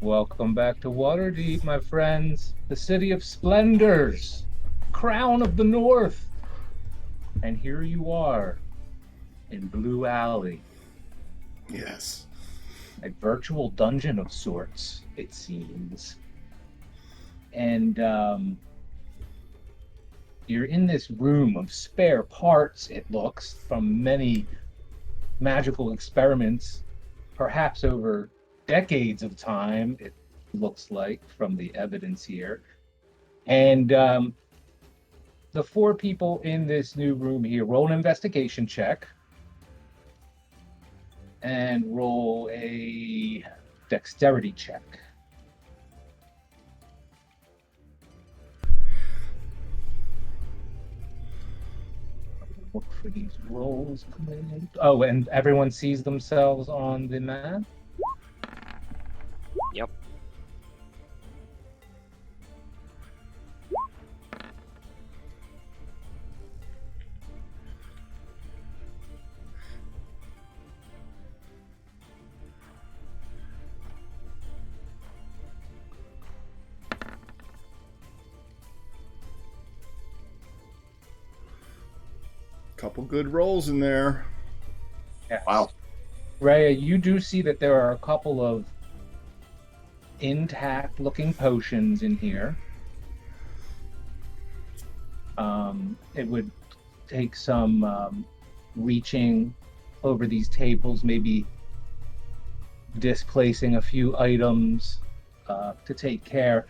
Welcome back to Waterdeep, my friends. The city of splendors, crown of the north. And here you are in Blue Alley, Yes. a virtual dungeon of sorts, it seems. And you're in this room of spare parts, it looks, from many magical experiments, perhaps over decades of time, it looks like from the evidence here. And the four people in this new room here roll an investigation check and roll a dexterity check. Look for these rolls. Oh, and everyone sees themselves on the map. Yep. Couple good rolls in there. Yes. Wow. Rhea, you do see that there are a couple of intact looking potions in here. It would take some reaching over these tables, maybe displacing a few items to take care.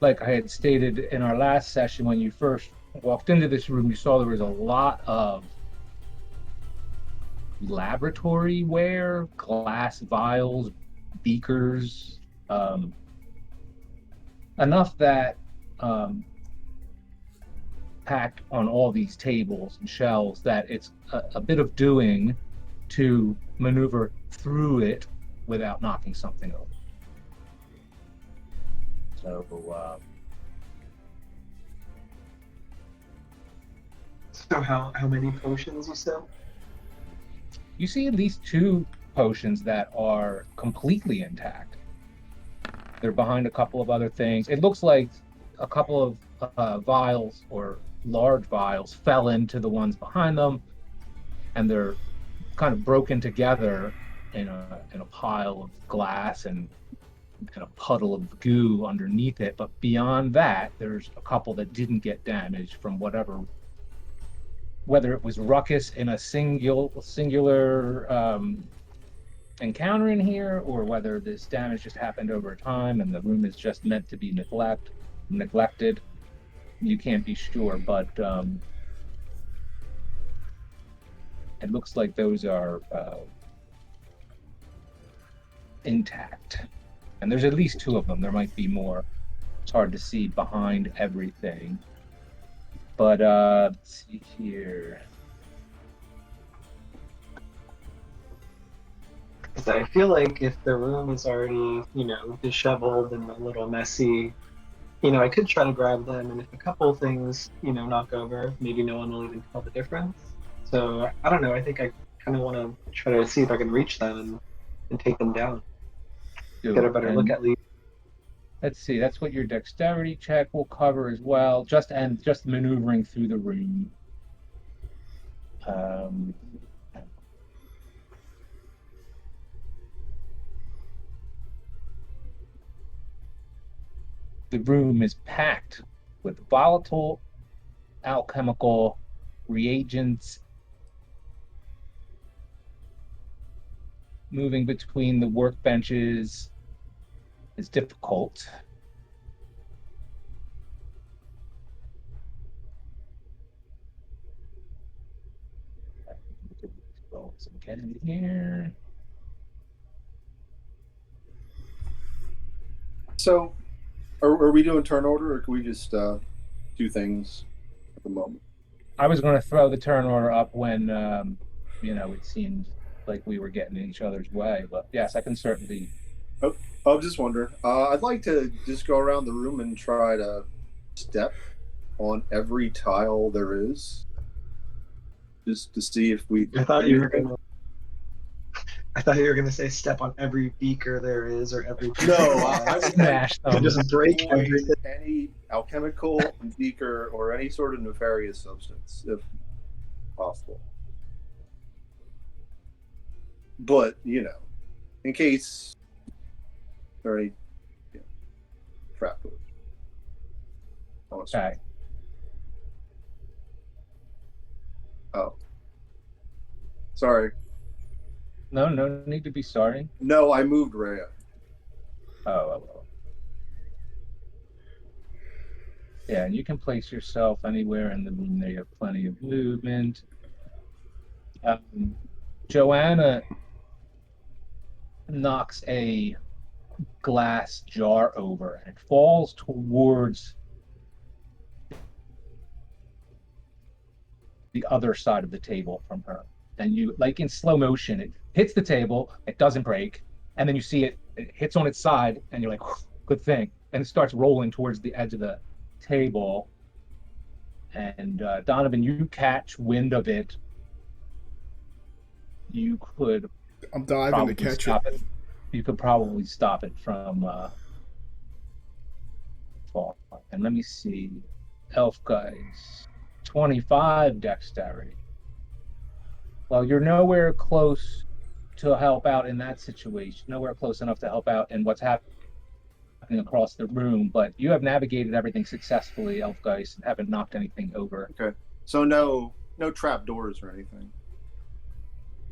Like I had stated in our last session, when you first walked into this room, you saw there was a lot of laboratory ware, glass vials, beakers, enough that packed on all these tables and shelves that it's a bit of doing to maneuver through it without knocking something over. So, So how many potions you said? you see at least two potions that are completely intact. They're behind a couple of other things. It looks like a couple of vials or large vials fell into the ones behind them, and they're kind of broken together in a pile of glass and a puddle of goo underneath it. But beyond that, there's a couple that didn't get damaged from whether it was ruckus in a singular encounter in here, or whether this damage just happened over time and the room is just meant to be neglected. You can't be sure, but it looks like those are intact. And there's at least two of them. There might be more. It's hard to see behind everything. But let's see here. Because I feel like if the room is already, disheveled and a little messy, I could try to grab them, and if a couple things, knock over, maybe no one will even tell the difference. So I don't know. I think I kind of want to try to see if I can reach them and take them down. Get a better look And at least. let's see, that's what your dexterity check will cover as well. Just maneuvering through the room. Um, the room is packed with volatile alchemical reagents. Moving between the workbenches is difficult. Get in here. So, are we doing turn order, or can we just do things at the moment? I was going to throw the turn order up when, it seemed like we were getting in each other's way. But yes, I can certainly. Oh, I'm just wondering. I'd like to just go around the room and try to step on every tile there is, just to see if we. I thought you were gonna. I thought you were gonna say step on every beaker there is or every piece No, of I glass. would Smash like them. Just break avoid everything. any alchemical beaker or any sort of nefarious substance, if possible. But in case there are any trapdoors. Okay. Oh, sorry. No need to be sorry. No, I moved Rhea. Oh. Yeah, and you can place yourself anywhere in the room there. You have plenty of movement. Joanna knocks a glass jar over and it falls towards the other side of the table from her. And you, like in slow motion, it hits the table, it doesn't break, and then you see it hits on its side, and you're like, good thing. And it starts rolling towards the edge of the table. And Donovan, you catch wind of it. You could I'm diving to probably catch stop it. it. You could probably stop it from fall. And let me see. Elf guys, 25 dexterity. Well, you're nowhere close to help out in that situation, nowhere close enough to help out in what's happening across the room, but you have navigated everything successfully, Elf guys, and haven't knocked anything over. Okay, so no trapdoors or anything.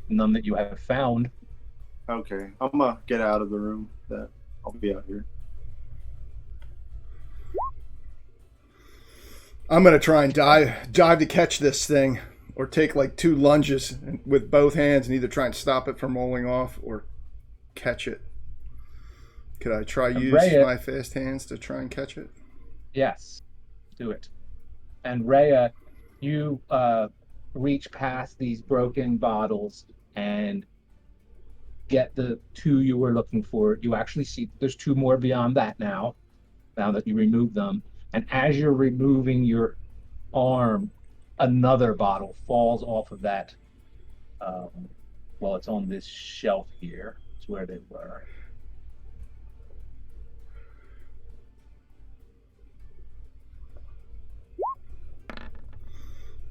None that you have found. Okay, I'm gonna get out of the room. That I'll be out here. I'm gonna try and dive to catch this thing, or take like 2 lunges with both hands and either try and stop it from rolling off or catch it. Could I try use Rhea, my fast hands to try and catch it? yes, do it. And Rhea, you reach past these broken bottles and get the 2 you were looking for. You actually see there's 2 more beyond that now that you remove them. And as you're removing your arm, another bottle falls off of that. Well, it's on this shelf here. It's where they were.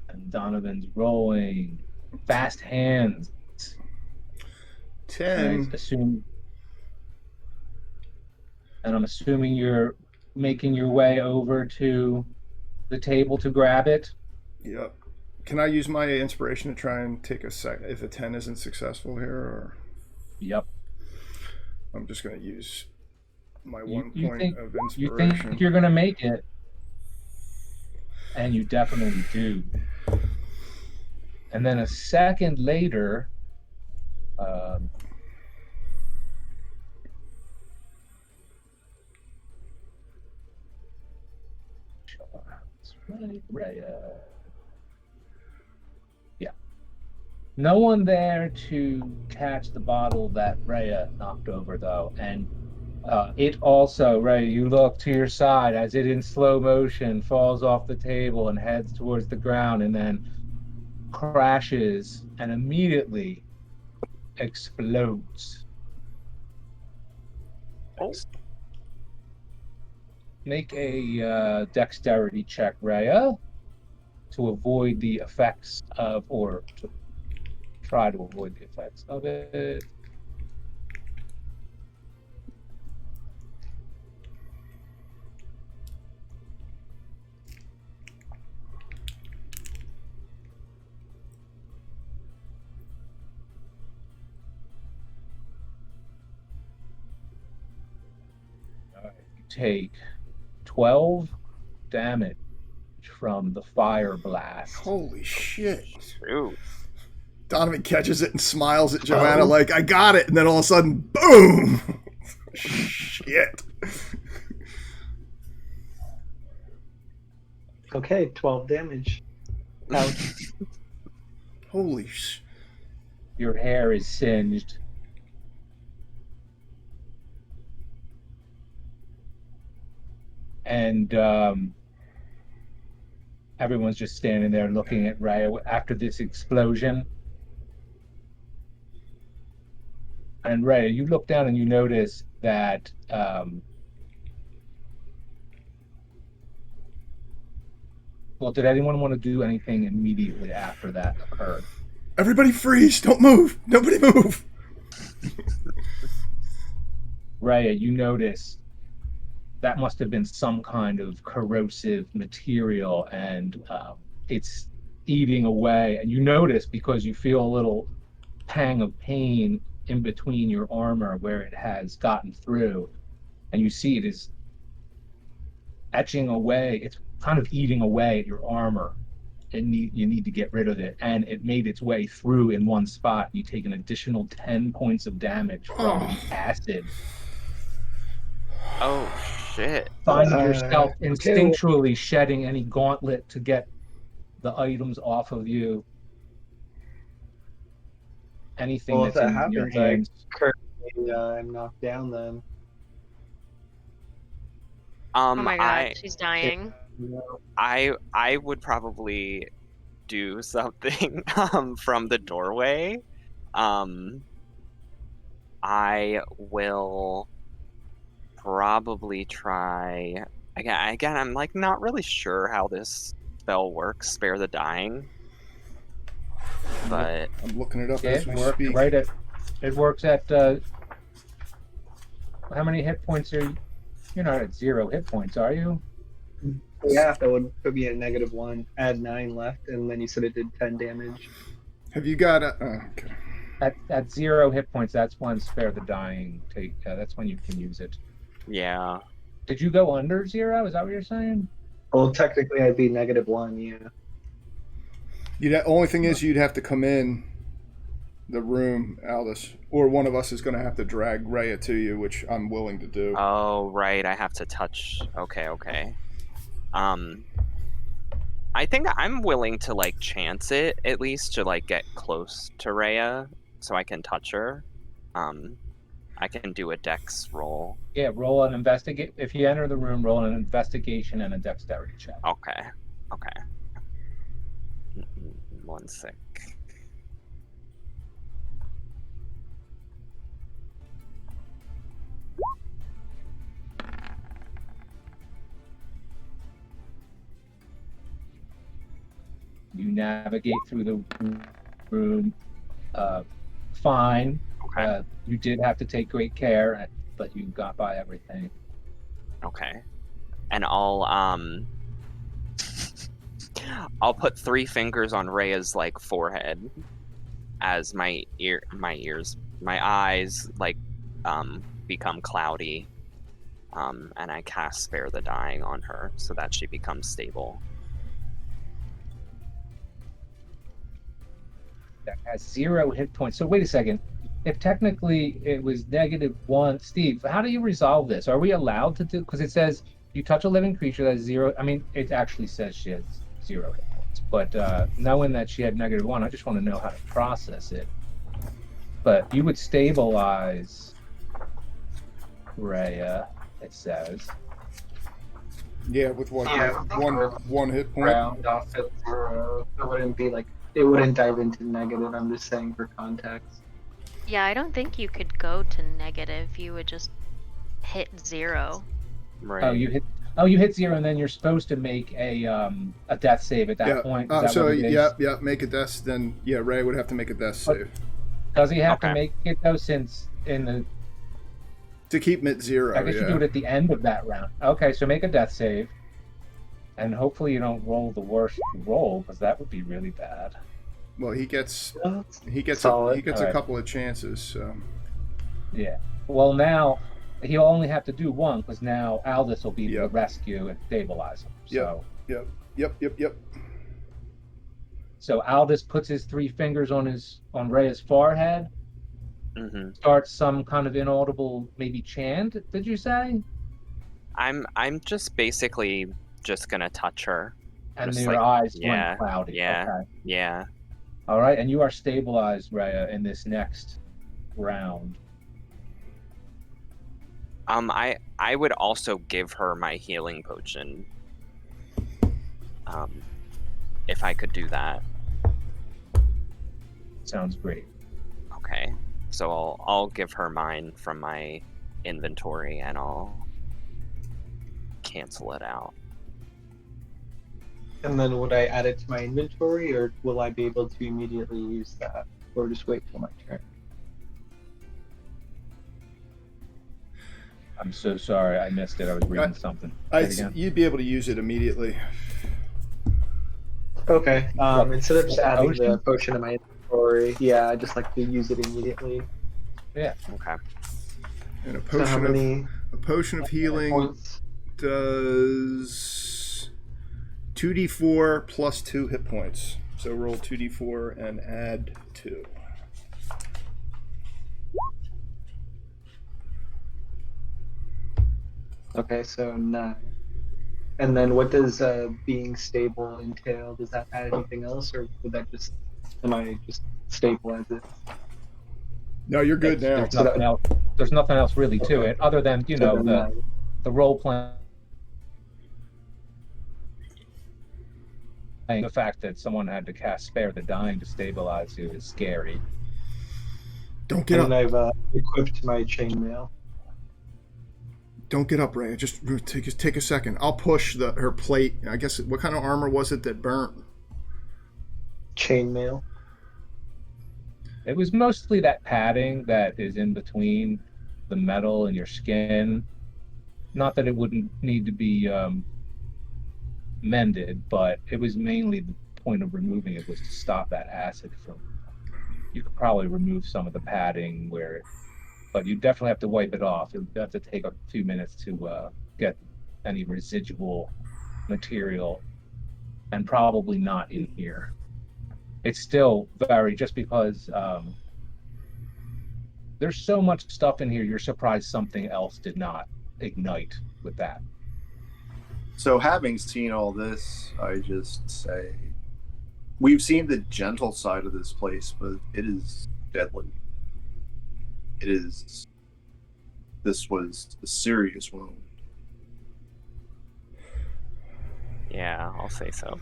And Donovan's rolling. Fast hands. 10. And I'm assuming you're making your way over to the table to grab it. Yep. Can I use my inspiration to try and take a sec if a 10 isn't successful here, or? Yep. I'm just going to use my You- 1 you point think- of You inspiration. think you're gonna make it, and you definitely do. And then a second later, yeah, no one there to catch the bottle that Rhea knocked over, though, and it also, Rhea, you look to your side as it in slow motion falls off the table and heads towards the ground, and then crashes and immediately explodes. Oh. Make a dexterity check, Rhea, to avoid the effects of, or to try to avoid the effects of it. You take 12 damage from the fire blast. Holy shit. Ooh. Donovan catches it and smiles at Joanna like, I got it. And then all of a sudden, boom. Shit. Okay, 12 damage. Ouch. Holy sh... Your hair is singed. And everyone's just standing there looking at Rhea after this explosion. And Ray, you look down and you notice that well, did anyone want to do anything immediately after that occurred? Everybody freeze! Don't move! Nobody move! Ray, you notice that must have been some kind of corrosive material, and it's eating away. And you notice because you feel a little pang of pain in between your armor where it has gotten through, and you see it is etching away. It's kind of eating away at your armor. You need to get rid of it, and it made its way through in one spot. You take an additional 10 points of damage from the acid. Oh shit. Find yourself Okay. instinctually shedding any gauntlet to get the items off of you. Anything Well, if that's that in your happens, I hands. currently I'm knocked down then. Oh my god, she's dying. I would probably do something from the doorway. I will probably try again. I'm like not really sure how this spell works. Spare the dying, but I'm looking it up Yeah, as we work, speak. right at, it works at how many hit points are you? You're not at 0 hit points, are you? Yeah, that would put me at -1. Add 9 left, and then you said it did 10 damage. Have you got a... okay. At 0 hit points, that's when spare the dying take. That's when you can use it. yeah. Did you go under 0? Is that what you're saying? Well, technically, I'd be -1. Yeah. The only thing is you'd have to come in the room, Aldous, or one of us is going to have to drag Rhea to you, which I'm willing to do. Oh right, I have to touch. Okay. I think I'm willing to like chance it at least to like get close to Rhea so I can touch her. I can do a dex roll. Yeah, roll an investigate. If you enter the room, roll an investigation and a dexterity check. Okay. 1 sec. You navigate through the room fine. Okay. You did have to take great care, but you got by everything. Okay. And I'll I'll put 3 fingers on Rhea's like forehead as my eyes like become cloudy. And I cast Spare the Dying on her so that she becomes stable. That has 0 hit points. So wait a second. If technically it was -1, Steve, how do you resolve this? Are we allowed to do? Because it says you touch a living creature that has 0. I mean, it actually says she has 0 hit points. But knowing that she had -1, I just want to know how to process it. But you would stabilize Rhea, it says. Yeah, with what? Yeah. One hit point? Round off at 0. It wouldn't be like it wouldn't dive into negative. I'm just saying for context. Yeah, I don't think you could go to negative. You would just hit 0. Right. Oh, you hit 0, and then you're supposed to make a death save at that point. Is that So what it is? yeah, make a death. Then yeah, Ray would have to make a death But- save Does he have to Okay. make it though? Since in the to keep him at 0. I guess you do it at the end of that round. Okay, so make a death save, and hopefully you don't roll the worst roll because that would be really bad. Well, he gets Solid. a Alright. couple of chances. So. Yeah. Well, now he'll only have to do 1 because now Aldous will be the Yep. rescue and stabilize him. So. Yep. So Aldous puts his 3 fingers on Rhea's forehead, Mm-hmm. starts some kind of inaudible maybe chant. Did you say? I'm just basically just gonna touch her. And Just your like- eyes yeah, went cloudy. yeah. Okay. Yeah. All right, and you are stabilized, Rhea, in this next round. I would also give her my healing potion. If I could do that. Sounds great. Okay. So I'll give her mine from my inventory, and I'll cancel it out. And then would I add it to my inventory, or will I be able to immediately use that, or just wait till my turn? I'm so sorry, I missed it. I was reading something. Say it again. You'd be able to use it immediately. Okay. Instead of just adding Potion? the potion to my inventory, yeah, I just like to use it immediately. Yeah. Okay. And a So how potion many a potion of healing points? does 2d4 plus 2 hit points. So roll 2d4 and add 2. Okay, so 9. And then what does being stable entail? Does that add anything else, or would that just am I just stable as is? No, you're good now. There's nothing else. There's nothing else really to Okay. it, other than So then 9. the role playing, the fact that someone had to cast Spare the Dying to stabilize you is scary. Don't get And up. I've equipped my chainmail. Don't get up, Ray. Just take a second. I'll push her plate. I guess what kind of armor was it that burnt? Chainmail. It was mostly that padding that is in between the metal and your skin. Not that it wouldn't need to be mended, but it was mainly the point of removing it was to stop that acid from. You could probably remove some of the padding but you definitely have to wipe it off. You'll have to take a few minutes to get any residual material, and probably not in here. It's still just because there's so much stuff in here, you're surprised something else did not ignite with that. So having seen all this, I just say, we've seen the gentle side of this place, but it is deadly. This was a serious wound. Yeah, I'll say so.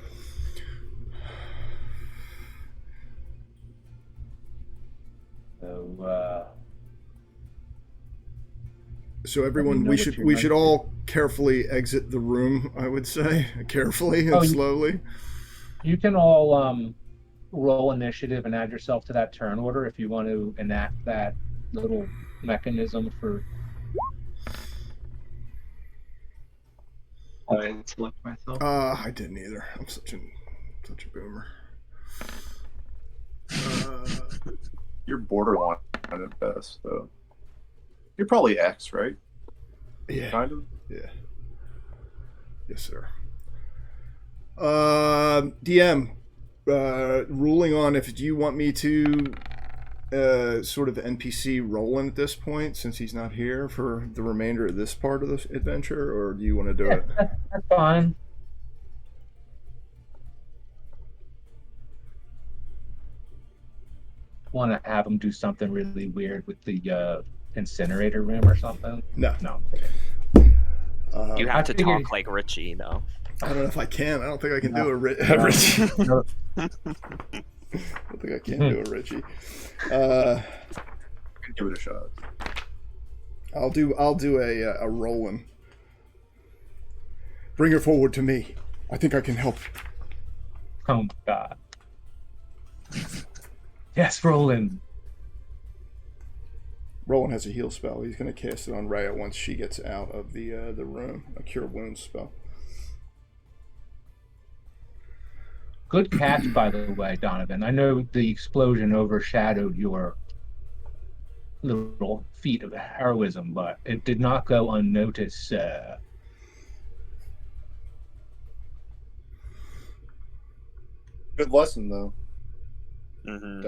So everyone, we should all carefully exit the room. I would say carefully and slowly. You can all roll initiative and add yourself to that turn order if you want to enact that little mechanism for. I didn't select myself. I didn't either. I'm such a boomer. You're borderline at best, though. You're probably X, right? Yeah. Kind of? Yeah. Yes, sir. DM, ruling on do you want me to sort of NPC Roland at this point, since he's not here for the remainder of this part of the adventure, or do you want to do it? That's fine. Want to have him do something really weird with the incinerator room or something? No. You have to figured- talk like Richie, though. I don't know if I can. I don't think I can No. do a Richie. No. I don't think I can do a Richie. Give it a shot. I'll do a Roland. Bring her forward to me. I think I can help. Oh my god. Yes, Roland. Roland has a heal spell. He's going to cast it on Rhea once she gets out of the room. A cure wounds spell. Good catch, by the way, Donovan. I know the explosion overshadowed your little feat of heroism, but it did not go unnoticed. Good lesson, though. Mm-hmm.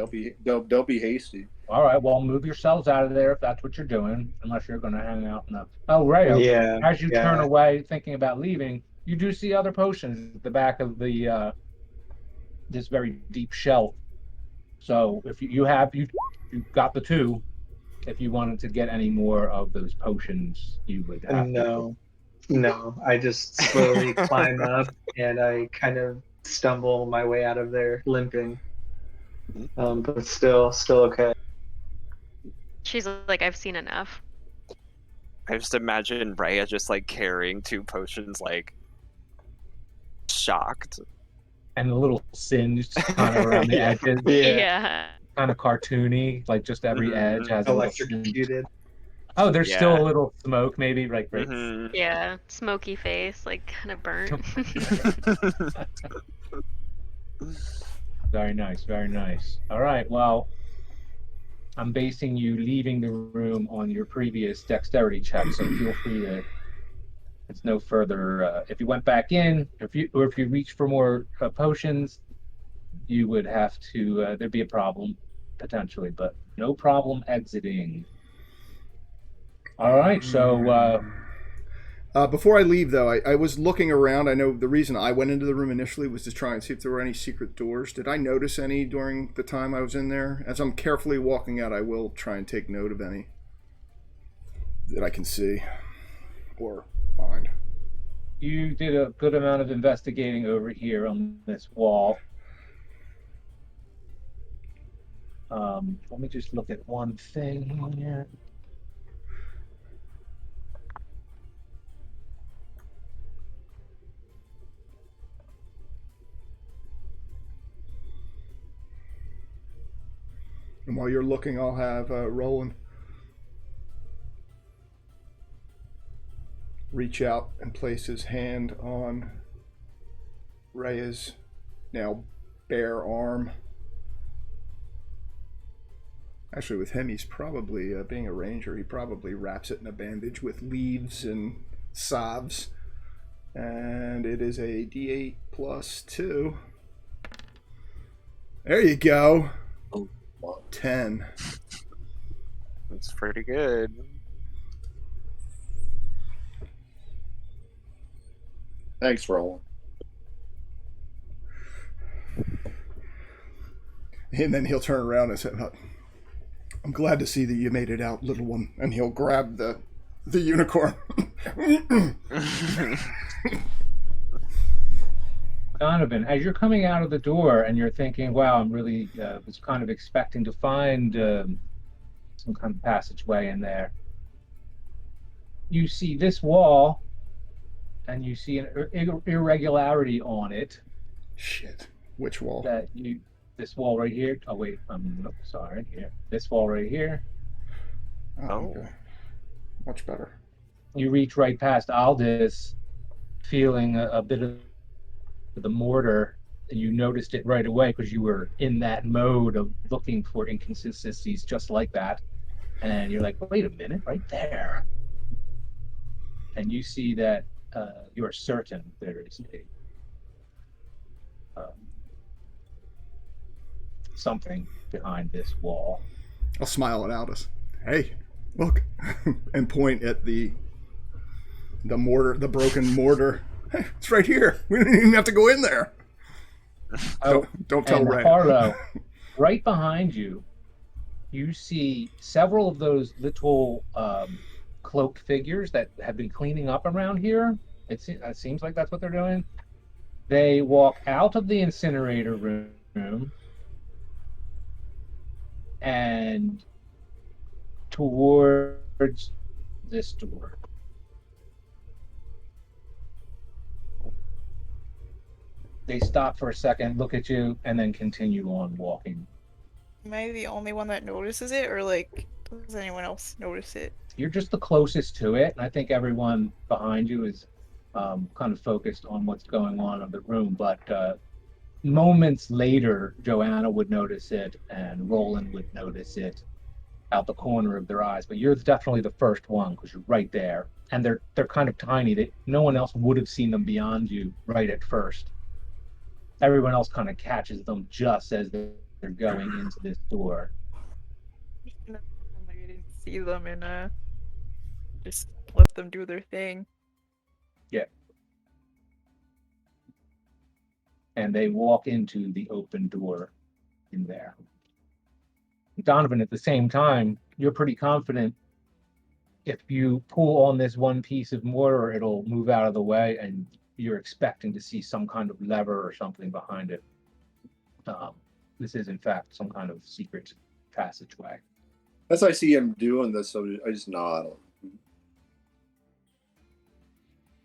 Don't be hasty. All right, well, move yourselves out of there if that's what you're doing, unless you're going to hang out in the. Oh, Ray, Yeah. as you turn away, thinking about leaving, you do see other potions at the back of the this very deep shelf. So if you've got the 2. If you wanted to get any more of those potions, you would have to. No. I just slowly climb up and I kind of stumble my way out of there, limping. But still okay. She's like, I've seen enough. I just imagine Rhea just like carrying 2 potions, like shocked. And a little singed kind of around the Yeah. edges, Yeah. kind of cartoony, like just every edge has a little singe. Electrocuted. Oh, there's still Yeah. a little smoke, maybe, right? Mhm. Yeah. Smoky face, like kind of burnt. Very nice, very nice. All right, well, I'm basing you leaving the room on your previous dexterity check, so feel free to. It's no further. If you went back in, if you reach for more potions, you would have to. There'd be a problem potentially, but no problem exiting. All right, so Before I leave, though, I was looking around. I know the reason I went into the room initially was to try and see if there were any secret doors. Did I notice any during the time I was in there? As I'm carefully walking out, I will try and take note of any that I can see or find. you did a good amount of investigating over here on this wall. Let me just look at one thing here. And while you're looking, I'll have Roland reach out and place his hand on Rhea's now bare arm. Actually, with him, he's probably, being a ranger, he probably wraps it in a bandage with leaves and salves. And it is a d8 plus 2. There you go. Oh, wow. 10. That's pretty good. Thanks, Roland. And then he'll turn around and say, I'm glad to see that you made it out, little one. And he'll grab the unicorn. Donovan, as you're coming out of the door and you're thinking, wow, I'm really was kind of expecting to find some kind of passageway in there. You see this wall and you see an irregularity on it. Shit. Which wall? This wall right here. Oh wait, sorry. Here, this wall right here. Oh, okay. Much better. You reach right past Aldous, feeling a bit of the mortar. You noticed it right away because you were in that mode of looking for inconsistencies just like that. And you're like, wait a minute, right there. And you see that you are certain there is something behind this wall. I'll smile at Aldous. Hey, look. And point at the mortar, the broken mortar. Hey, it's right here. We don't even have to go in there. Don't tell Ray. Harlow, right behind you, you see several of those little cloaked figures that have been cleaning up around here. It seems like that's what they're doing. They walk out of the incinerator room and towards this door. They stop for a second, look at you, and then continue on walking. Am I the only one that notices it, or like, does anyone else notice it? You're just the closest to it, and I think everyone behind you is kind of focused on what's going on in the room. But moments later, Joanna would notice it, and Roland would notice it out the corner of their eyes. But you're definitely the first one because you're right there, and they're kind of tiny. No one else would have seen them beyond you right at first. Everyone else kind of catches them just as they're going into this door. I didn't see them, and just let them do their thing. Yeah. And they walk into the open door in there. Donovan, at the same time, you're pretty confident if you pull on this one piece of mortar, it'll move out of the way, and you're expecting to see some kind of lever or something behind it. This is, in fact, some kind of secret passageway. As I see him doing this, so I just nod.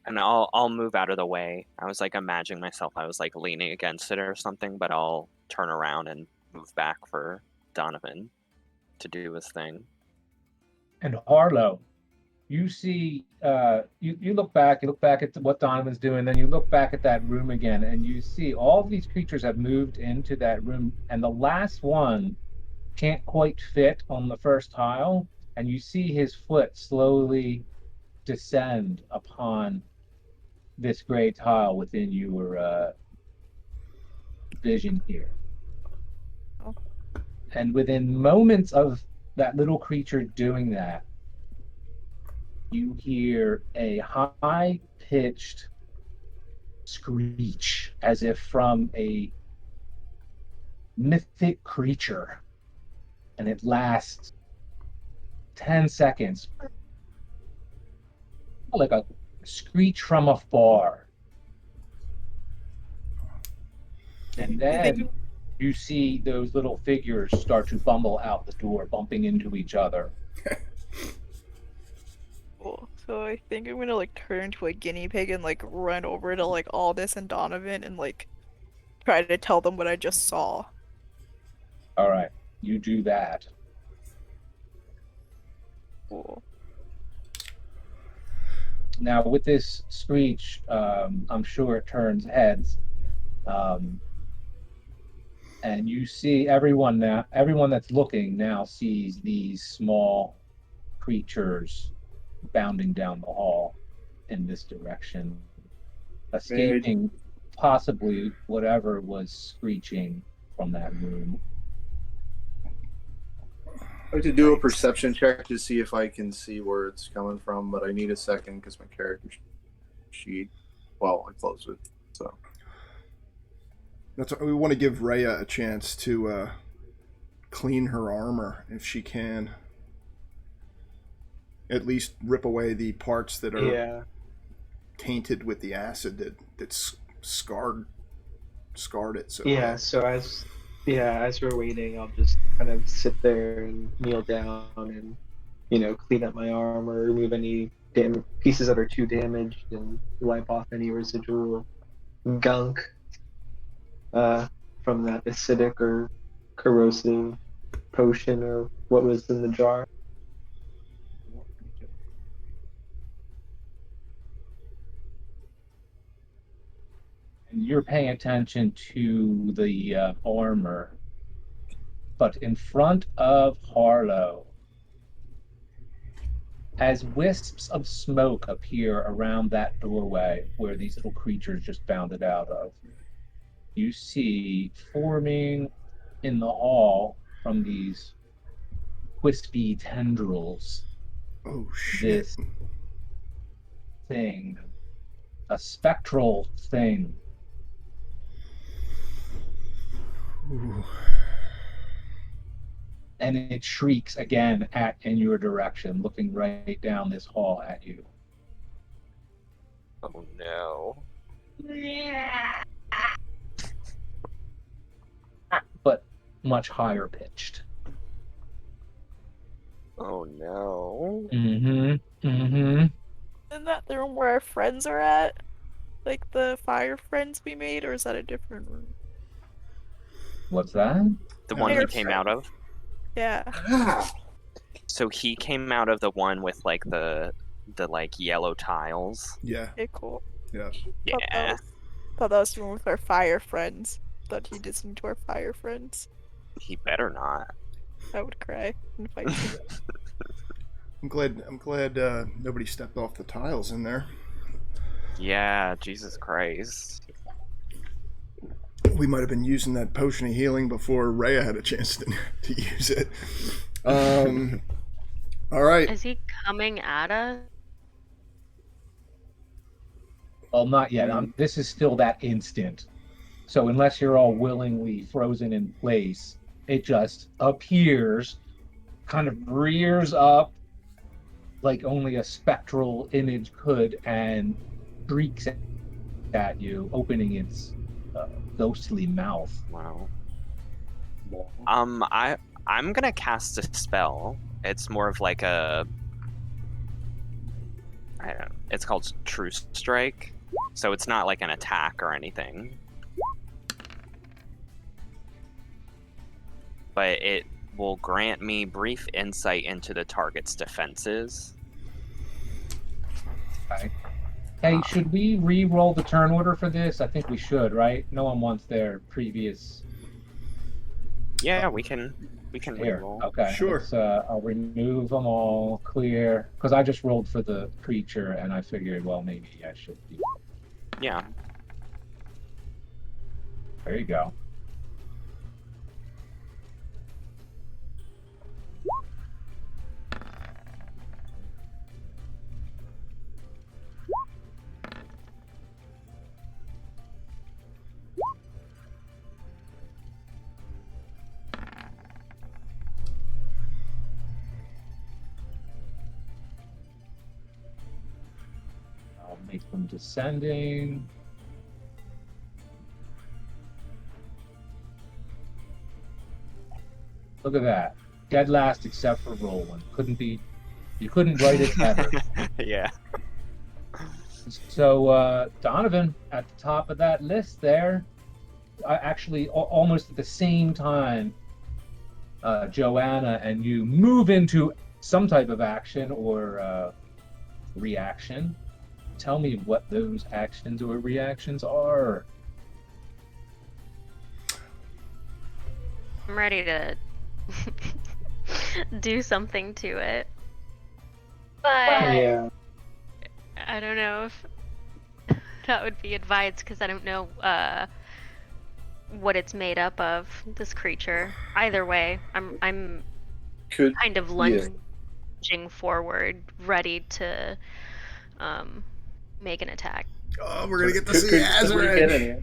And I'll move out of the way. I was like imagining myself, I was like leaning against it or something, but I'll turn around and move back for Donovan to do his thing. And Harlow, you see, you look back at what Donovan's doing, then you look back at that room again, and you see all of these creatures have moved into that room, and the last one can't quite fit on the first tile, and you see his foot slowly descend upon this gray tile within your vision here. Oh. And within moments of that little creature doing that, you hear a high-pitched screech as if from a mythic creature, and it lasts 10 seconds, like a screech from afar. And then you see those little figures start to bumble out the door, bumping into each other. Cool. So I think I'm gonna like turn into a guinea pig and like run over to like Aldous and Donovan and like try to tell them what I just saw. All right, you do that. Cool. Now, with this screech, I'm sure it turns heads. And you see everyone that's looking now sees these small creatures bounding down the hall in this direction, escaping possibly whatever was screeching from that room. I like to do a perception check to see if I can see where it's coming from, but I need a second because my character sheet. Well, I closed it, so. That's what we want to give Rhea a chance to clean her armor if she can. At least rip away the parts that are tainted with the acid that's scarred it. So Yeah. So as we're waiting, I'll just kind of sit there and kneel down and clean up my armor, remove any pieces that are too damaged, and wipe off any residual gunk from that acidic or corrosive potion or what was in the jar. And you're paying attention to the armor, but in front of Harlow, as wisps of smoke appear around that doorway where these little creatures just bounded out of, you see forming in the hall from these wispy tendrils this thing, a spectral thing. Ooh. And it shrieks again in your direction, looking right down this hall at you. Oh no. But much higher pitched. Oh no. Mm-hmm. Mm-hmm. Isn't that the room where our friends are at? Like the fire friends we made, or is that a different room? What's that? The one he came out of? Yeah. So he came out of the one with like the like yellow tiles. Yeah. Okay, cool. Yeah. Yeah. Thought that was the one with our fire friends. Thought he did something to our fire friends. He better not. I would cry and fight him. I'm glad nobody stepped off the tiles in there. Yeah, Jesus Christ. We might have been using that potion of healing before Rhea had a chance to use it. All right. Is he coming at us? Well, not yet. This is still that instant. So unless you're all willingly frozen in place, it just appears, kind of rears up like only a spectral image could, and shrieks at you, opening its ghostly mouth. Wow. I'm gonna cast a spell, It's more of like a, I don't know, it's called True Strike. So it's not like an attack or anything. But it will grant me brief insight into the target's defenses. Okay. Hey, should we re-roll the turn order for this? I think we should, right? No one wants their previous. Yeah, we can Here. reroll. Okay. Sure. Let's, I'll remove them all. Clear. Because I just rolled for the creature, and I figured, well, maybe I should be. Yeah. There you go. I'll make them descending. Look at that. Dead last except for rolling. You couldn't write it better. Yeah. So, Donovan, at the top of that list there, actually almost at the same time, Joanna and you move into some type of action or reaction. Tell me what those actions or reactions are. I'm ready to do something to it. But Yeah. I don't know if that would be advised because I don't know what it's made up of, this creature. Either way, I'm Could kind of lunging forward, ready to make an attack. Oh, we're gonna get to could, see could, could we get Azrael.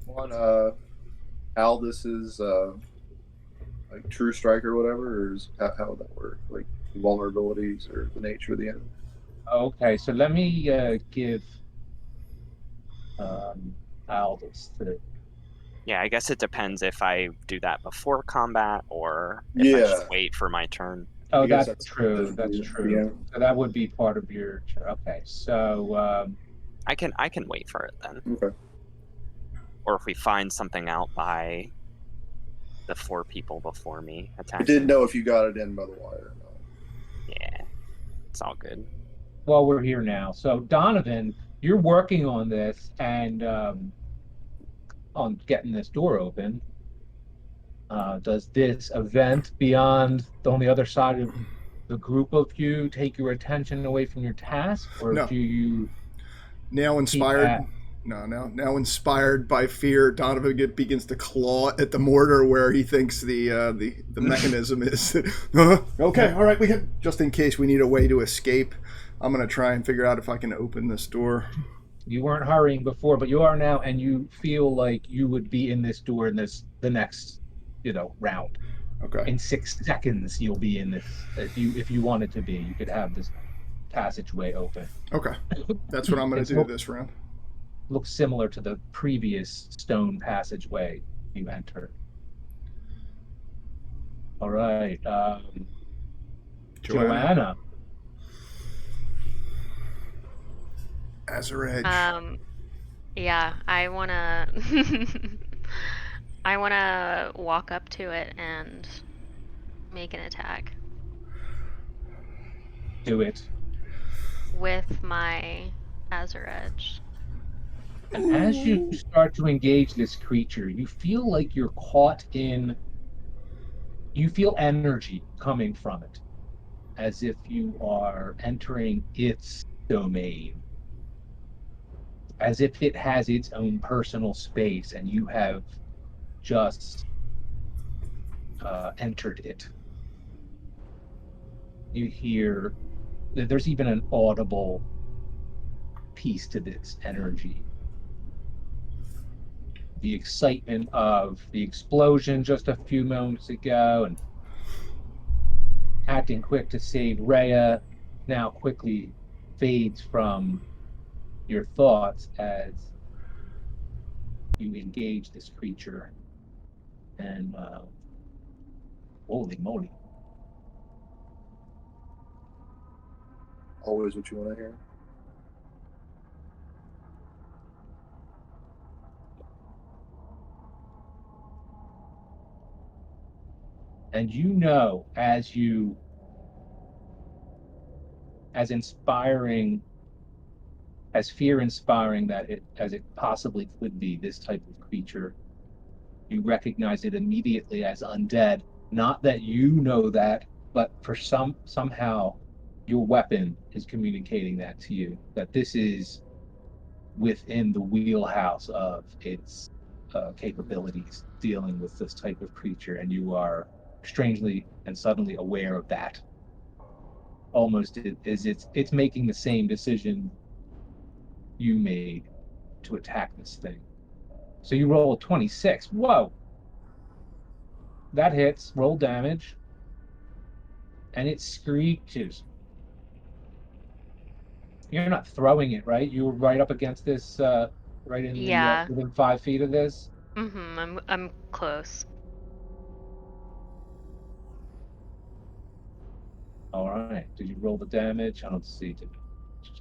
an on Aldis's like True Strike or whatever, or how would that work? Like vulnerabilities or the nature of the enemy? Okay, so let me give Aldous the. Yeah, I guess it depends if I do that before combat or if I just wait for my turn. Oh, I guess that's true. That's true. Yeah. So that would be part of your. Okay, so I can wait for it then. Okay. Or if we find something out by the 4 people before me I attacking. didn't know if you got it in by the wire or not. Yeah, it's all good. well, we're here now. So Donovan, you're working on this and on getting this door open. Does this event beyond on the other side of the group of you take your attention away from your task, or No. do you Now keep inspired. at? Now inspired by fear, Donovan begins to claw at the mortar where he thinks the mechanism is. Okay, all right, we can. Just in case we need a way to escape, I'm gonna try and figure out if I can open this door. You weren't hurrying before, but you are now, and you feel like you would be in this door in the next, round. Okay. In 6 seconds, you'll be in this. If you wanted to be, you could have this passageway open. Okay. That's what I'm gonna do this round. Looks similar to the previous stone passageway you entered. All right, Joanna. Azrael. Yeah, I wanna I wanna walk up to it and make an attack Do it. with my Azure Edge. And as you start to engage this creature, you feel like you're caught in. You feel energy coming from it, as if you are entering its domain, as if it has its own personal space, and you have just entered it. You hear. There's even an audible piece to this energy. The excitement of the explosion just a few moments ago and acting quick to save Rhea now quickly fades from your thoughts as you engage this creature. And holy moly. always what you want to hear. And you know, as inspiring, as fear-inspiring as it possibly could be, this type of creature, you recognize it immediately as undead. Not that you know that, but for somehow your weapon is communicating that to you, that this is within the wheelhouse of its capabilities dealing with this type of creature, and you are strangely and suddenly aware of that. Almost as it's making the same decision you made to attack this thing. So you roll a 26. Whoa! That hits. Roll damage. And it screeches. You're not throwing it, right? You were right up against this, right in the Yeah. within 5 feet of this. I'm close. All right. Did you roll the damage? I don't see.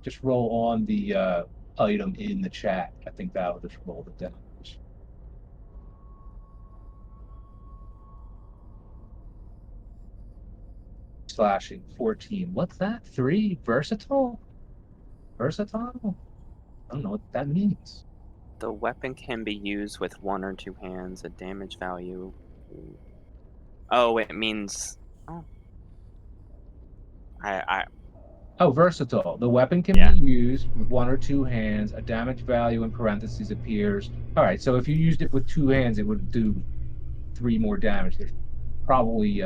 Just roll on the item in the chat. I think that'll just roll the damage. Slashing 14. What's that? 3 versatile? Versatile? I don't know what that means. The weapon can be used with 1 or 2 hands. A damage value. Oh, it means. Oh. I Oh, versatile. The weapon can Yeah. be used with 1 or 2 hands. A damage value in parentheses appears. All right, so if you used it with 2 hands, it would do 3 more damage. There's probably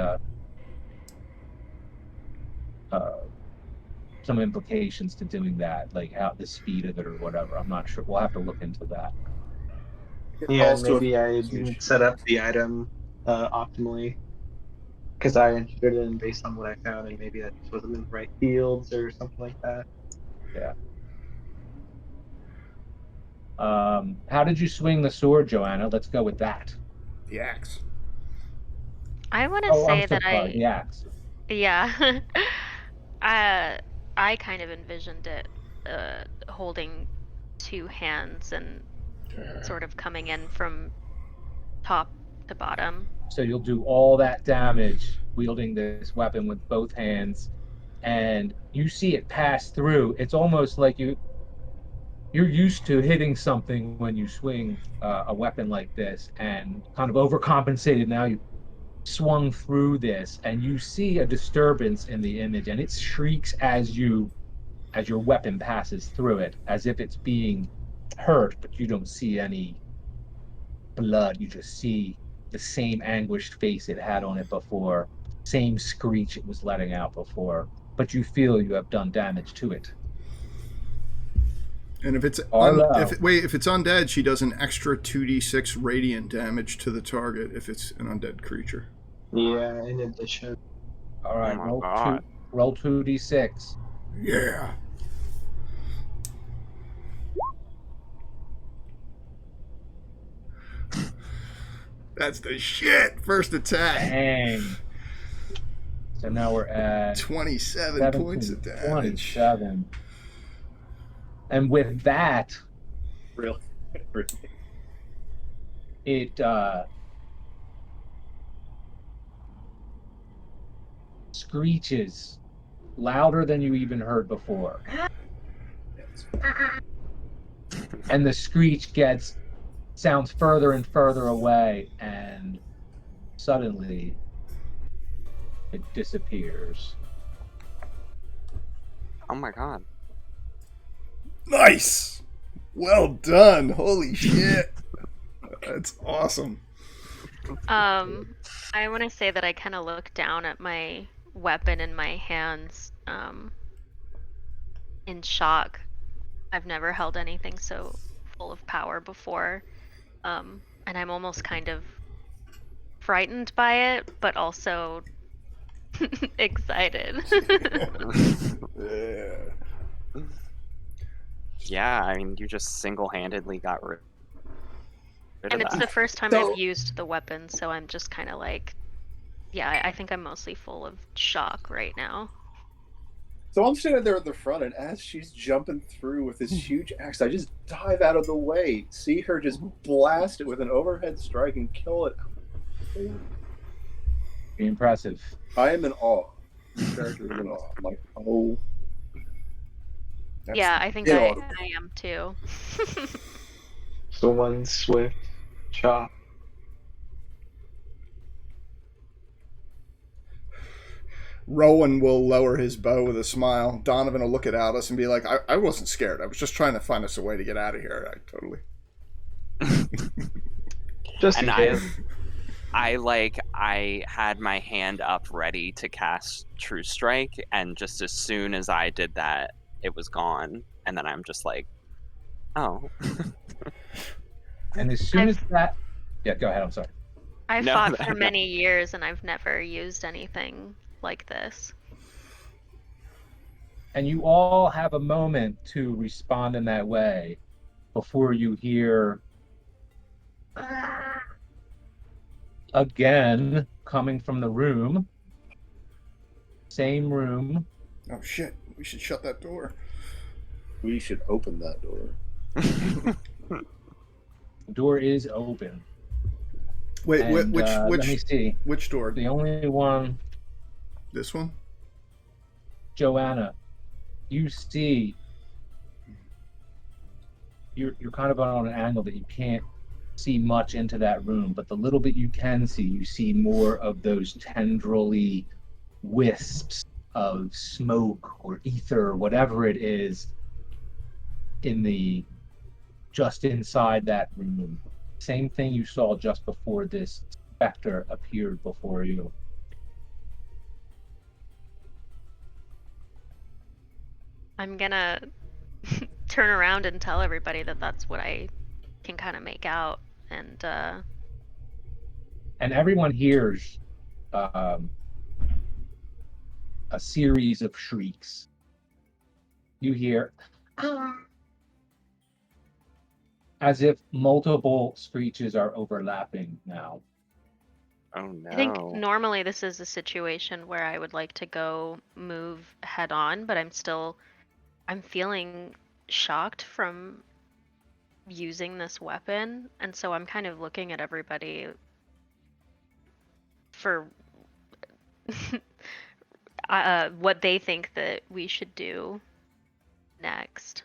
some implications to doing that, like how the speed of it or whatever. I'm not sure. We'll have to look into that. Yeah, Also, maybe I didn't set up the item optimally because I entered it in based on what I found, and maybe that just wasn't in the right fields or something like that. Yeah. How did you swing the sword, Joanna? Let's go with that. The axe. I want to Oh, I'm say so that sorry. The axe. yeah. I kind of envisioned it holding 2 hands and sort of coming in from top to bottom. So you'll do all that damage wielding this weapon with both hands, and you see it pass through. It's almost like you're used to hitting something when you swing a weapon like this, and kind of overcompensated. Now you swung through this, and you see a disturbance in the image, and it shrieks as your weapon passes through it, as if it's being hurt, but you don't see any blood. You just see the same anguished face it had on it before, same screech it was letting out before, but you feel you have done damage to it. And if it's Arlo. if it's undead, she does an extra 2d6 radiant damage to the target if it's an undead creature. Yeah, in addition. All right, my roll God. roll 2d6. Yeah. That's the shit. First attack. Dang. So now we're at 27 17, points of damage. 27. And with that, really, it screeches louder than you even heard before. And the screech sounds further and further away, and suddenly it disappears. Oh my God. Nice. Well done. Holy shit. That's awesome. I want to say that I kind of look down at my weapon in my hands in shock. I've never held anything so full of power before. And I'm almost kind of frightened by it, but also excited. Yeah. Yeah, I mean, you just single-handedly got rid And of it's that. the first time So- I've used the weapon, so I'm just kind of like, yeah, I think I'm mostly full of shock right now. So I'm standing there at the front, and as she's jumping through with this huge axe, I just dive out of the way, see her just blast it with an overhead strike and kill it. Be impressive. I am in awe. This character is in awe. I'm like, oh. Yeah, I think in I awe. am too. So one swift chop. Rowan will lower his bow with a smile. Donovan will look at Alice and be like, I wasn't scared. I was just trying to find us a way to get out of here. I totally. Just And in I case. I had my hand up ready to cast True Strike, and just as soon as I did that, it was gone. And then I'm just like, oh. And as soon as that, yeah, go ahead. I'm sorry. I've No, fought for no. many years and I've never used anything like this. And you all have a moment to respond in that way before you hear again coming from the room. Same room. Oh shit! We should shut that door. We should open that door. The door is open. Wait, And, let me see. which door? The only one, This one? Joanna, you see, you're kind of on an angle that you can't see much into that room, but the little bit you can see, you see more of those tendrily wisps of smoke or ether or whatever it is in the just inside that room. Same thing you saw just before this specter appeared before you. I'm gonna turn around and tell everybody that that's what I can kind of make out. And everyone hears a series of shrieks. You hear as if multiple screeches are overlapping now. Oh no. I think normally this is a situation where I would like to go move head on, but I'm feeling shocked from using this weapon, and so I'm kind of looking at everybody for what they think that we should do next.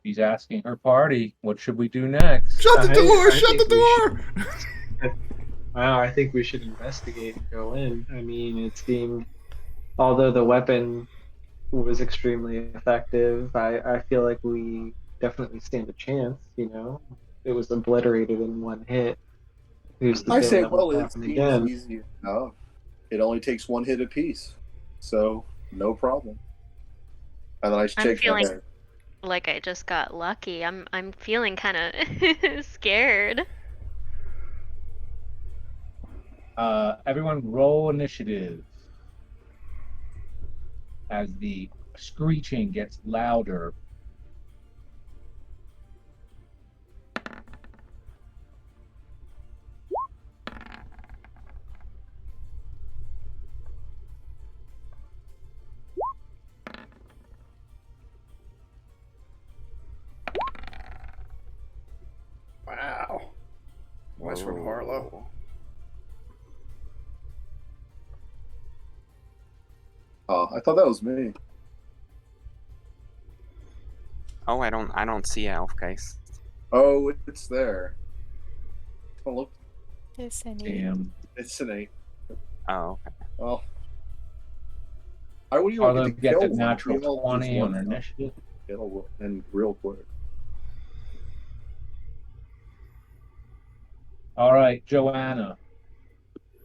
She's asking her party, what should we do next? Shut the door! I Shut think the we door! Wow, I think we should investigate and go in. I mean, it seemed, although the weapon was extremely effective, I feel like we definitely stand a chance, you know? It was obliterated in one hit. Who's to I say say, that well, won't it happen seems again? easy enough. It only takes one hit apiece, so no problem. And then I I'm shake my feeling head. like I just got lucky. I'm feeling kind of scared. Everyone roll initiative as the screeching gets louder. Wow. West from Harlow. Oh, I thought that was me. Oh, I don't see Elf Case. Oh, it's there. Oh, look, Yes, I need. Damn. it's an 8. Oh, okay. Oh. I wouldn't even Harlow get to gets kill a one. natural We all just 20 on one shot. initiative. It'll end real quick. All right, Joanna,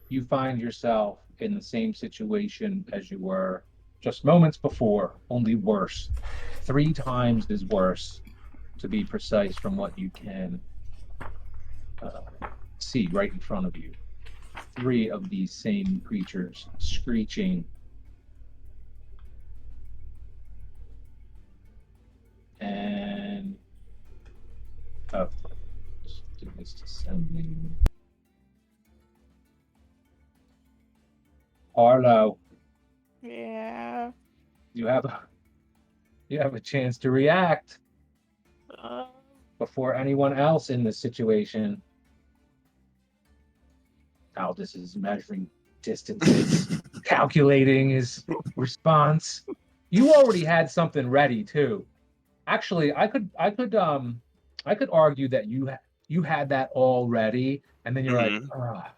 you find yourself in the same situation as you were just moments before, only worse. 3 times as worse, to be precise, from what you can see right in front of you. 3 of these same creatures screeching. And let's do this descending. Harlow, Yeah. you have a chance to react Um, before anyone else in this situation. Aldous is measuring distances, calculating his response. You already had something ready too. Actually, I could argue that you had that already, and then you're like, Mhm. ah,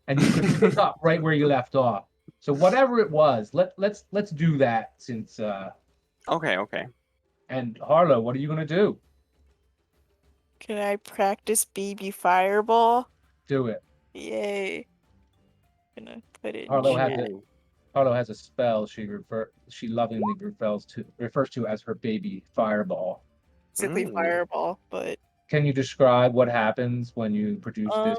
and you could pick up right where you left off. So whatever it was, let's do that since Okay. and Harlow, what are you gonna do? can I practice baby fireball? Do it. Yay. Gonna put it in Harlow has chat. it. Harlow has a spell she lovingly refers to as her baby fireball. Basically Mm. fireball, but Can you describe what happens when you produce this?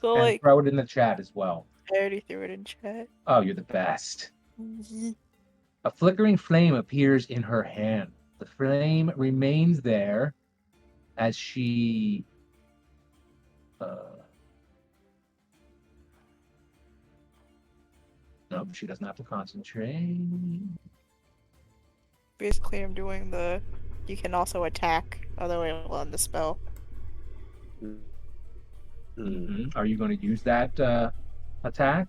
so And like throw it in the chat as well. I already threw it in chat. Oh, you're the best. Yee. A flickering flame appears in her hand. The flame remains there as she no, she doesn't have to concentrate. Basically I'm doing the you can also attack other way on the spell. Mm. Are you going to use that attack?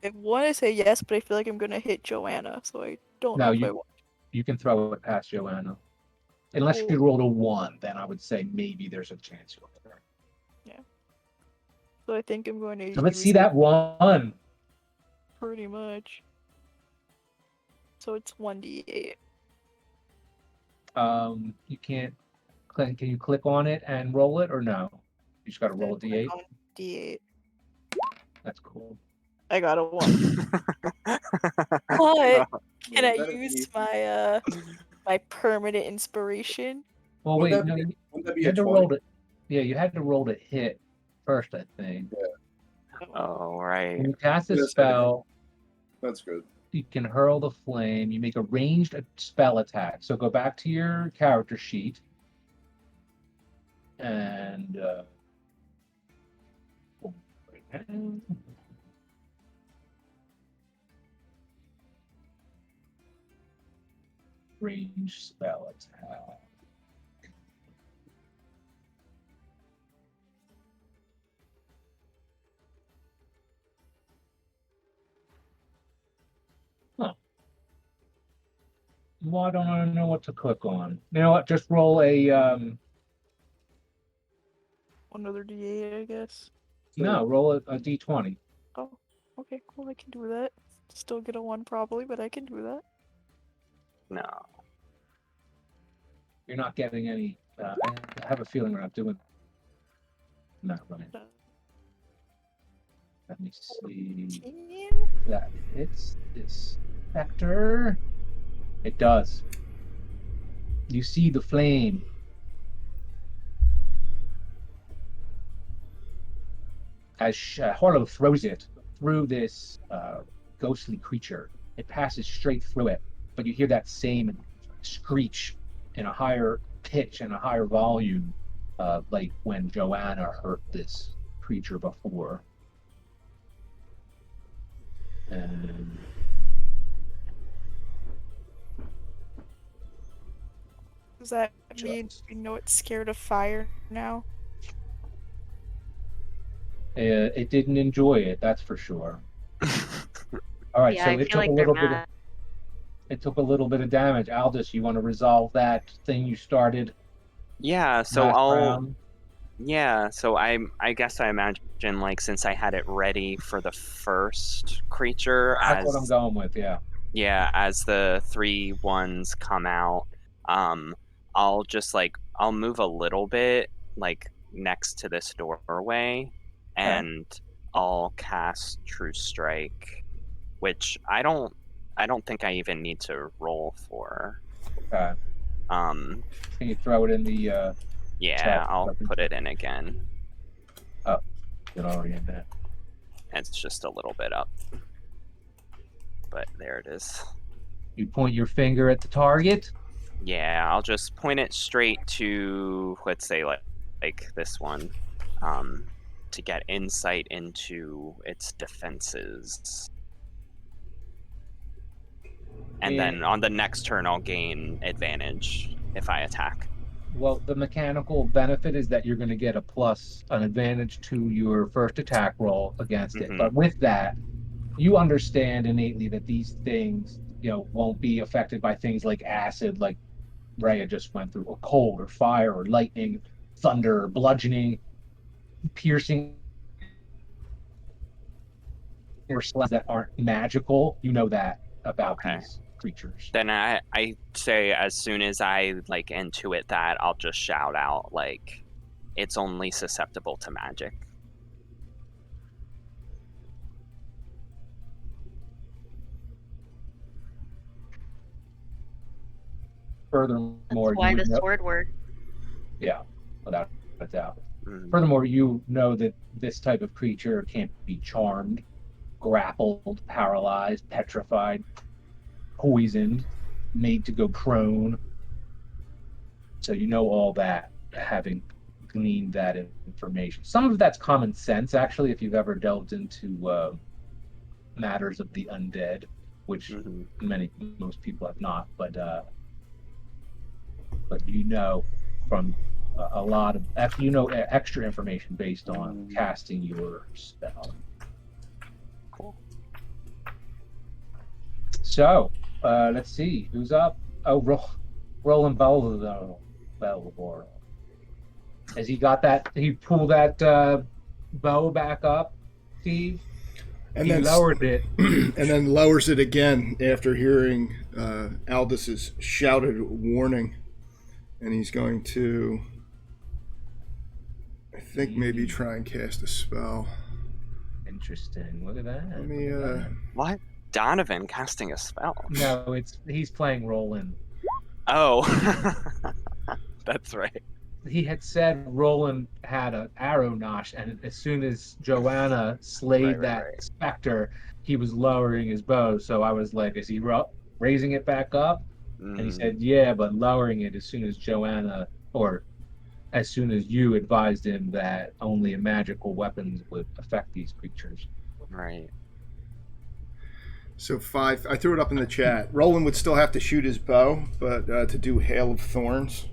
I want to say yes, but I feel like I'm gonna hit Joanna, so I don't No, know if I want. you can throw it past Joanna. Unless you rolled a 1, then I would say maybe there's a chance you'll hit her. Yeah. So I think I'm going to So let's use see that 1. pretty much. So it's 1d8. You can't click. Can you click on it and roll it, or no? You just got to roll a d8. D8. That's cool. I got a 1. But can I use my my permanent inspiration? Well, Wouldn't wait, that no, be- wouldn't that be you a had to 20? roll it. Yeah, you had to roll to hit first, I think. Oh, right. When you cast a Yes, I spell, That's good. you can hurl the flame. You make a ranged spell attack. So go back to your character sheet and range spell attack. Huh. Why don't I know what to click on? You know what? Just roll a Another d8, I guess. no, roll a d20. Oh, okay, cool. I can do that. Still get a 1 probably, but I can do that. No. You're not getting any. I have a feeling we're not doing. No, let me see. 10? That hits this vector. It does. You see the flame. As Harlow throws it through this ghostly creature, it passes straight through it. But you hear that same screech in a higher pitch and a higher volume, like when Joanna hurt this creature before. And Does that mean you know it's scared of fire now? it didn't enjoy it, that's for sure. All right, Yeah, so I it feel took like a they're little bit. mad. It took a little bit of damage. Aldous, you want to resolve that thing you started? Yeah, so last I'll round? yeah, so I guess I imagine like since I had it ready for the first creature That's what I'm as going with. Yeah. as the 3 ones come out, I'll just like I'll move a little bit like next to this doorway and I'll cast True Strike, which I don't think I even need to roll for. Okay. Um Can you throw it in the? yeah, Chat. I'll put it in again. It's already in there. It's just a little bit up. But there it is. You point your finger at the target. Yeah, I'll just point it straight to, let's say, like this one. to get insight into its defenses. And then on the next turn, I'll gain advantage if I attack. Well, the mechanical benefit is that you're going to get an advantage to your first attack roll against it. Mhm. But with that, you understand innately that these things, won't be affected by things like acid, like Rhea just went through, or cold, or fire, or lightning, thunder, or bludgeoning, piercing, or slash that aren't magical. You know that about Okay. these creatures. Then I say as soon as I like intuit that, I'll just shout out like, it's only susceptible to magic. Furthermore, That's you why the would know, sword worked. yeah, without a doubt. Mhm. Furthermore, you know that this type of creature can't be charmed, grappled, paralyzed, petrified, poisoned, made to go prone. So you know all that, having gleaned that information. Some of that's common sense, actually, if you've ever delved into matters of the undead, which Mhm. most people have not. But you know from a lot of extra information based on casting your spell. Cool. So let's see who's up. Oh, Roland Belvor. Has he got that? He pulled that bow back up, Steve. And He then lowered it. and then lowers it again after hearing Aldis's shouted warning, and he's going to, I think, maybe try and cast a spell. Interesting. Look at that. Let me. What? Donovan casting a spell? No, he's playing Roland. Oh, that's right. He had said Roland had an arrow notch, and as soon as Joanna slayed that specter, he was lowering his bow. So I was like, is he raising it back up? And he said, yeah, but lowering it as soon as Joanna, or as soon as you advised him that only magical weapons would affect these creatures. Right. So 5. I threw it up in the chat. Roland would still have to shoot his bow, but to do Hail of Thorns,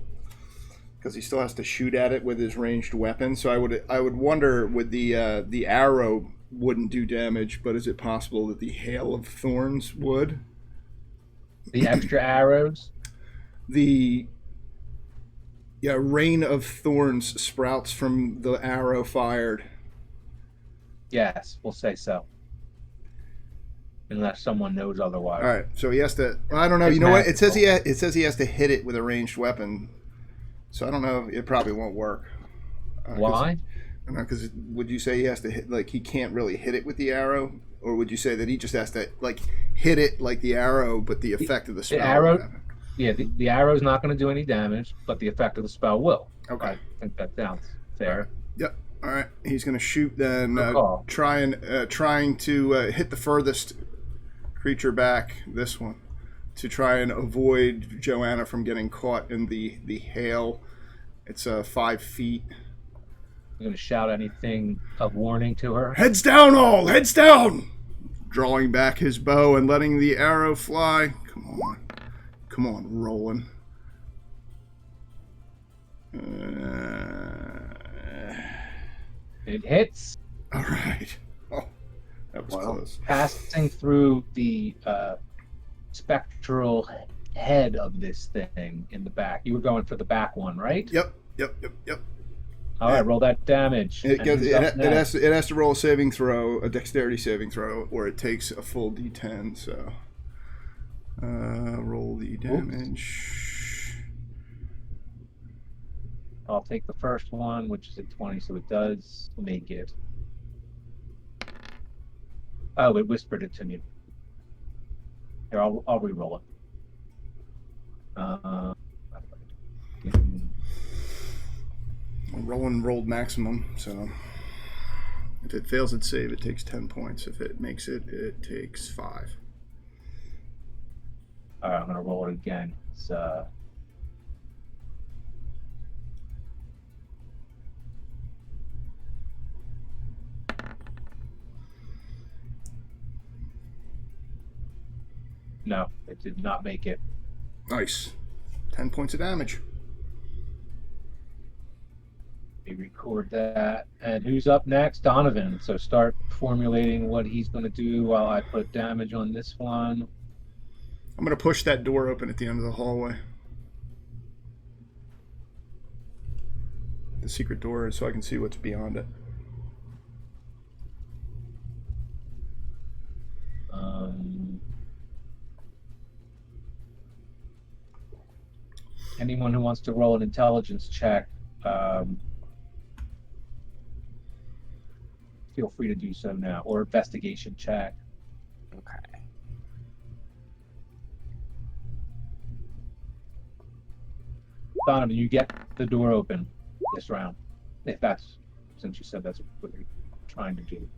because he still has to shoot at it with his ranged weapon. So I would wonder, with the arrow wouldn't do damage, but is it possible that the Hail of Thorns would? The extra arrows? The rain of thorns sprouts from the arrow fired. Yes, we'll say so. Unless someone knows otherwise. All right, so he has to. I don't know. It's you know what? It magical. says he has to hit it with a ranged weapon. So I don't know. It probably won't work. Why? I don't know, because would you say he has to hit, like, he can't really hit it with the arrow, or would you say that he just has to like hit it like the arrow, but the effect of the spell? The arrow. Yeah, the arrow's not going to do any damage, but the effect of the spell will. Okay. I think that sounds fair. Yep. All right. He's going to shoot then, Good call. trying to hit the furthest creature back, this one, to try and avoid Joanna from getting caught in the hail. It's 5 feet. I'm going to shout anything of warning to her. Heads down, all! Heads down! Drawing back his bow and letting the arrow fly. Come on, Roland. It hits. All right. Oh, that was close. Passing through the spectral head of this thing in the back. You were going for the back one, right? Yep. All right, roll that damage. It has to roll a saving throw, a dexterity saving throw, or it takes a full d10. So, roll the damage. I'll take the first one, which is a 20, so it does make it. Oh, it whispered it to me. Here, I'll re-roll it. Roland rolled maximum, so if it fails its save, it takes 10 points. If it makes it, it takes 5. All right, I'm going to roll it again. It's, No, it did not make it. Nice. 10 points of damage. We record that. And who's up next? Donovan. So start formulating what he's going to do while I put damage on this one. I'm going to push that door open at the end of the hallway. The secret door, so I can see what's beyond it. Anyone who wants to roll an intelligence check, feel free to do so now, or investigation check. Okay. Donovan, you get the door open this round, if that's, since you said that's what you're trying to do.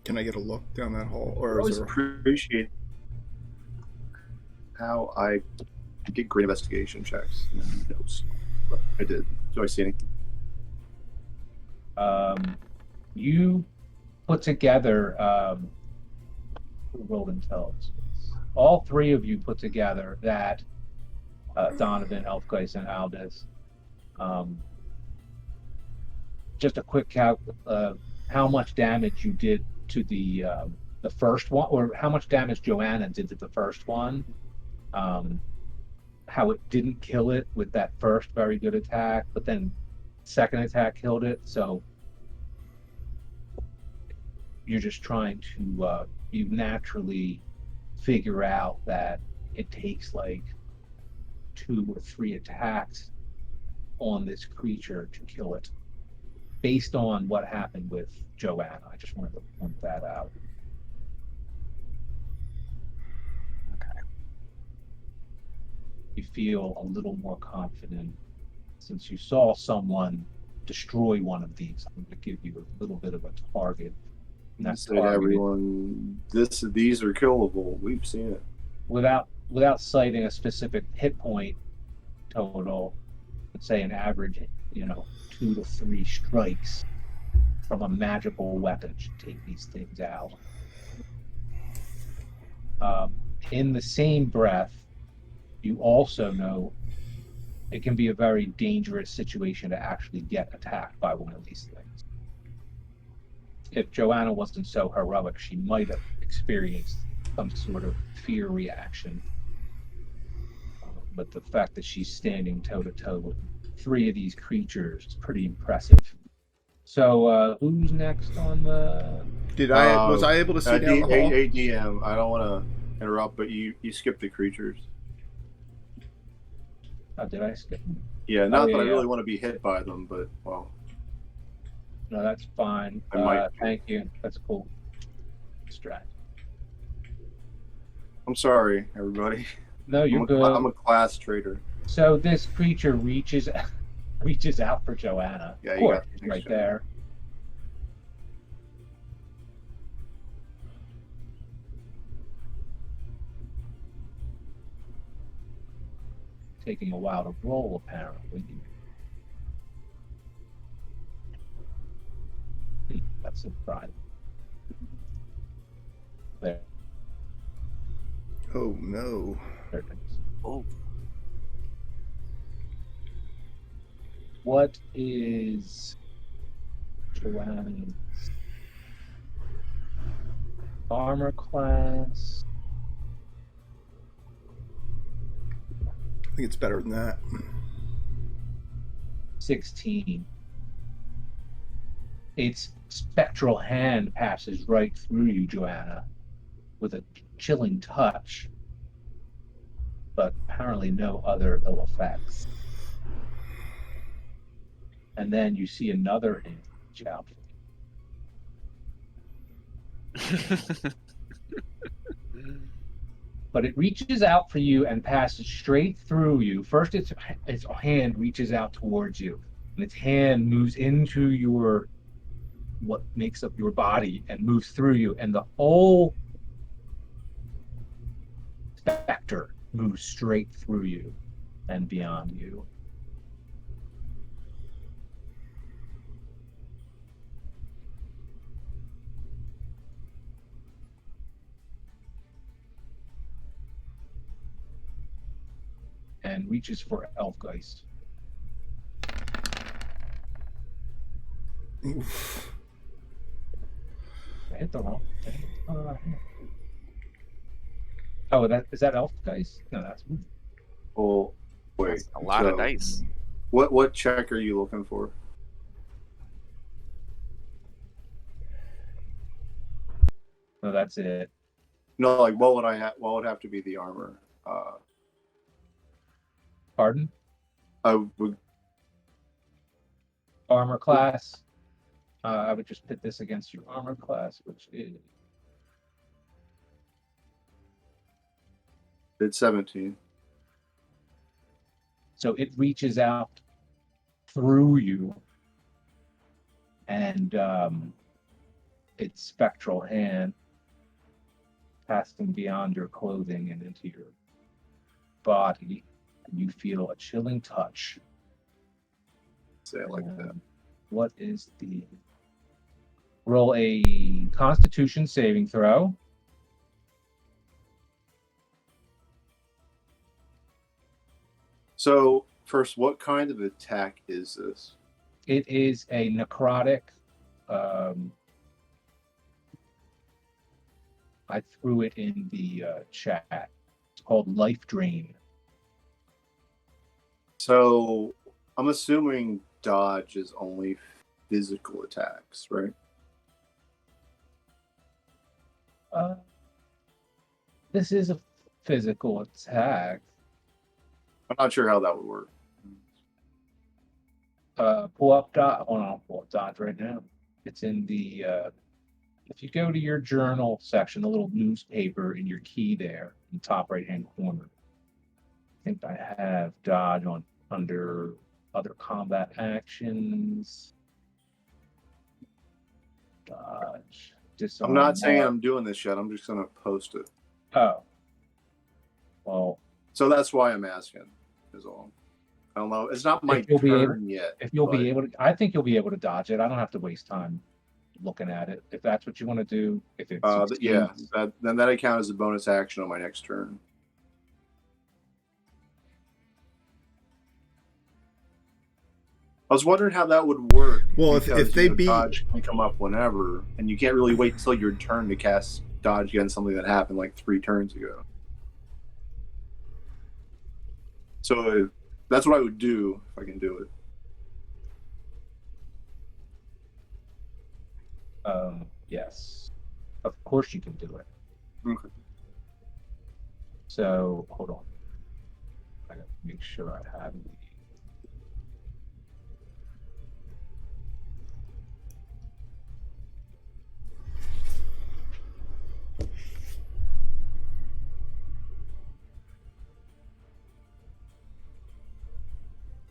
Can I get a look down that hall? Or I always is there... appreciate how I get great investigation checks and notes. But I did. Do I see anything? You put together who rolled intelligence. All three of you put together that Donovan, Elfgeist, and Aldous. Just a quick count how much damage you did to the first one, or how much damage Joanna did to the first one. How it didn't kill it with that first very good attack, but then second attack killed it. So you're just trying to you naturally figure out that it takes like 2 or 3 attacks on this creature to kill it, based on what happened with Joanna. I just wanted to point that out. Okay. You feel a little more confident since you saw someone destroy one of these. I'm going to give you a little bit of a target. I said to everyone, these are killable. We've seen it. Without citing a specific hit point total, let's say an average, 2 to 3 strikes from a magical weapon should take these things out. In the same breath, you also know it can be a very dangerous situation to actually get attacked by one of these things. If Joanna wasn't so heroic, she might have experienced some sort of fear reaction. But the fact that she's standing toe-to-toe with 3 of these creatures is pretty impressive. So, who's next on the... Was I able to see down the hall? ADM, I don't want to interrupt, but you skipped the creatures. Oh, did I skip them? Yeah, not that I really want to be hit by them, but, well... No, that's fine. I might. Thank you. That's cool. Strat. I'm sorry, everybody. No, you're good. I'm a class traitor. So this creature reaches out for Joanna. Yeah, of you course, got the right next there. Taking a while to roll, apparently. That's surprising. There. Oh no. There it is. Oh. What is Joanna's armor class? I think it's better than that. 16. Its spectral hand passes right through you, Joanna, with a chilling touch, but apparently no other ill effects. And then you see another hand reach out. But it reaches out for you and passes straight through you. First, its hand reaches out towards you, and its hand moves into what makes up your body and moves through you, and the whole specter moves straight through you and beyond you. and reaches for Elfgeist. Oof. I hit the wrong thing. Oh, is that Elfgeist? No, that's Well, wait. That's a lot of dice. What check are you looking for? no, that's it. No, like what would I have? What would have to be the armor? Pardon? I would. Armor class. I would just pit this against your armor class, which is It's 17. so it reaches out through you, and its spectral hand passing beyond your clothing and into your body, and you feel a chilling touch. Say it like that. What is the roll a Constitution saving throw? So first, what kind of attack is this? It is a necrotic. I threw it in the chat. It's called Life Drain. So I'm assuming dodge is only physical attacks, right? This is a physical attack. I'm not sure how that would work. Pull up dodge. Hold on, I'll pull up dodge right now. It's in the. If you go to your journal section, the little newspaper in your key there, in the top right hand corner. I think I have dodge on under other combat actions. Dodge. I'm not saying I'm doing this yet. I'm just going to post it. Oh. Well. So that's why I'm asking. Is all. I don't know. It's not my turn yet. If you'll be able to, I think you'll be able to dodge it. I don't have to waste time looking at it. If that's what you want to do. If it's yeah, then that'd count as a bonus action on my next turn. I was wondering how that would work. Well, because, if they beat dodge can come up whenever, and you can't really wait until your turn to cast dodge against something that happened like 3 turns ago. So that's what I would do if I can do it. Yes, of course you can do it. Okay. So hold on, I gotta make sure I have the.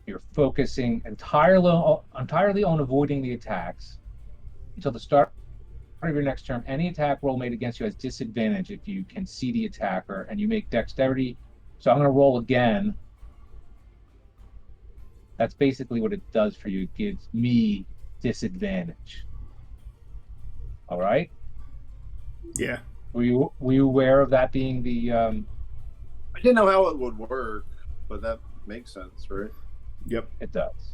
You're focusing entirely on avoiding the attacks until the start of your next turn. Any attack roll made against you has disadvantage if you can see the attacker, and you make dexterity. So I'm going to roll again. That's basically what it does for you. It gives me disadvantage. All right. Yeah. Were you aware of that being the? I didn't know how it would work, but that makes sense, right? Yep. It does.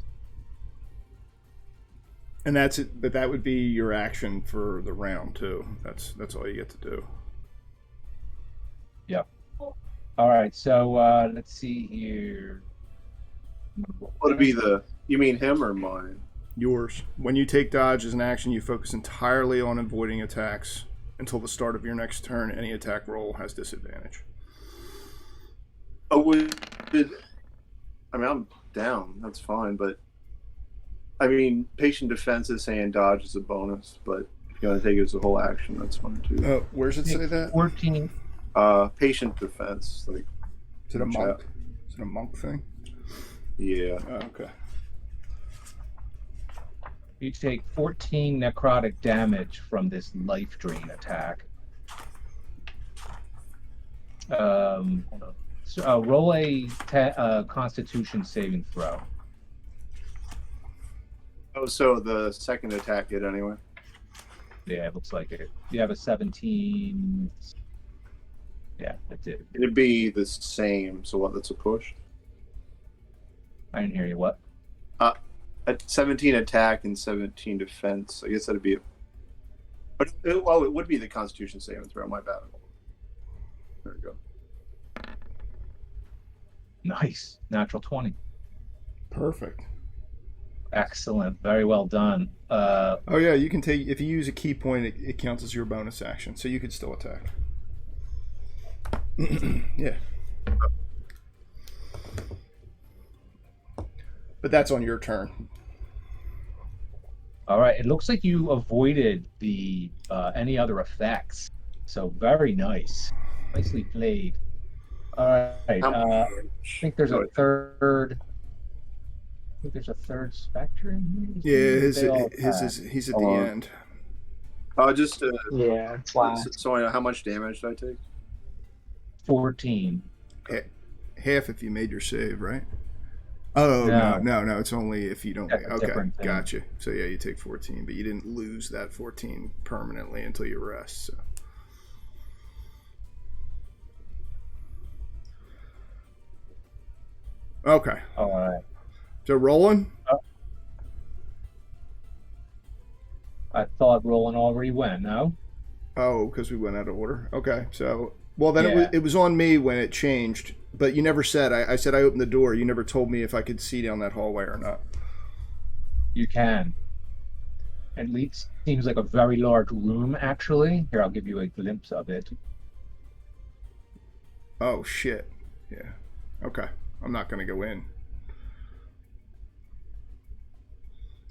And that's it. But that would be your action for the round too. That's all you get to do. Yep. All right. So let's see here. Would it be you mean him or mine? Yours. When you take dodge as an action, you focus entirely on avoiding attacks until the start of your next turn. Any attack roll has disadvantage. Oh, I mean, I'm down. That's fine, but I mean, patient defense is saying dodge is a bonus, but if you want to take it as a whole action, that's fine too. Where does it say that? 14. Patient defense, like. Is it a monk? Is it a monk thing? Yeah. Oh, okay. You take 14 necrotic damage from this life drain attack. Hold on. So, roll a Constitution saving throw. Oh, so the second attack hit anyway. Yeah, it looks like it. You have a 17. Yeah, it did. It'd be the same. So what? That's a push. I didn't hear you. What? At 17 attack and 17 defense. I guess that'd be. It would be the Constitution saving throw. My bad. There we go. Nice. Natural 20. Perfect. Excellent. Very well done. Oh yeah, you can take if you use a key point, it counts as your bonus action, so you could still attack. Yeah. But that's on your turn. All right. It looks like you avoided the any other effects. So very nice. Nicely played. All right. I think there's a third. I think there's a third spectre in here. He's at the end. Just Yeah, it's last. so I know how much damage did I take? 14. Half if you made your save, right? Oh no! It's only if you don't. That's a Okay, different thing. gotcha. So yeah, you take 14, but you didn't lose that 14 permanently until you rest. So. Okay. All right. So rolling. I thought Roland already went. No. Oh, because we went out of order. Okay, so then Yeah. it was on me when it changed, but you never said. I said I opened the door. You never told me if I could see down that hallway or not. You can. At least seems like a very large room, actually. Here, I'll give you a glimpse of it. Oh shit! Yeah. Okay, I'm not gonna go in.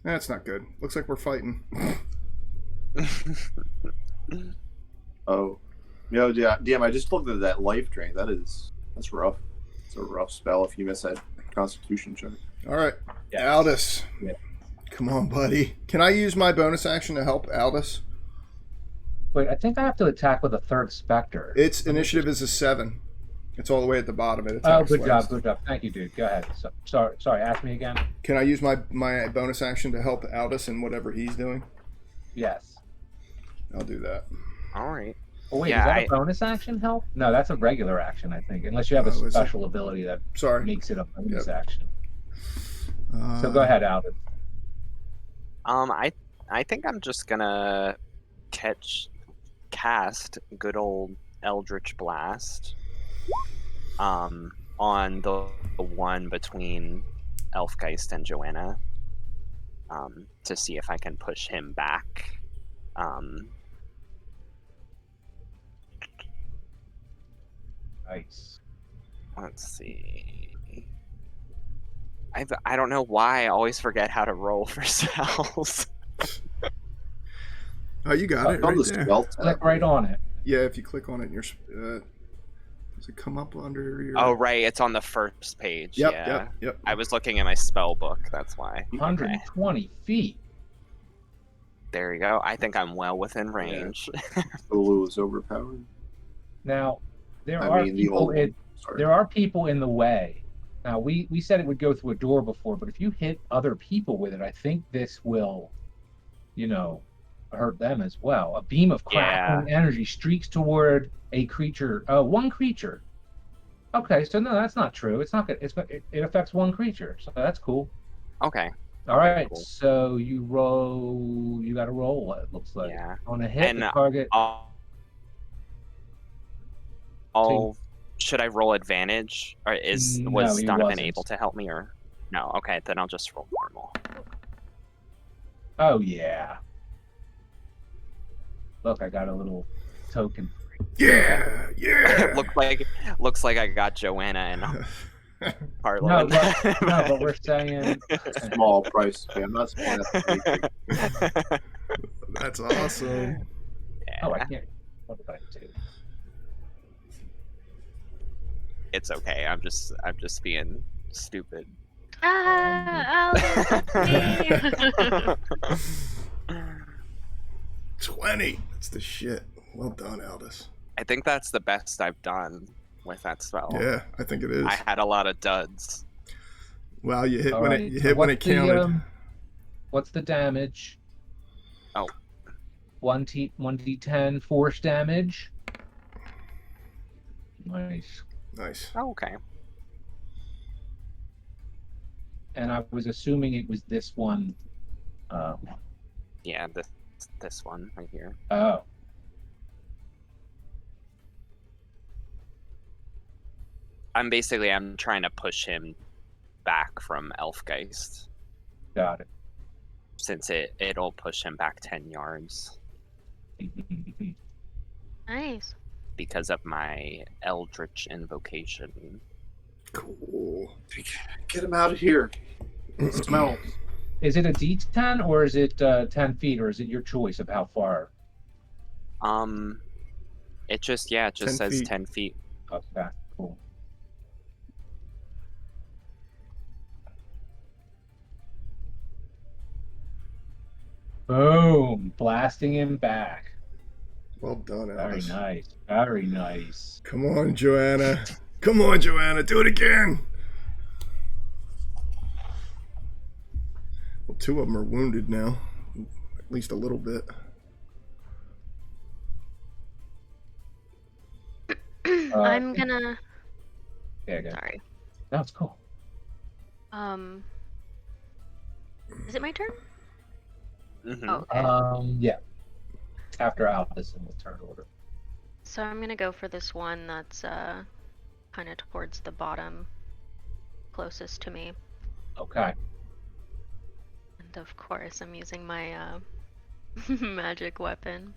That's not good. Looks like we're fighting. Oh, yeah, DM. I just looked at that life drain. That's rough. It's a rough spell if you miss that Constitution check. All right, Yes. Aldous. Yeah. Come on, buddy. Can I use my bonus action to help Aldous? Wait, I think I have to attack with a third specter. Its initiative is a 7. It's all the way at the bottom. It Oh, attacks good last. job, good job. Thank you, dude. Go ahead. Sorry. Ask me again. Can I use my bonus action to help Aldous in whatever he's doing? Yes. I'll do that. All right. Oh wait, Yeah, is that a bonus action help? No, that's a regular action, I think. Unless you have a Oh, is it? special ability that Sorry. makes it a bonus Yep. action. So go ahead, Alvin. I think I'm just gonna cast good old Eldritch Blast. On the one between Elfgeist and Joanna. To see if I can push him back. Nice. Let's see. I don't know why I always forget how to roll for spells. Oh, you got it On right the there. spell tab. Click right on it. Yeah, if you click on it, does it come up under your? Oh, right, it's on the first page. Yep, Yeah. yep. I was looking at my spell book, that's why. 120 feet. There you go. I think I'm well within range. Blue is overpowered. Now, there I are mean, the people old in one. Sorry. there are people in the way. Now we said it would go through a door before, but if you hit other people with it, I think this will, hurt them as well. A beam of crackling energy streaks toward a creature. One creature. Okay, so no, that's not true. It's not good. It affects one creature, so that's cool. Okay. All right, cool. so you roll. You got to roll. It looks like Yeah. on a hit, And, the target. Should I roll advantage? Or No, was he Donovan wasn't. able to help me, or no? Okay, then I'll just roll normal. Oh yeah. Look, I got a little token. Yeah. looks like I got Joanna and No, Harlan. but we're saying Small price. Okay, I'm not small enough to make That's awesome. oh, I can't. What did I do? It's okay. I'm just being stupid. Alice, that's me. 20. That's the shit. Well done, Aldous. I think that's the best I've done with that spell. Yeah, I think it is. I had a lot of duds. Wow, you hit All when right, it so hit when it counted. What's the damage? Oh. 1d10 force damage. Nice. Nice. Oh, okay. and I was assuming it was this one. Yeah, this one right here. Oh, I'm trying to push him back from Elfgeist got it. since it'll push him back 10 yards Nice. because of my Eldritch invocation. Cool. Get him out of here. Smells. Is it a D10 or is it 10 feet, or is it your choice of how far? It just 10 says feet. 10 feet. Okay, cool. Boom! Blasting him back. Well done, Very Alice. nice. Very nice. Come on, Joanna. Come on, Joanna. Do it again. Well, 2 of them are wounded now. At least a little bit. I'm gonna. Yeah, good. Sorry. No, it's cool. Is it my turn? Mm-hmm. Oh, okay. Yeah. After Alice in the turn order. So I'm gonna go for this one that's kind of towards the bottom, closest to me. Okay. And of course, I'm using my magic weapon.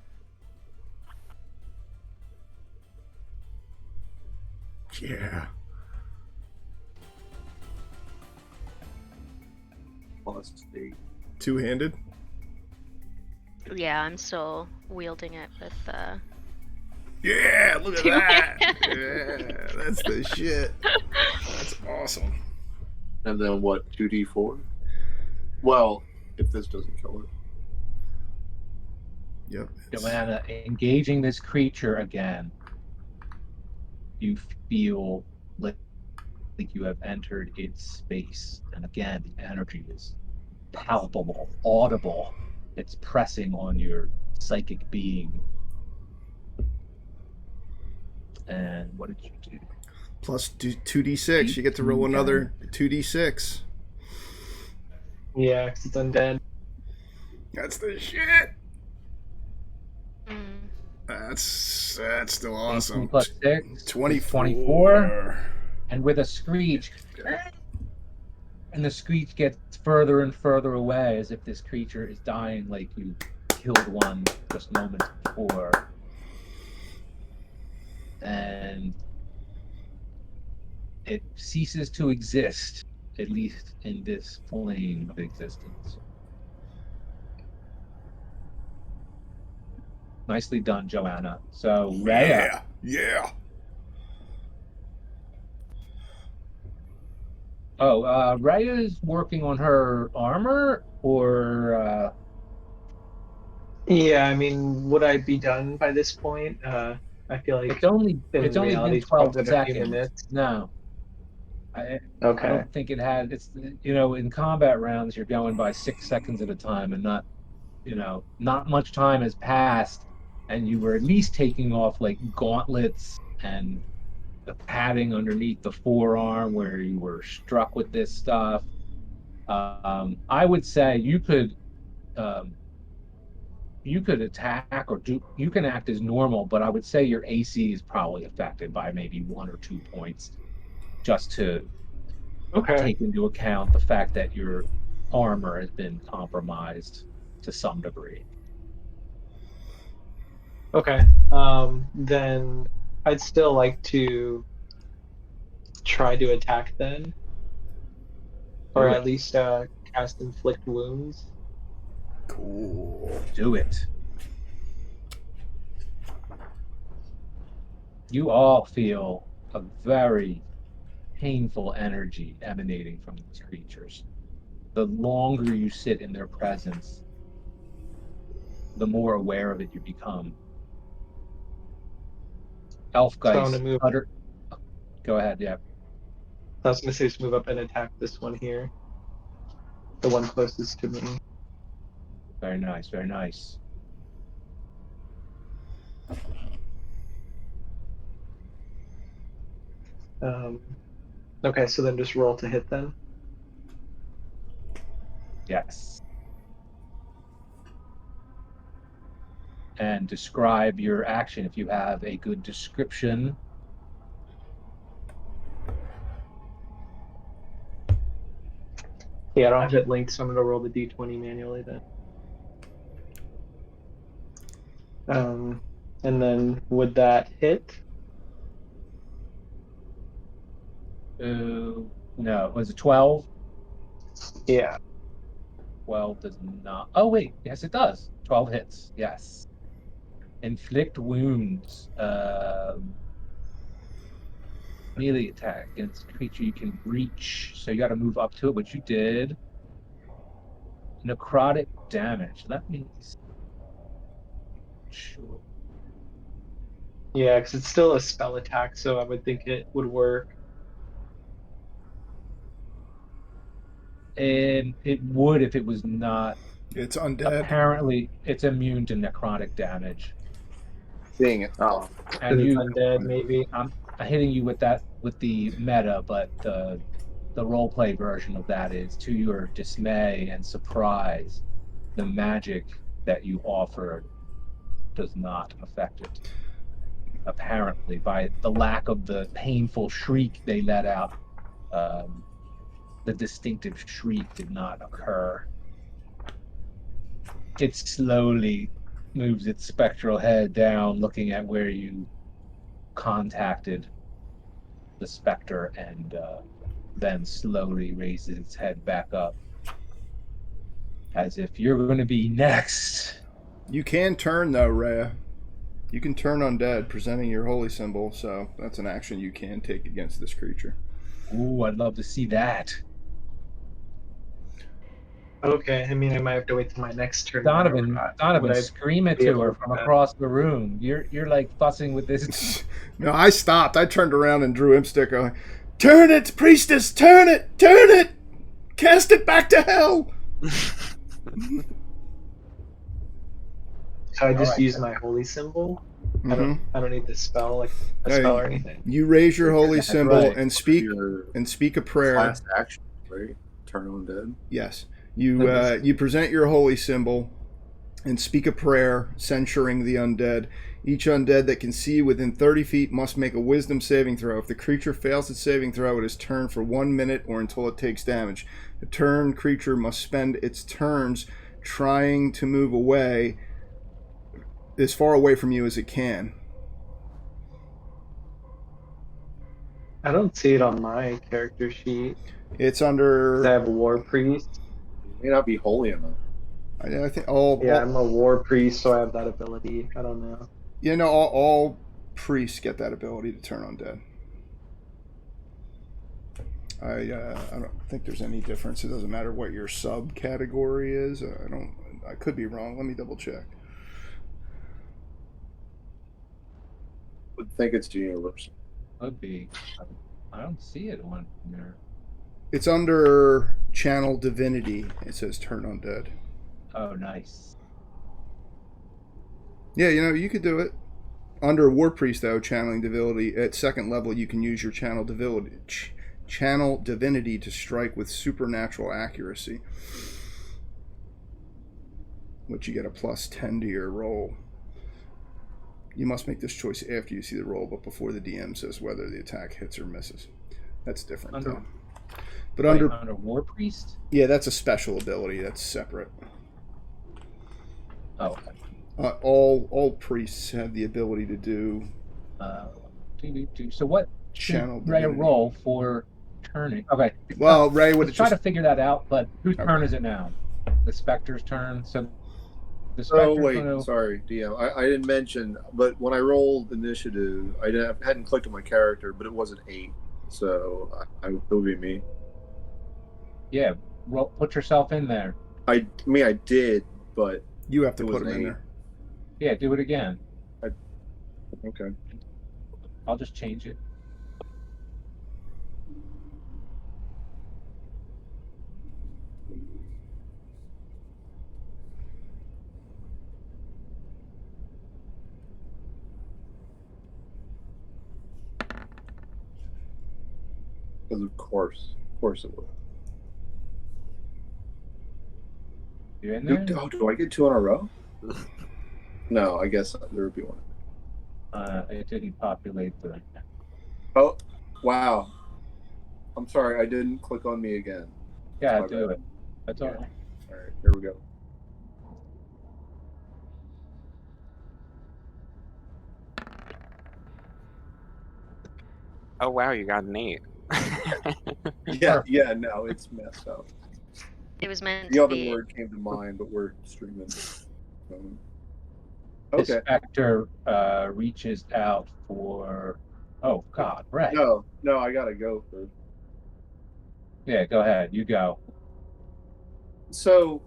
Yeah. +8. 2-handed? Yeah, I'm still wielding it with Yeah, look at Two that. hands. Yeah, that's the shit. That's awesome. And then what? 2d4. Well, if this doesn't kill it. Yep. Joanna, engaging this creature again, you feel like you have entered its space. And again, the energy is palpable, audible. It's pressing on your psychic being. And what did you do? Plus 2d6. You get to roll another 2d6. Yeah, 'cause it's undead. That's the shit. Mm. That's still awesome. 18 plus 6, 24. 24. And with a screech, and the screech gets further and further away as if this creature is dying like you killed one just moments before. And it ceases to exist, at least in this plane of existence. Nicely done, Joanna. So, Rhea. Yeah. Oh, Rhea is working on her armor, or Yeah, I mean, would I be done by this point? I feel like it's only in been reality it's 12 probably been a few seconds. minutes. No, I Okay. don't think it had. It's in combat rounds you're going by 6 seconds at a time, and not much time has passed, and you were at least taking off like gauntlets and the padding underneath the forearm where you were struck with this stuff. I would say um, you could attack or you can act as normal, but I would say your AC is probably affected by maybe 1 or 2 points, just to Okay. take into account the fact that your armor has been compromised to some degree. Okay. Then I'd still like to try to attack then, or Do at it. least cast inflict wounds. Cool. Do it. You all feel a very painful energy emanating from these creatures. The longer you sit in their presence, the more aware of it you become. So I'm gonna Elfgeist move. utter. Go ahead, yeah. I was gonna say just move up and attack this one here, the one closest to me. Very nice, very nice. Okay, so then just roll to hit then. Yes. And describe your action if you have a good description. Yeah, I don't have it linked, so I'm gonna roll the d20 manually then. And then would that hit? No, was it 12? Yeah. 12 does not. Oh, wait. Yes, it does. 12 hits. Yes. Inflict wounds. Melee attack against creature you can reach. So you got to move up to it, which you did. Necrotic damage. Let me. Sure. Yeah, because it's still a spell attack, so I would think it would work. And it would if it was not. It's undead. Apparently, it's immune to necrotic damage. Dang it. Oh, And because it's you, undead, maybe. I'm hitting you with that with the meta, but the role play version of that is to your dismay and surprise, the magic that you offered does not affect it. Apparently, by the lack of the painful shriek they let out, the distinctive shriek did not occur. It slowly moves its spectral head down, looking at where you contacted the specter, and then slowly raises its head back up as if you're going to be next. You can turn though, Rhea. You can turn undead, presenting your holy symbol. So that's an action you can take against this creature. Ooh, I'd love to see that. Okay, I mean, I might have to wait till my next turn. Donovan, Would I scream it be to able her to from do that? across the room. You're like fussing with this. No, I stopped. I turned around and drew Imstick. I'm like, turn it, priestess! Turn it! Turn it! Cast it back to hell! Can I just Alright. use my holy symbol? I Mhm. don't need the spell, like a Yeah, spell or anything. You raise your holy That's symbol right. and speak Your a prayer. class action, right? Turn undead. Yes. You present your holy symbol and speak a prayer censuring the undead. Each undead that can see within 30 feet must make a wisdom saving throw. If the creature fails its saving throw, it is turned for 1 minute or until it takes damage. The turned creature must spend its turns trying to move away as far away from you as it can. I don't see it on my character sheet. It's 'Cause I under. have War Priest. You may not be holy enough. I think all. Yeah, I'm a War Priest, so I have that ability. I don't know. All priests get that ability to turn undead. I don't think there's any difference. It doesn't matter what your subcategory is. I could be wrong. Let me double check. Would think it's universal. Could be. I don't see it on there. It's under Channel Divinity. It says turn undead. Oh, nice. Yeah, you could do it. Under War Priest, though, channeling divinity at second level, you can use your channel divinity to strike with supernatural accuracy, which you get a +10 to your roll. You must make this choice after you see the roll, but before the DM says whether the attack hits or misses. That's different, though. But under War Priest? Yeah, that's a special ability. That's separate. Oh. All priests have the ability to do. So what Channel should Ray divinity. roll for turning? Okay. Well, Ray would Let's try to figure that out. But whose turn is it now? The Spectre's turn. So the Spectre's Oh wait, gonna... sorry, DM. I didn't mention, but when I rolled initiative, I hadn't clicked on my character, but it was an 8, so it would be me. Yeah, put yourself in there. I mean, I did, but you have to it put was him in an 8. there. Yeah, do it again. Okay. I'll just change it. Because of course it would. You in there? Do I get 2 in a row? No, I guess there would be one. It didn't populate the. Oh, wow. I'm sorry, I didn't click on me again. Yeah, my do bad. it. That's all right. All right, here we go. Oh wow, you got an 8. Yeah, no, it's messed up. It was meant The to other be. word came to mind, but we're streaming. The Okay. specter reaches out for. Oh God, Ray. No, I gotta go first. Yeah, go ahead. You go. So,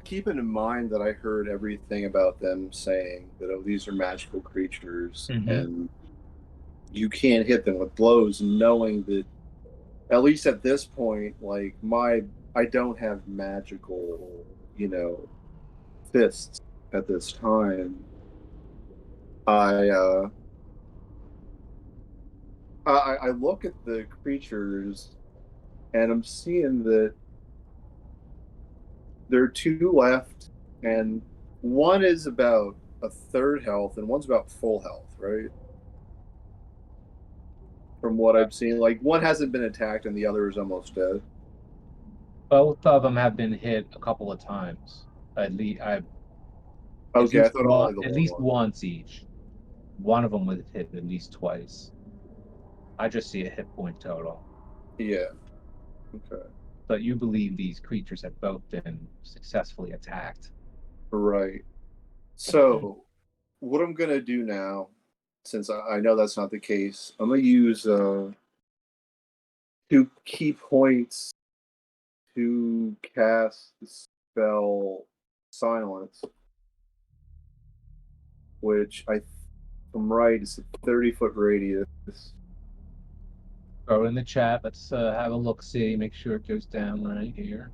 keeping in mind that I heard everything about them saying that, oh, these are magical creatures and you can't hit them with blows, knowing that, at least at this point, like, I don't have magical, fists at this time. I I look at the creatures and I'm seeing that there are 2 left, and one is about a third health and one's about full health, right? From what I've seen, like one hasn't been attacked and the other is almost dead. Both of them have been hit a couple of times. At least Okay, I thought only the at one least was. once each. One of them was hit at least twice. I just see a hit point total. Yeah. Okay. But you believe these creatures have both been successfully attacked. Right. So, what I'm gonna do now, since I know that's not the case, I'm gonna use 2 key points to cast the spell Silence, which if I'm right, is a 30-foot radius. Throw it in the chat. Let's have a look, see, make sure it goes down right here.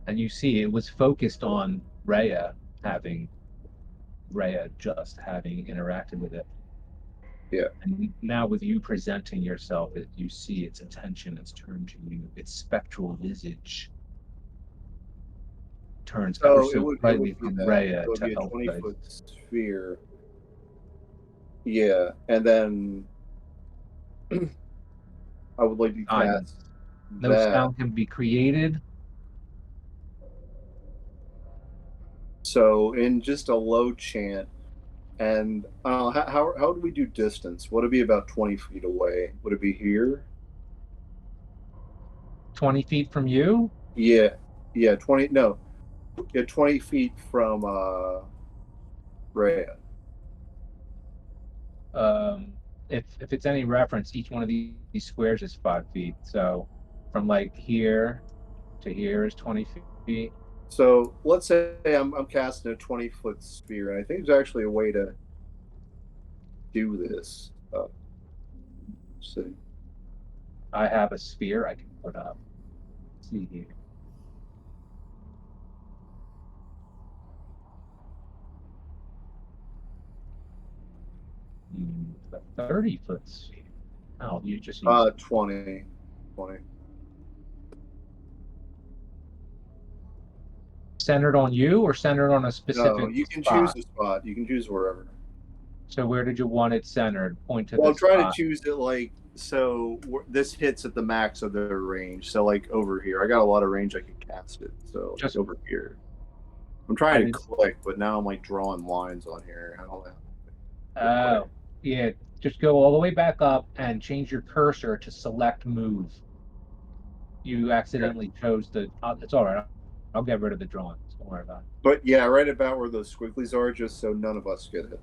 And you see it was focused on Rhea just having interacted with it. Yeah. And now with you presenting yourself, you see its attention has turned to you. Its spectral visage turns ever So so it would slightly be from that. Rhea It would to be a Elfface. 20-foot sphere. Yeah, and then I would like to Silence. cast No that. sound can be created. So in just a low chant, and how do we do distance? Would it be about 20 feet away? Would it be here? 20 feet from you. Yeah, 20. No, yeah, 20 feet from Rhea. If it's any reference, each one of these squares is 5 feet. So from like here to here is 20 feet. So let's say I'm casting a 20-foot sphere, and I think there's actually a way to do this. Let's see. I have a sphere I can put up. Let's see here. The 30-foot sphere. Oh, you just use 20. centered on you or centered on a No, specific you can choose spot? a spot. You can choose wherever. So where did you want it centered? Point to Well, the I'm trying to spot. choose it like so. This hits at the max of their range. So like over here, I got a lot of range. I could cast it. So Just- over here. I'm trying to click, but now I'm like drawing lines on here. I don't know. Yeah. Just go all the way back up and change your cursor to select move. You accidentally chose the. It's all right. I'll get rid of the drawings. Don't worry about it. But yeah, right about where those squigglies are, just so none of us get it.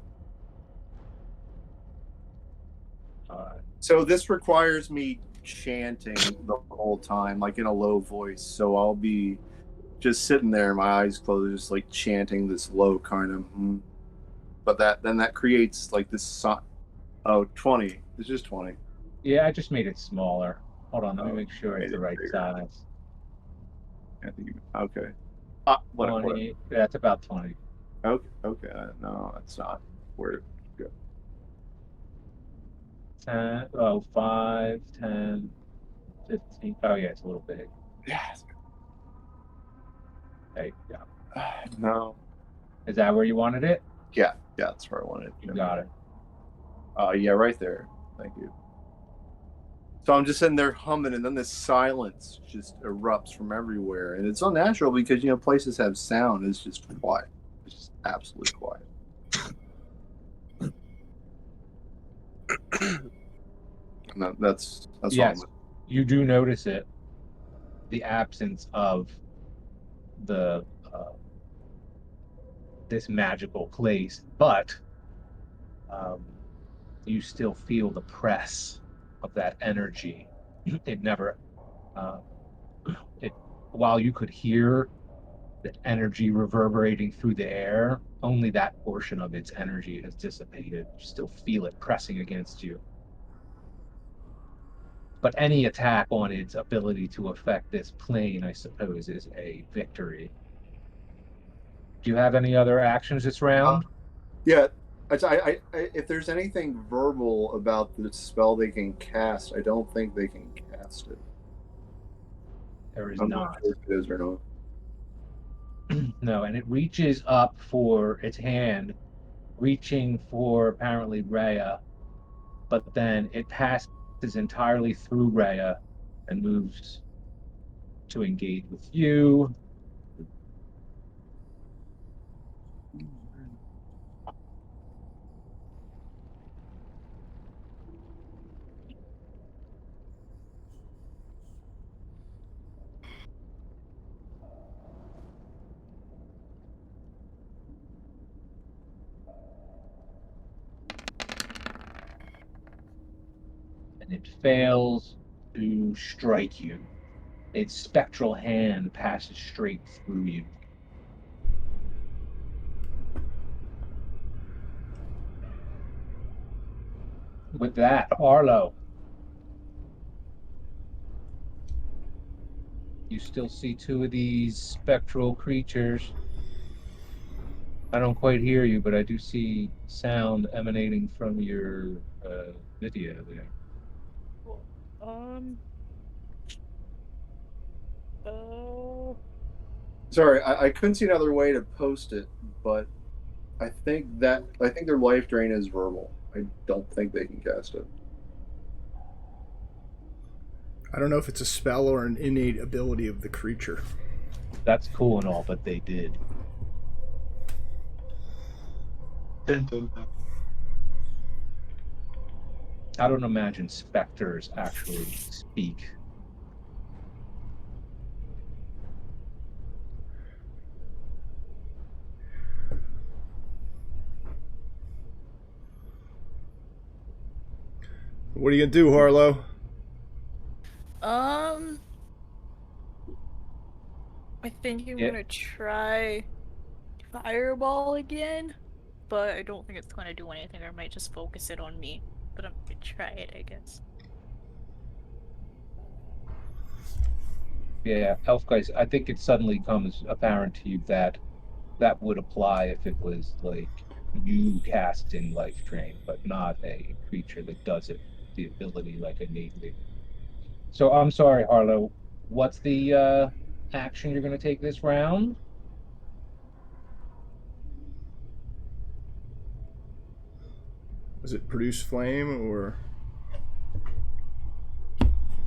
All right. So this requires me chanting the whole time, like in a low voice. So I'll be just sitting there, my eyes closed, just like chanting this low kind of. But that creates like this song. Oh, 20. It's just 20. Yeah, I just made it smaller. Hold on, let me make sure made it's the it right bigger. size. I think, okay. What? 20. That's about 20. Okay. Okay. No, that's not where to go. 10, oh, 5, 10, 15. Oh, yeah, it's a little big. Yes. Hey, yeah. No. Is that where you wanted it? Yeah. Yeah. That's where I wanted. You got it. Yeah. Right there. Thank you. So I'm just sitting there humming, and then this silence just erupts from everywhere, and it's unnatural because places have sound. It's just quiet. It's just absolutely quiet. And that's all. Yes, you do notice it. The absence of the this magical place, but um, you still feel the press of that energy. It never, uh, it while you could hear the energy reverberating through the air, only that portion of its energy has dissipated. You still feel it pressing against you. But any attack on its ability to affect this plane, I suppose, is a victory. Do you have any other actions this round? Yeah. If there's anything verbal about the spell they can cast, I don't think they can cast it. There is I'm not. not sure if it is or not. No, and it reaches up for its hand, reaching for apparently Rhea, but then it passes entirely through Rhea and moves to engage with you. And it fails to strike you. Its spectral hand passes straight through you. With that, Arlo, you still see two of these spectral creatures. I don't quite hear you, but I do see sound emanating from your video there. Cool. Oh. Sorry, I couldn't see another way to post it, but I think their life drain is verbal. I don't think they can cast it. I don't know if it's a spell or an innate ability of the creature. That's cool and all, but they did. Dun, dun, dun. I don't imagine specters actually speak. What are you gonna do, Harlow? I think I'm Yeah. gonna try fireball again, but I don't think it's gonna do anything. Or I might just focus it on me. But I'm gonna try it, I guess. Yeah, Elf guys, I think it suddenly comes apparent to you that that would apply if it was like you casting Life Drain, but not a creature that does it, the ability like innately. So I'm sorry, Harlow. What's the action you're going to take this round? Does it produce flame or?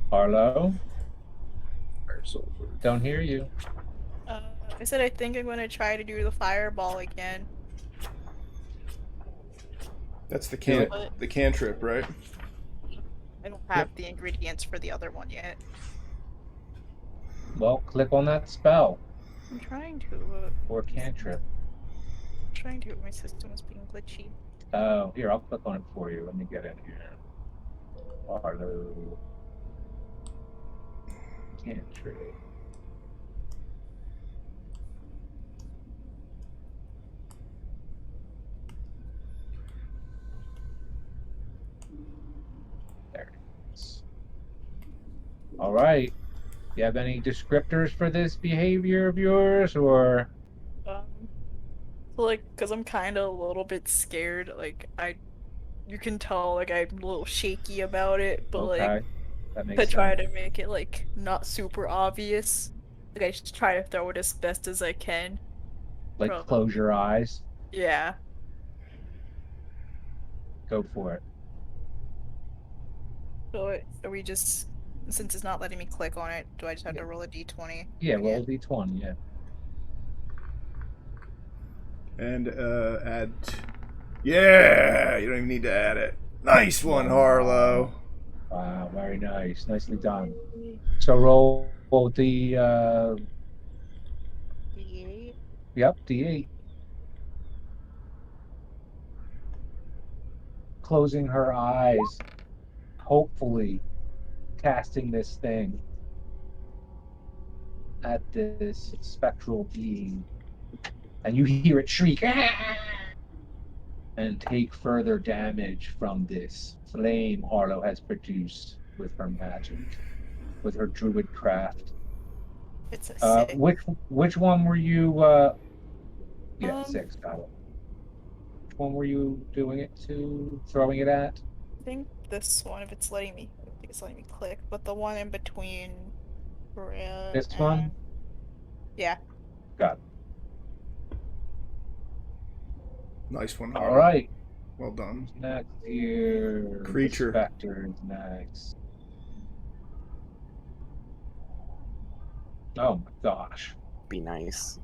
Harlow, Fire Soldier. don't hear you. I said I think I'm gonna try to do the fireball again. That's the Do it. the cantrip, right? I don't have the ingredients for the other one yet. Well, click on that spell I'm trying to. or cantrip. My system is being glitchy. Oh, here, I'll click on it for you. Let me get in here. Harlow. Cantrip. There it is. All right. You have any descriptors for this behavior of yours, or So like, cause I'm kind of a little bit scared. You can tell like I'm a little shaky about it, but like okay, that to makes try sense. to make it like not super obvious, like I just try to throw it as best as I can. Like From close your eyes, yeah. go for it. So are we just since it's not letting me click on it, do I just have Yeah, to roll a d20 yeah, roll again? d20. Yeah. And add. Yeah, you don't even need to add it. Nice one, Wow. Harlow. Wow, very nice. Nicely done. So roll the D8. yep, D8. Closing her eyes, hopefully casting this thing at this spectral being, and you hear it shriek and take further damage from this flame Harlow has produced with her magic, with her druid craft. It's a Uh, 6. which which one were you? Yeah, Um, 6. Got it. Which one were you doing it to? Throwing it at? I think this one, if it's letting me, I think it's letting me click, but the one in between Rhea This and one? yeah. Got it. Nice one, All Harlow. right. Well done. Who's next here? The Creature. Spectre is next. Oh my gosh. Be nice.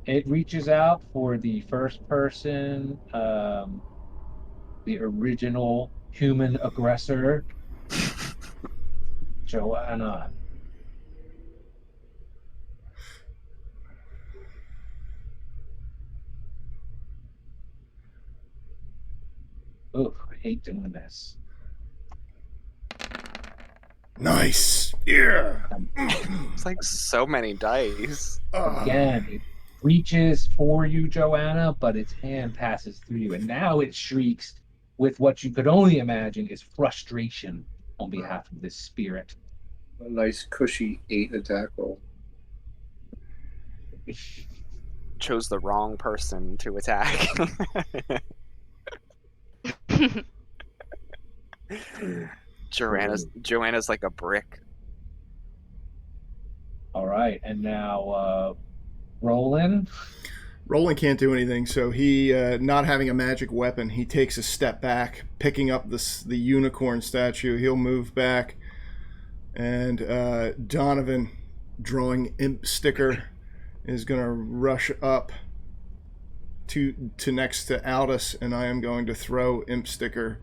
It reaches out for the first person, the original human aggressor, Joanna. Ooh, I hate doing this. Nice. Yeah. It's like so many dice. Again, it reaches for you, Joanna, but its hand passes through you. And now it shrieks with what you could only imagine is frustration on behalf of this spirit. A nice cushy 8 attack roll. Chose the wrong person to attack. Joanna's like a brick. All right, and now Roland. Roland can't do anything, so he, not having a magic weapon, he takes a step back, picking up the unicorn statue. He'll move back, and Donovan, drawing imp sticker, is going to rush up to next to Aldous, and I am going to throw imp sticker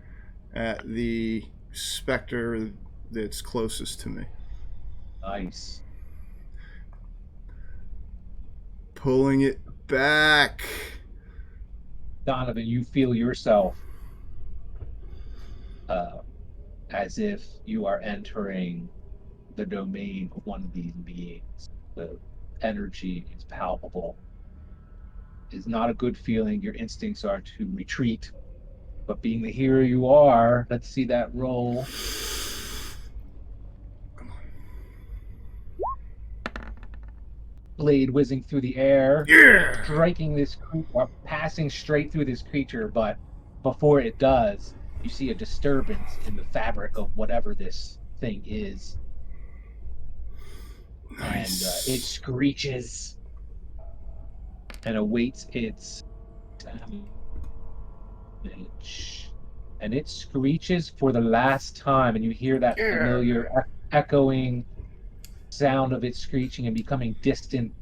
at the specter that's closest to me. Nice. Pulling it back. Donovan, you feel yourself as if you are entering the domain of one of these beings. The energy is palpable. It's not a good feeling. Your instincts are to retreat. But being the hero you are, let's see that roll. Blade whizzing through the air, Yeah. striking this or passing straight through this creature, but before it does, you see a disturbance in the fabric of whatever this thing is. Nice. And it screeches and awaits its damage. And it screeches for the last time, and you hear that familiar echoing sound of it screeching and becoming distant.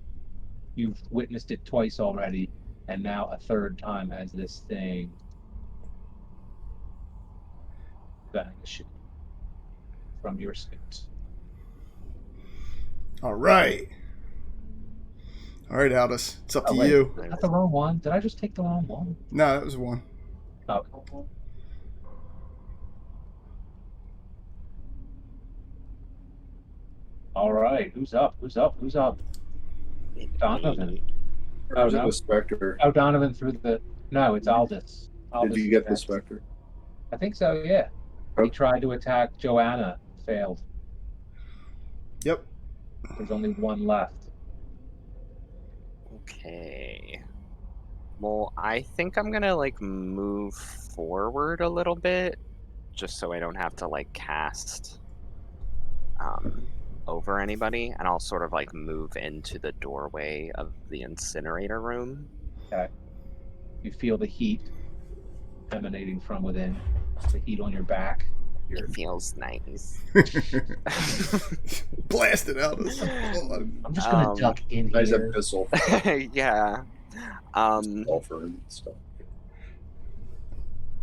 You've witnessed it twice already, and now a third time as this thing vanishes from your sight. All right. All right, Aldous. It's up to wait, you. is that the wrong one? Did I just take the wrong one? No, that was one. Oh. All right, who's up? Who's up? Who's up? Donovan. Or is it the Spectre? Oh, Donovan through the. No, it's Aldous. Did you get the Spectre? I think so, yeah. He tried to attack Joanna, failed. Yep. There's only one left. Okay. Well, I think I'm gonna like move forward a little bit, just so I don't have to like cast over anybody, and I'll sort of like move into the doorway of the incinerator room. Okay. You feel the heat emanating from within. The heat on your back. It feels nice. Blast it out. I'm just gonna duck in Nice here. epistle. Yeah. Sulfur and stuff.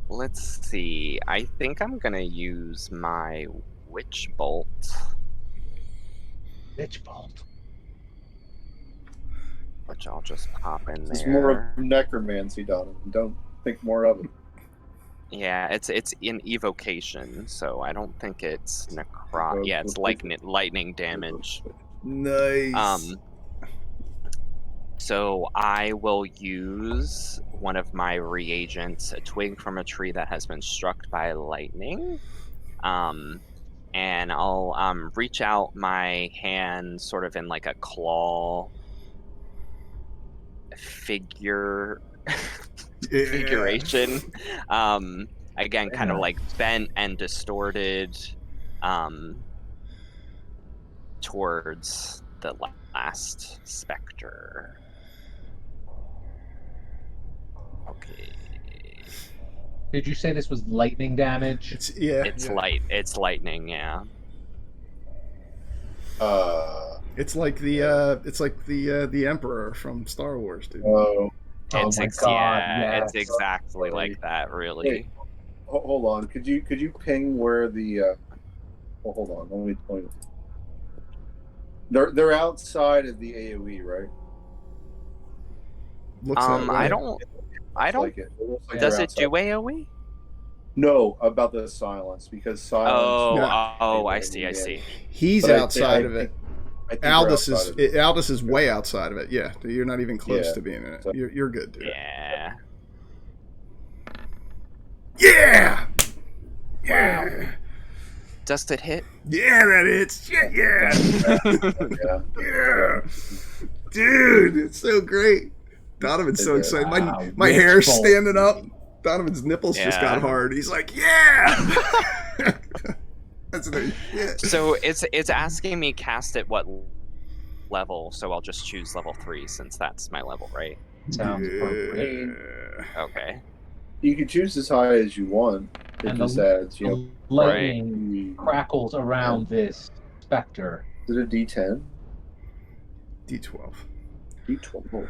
Let's see. I think I'm gonna use my witch bolt. Bitch bolt. Which I'll just pop in there. It's more of necromancy, Donovan. Don't think more of it. Yeah, it's in evocation, so I don't think it's necro. Yeah, it's lightning damage. Nice. So I will use one of my reagents, a twig from a tree that has been struck by lightning. And I'll reach out my hand sort of in like a claw figure configuration. Again, kind of like bent and distorted towards the last specter. Okay. Did you say this was lightning damage? It's lightning, yeah. It's like the Emperor from Star Wars, dude. It's yes. exactly like that, really. Wait, hold on. Could you ping where the? Hold on. Let me point. They're outside of the AOE, right? Looks that way. I don't. Like it. It looks like Does they're it do outside. AOE? No, about the silence, because silence. Oh, I see. He's But outside of it. I think we're Aldous outside of it. Aldous is way outside of it. Yeah, you're not even close Yeah. to being in it. So- You're good, dude. Yeah. Yeah. Yeah. Does it hit? Yeah, that hits. Shit, yeah. Yeah. Yeah. Dude, it's so great. Donovan's so excited. Wow. My Witch hair's bolt. standing up. Donovan's nipples just got Yeah. hard. He's like, yeah. That's the shit. So it's asking me cast at what level, so I'll just choose level 3 since that's my level, right? Sounds appropriate. Yeah. Okay. You can choose as high as you want. It And just the- adds, you know. The lightning crackles around this specter. Is it a D10? D12. D12.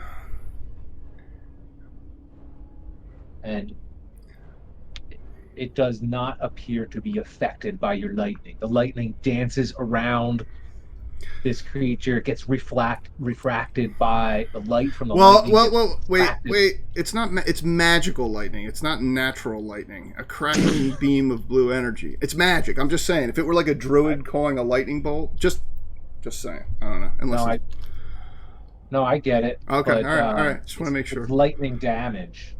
And it does not appear to be affected by your lightning. The lightning dances around this creature, it gets refracted by the light from the lightning. Wait. It's not. It's magical lightning. It's not natural lightning. A crackling beam of blue energy. It's magic. I'm just saying. If it were like a druid calling a lightning bolt, just saying. I don't know. Unless No, I get it. okay. But, All right. Just want to make sure. It's lightning damage.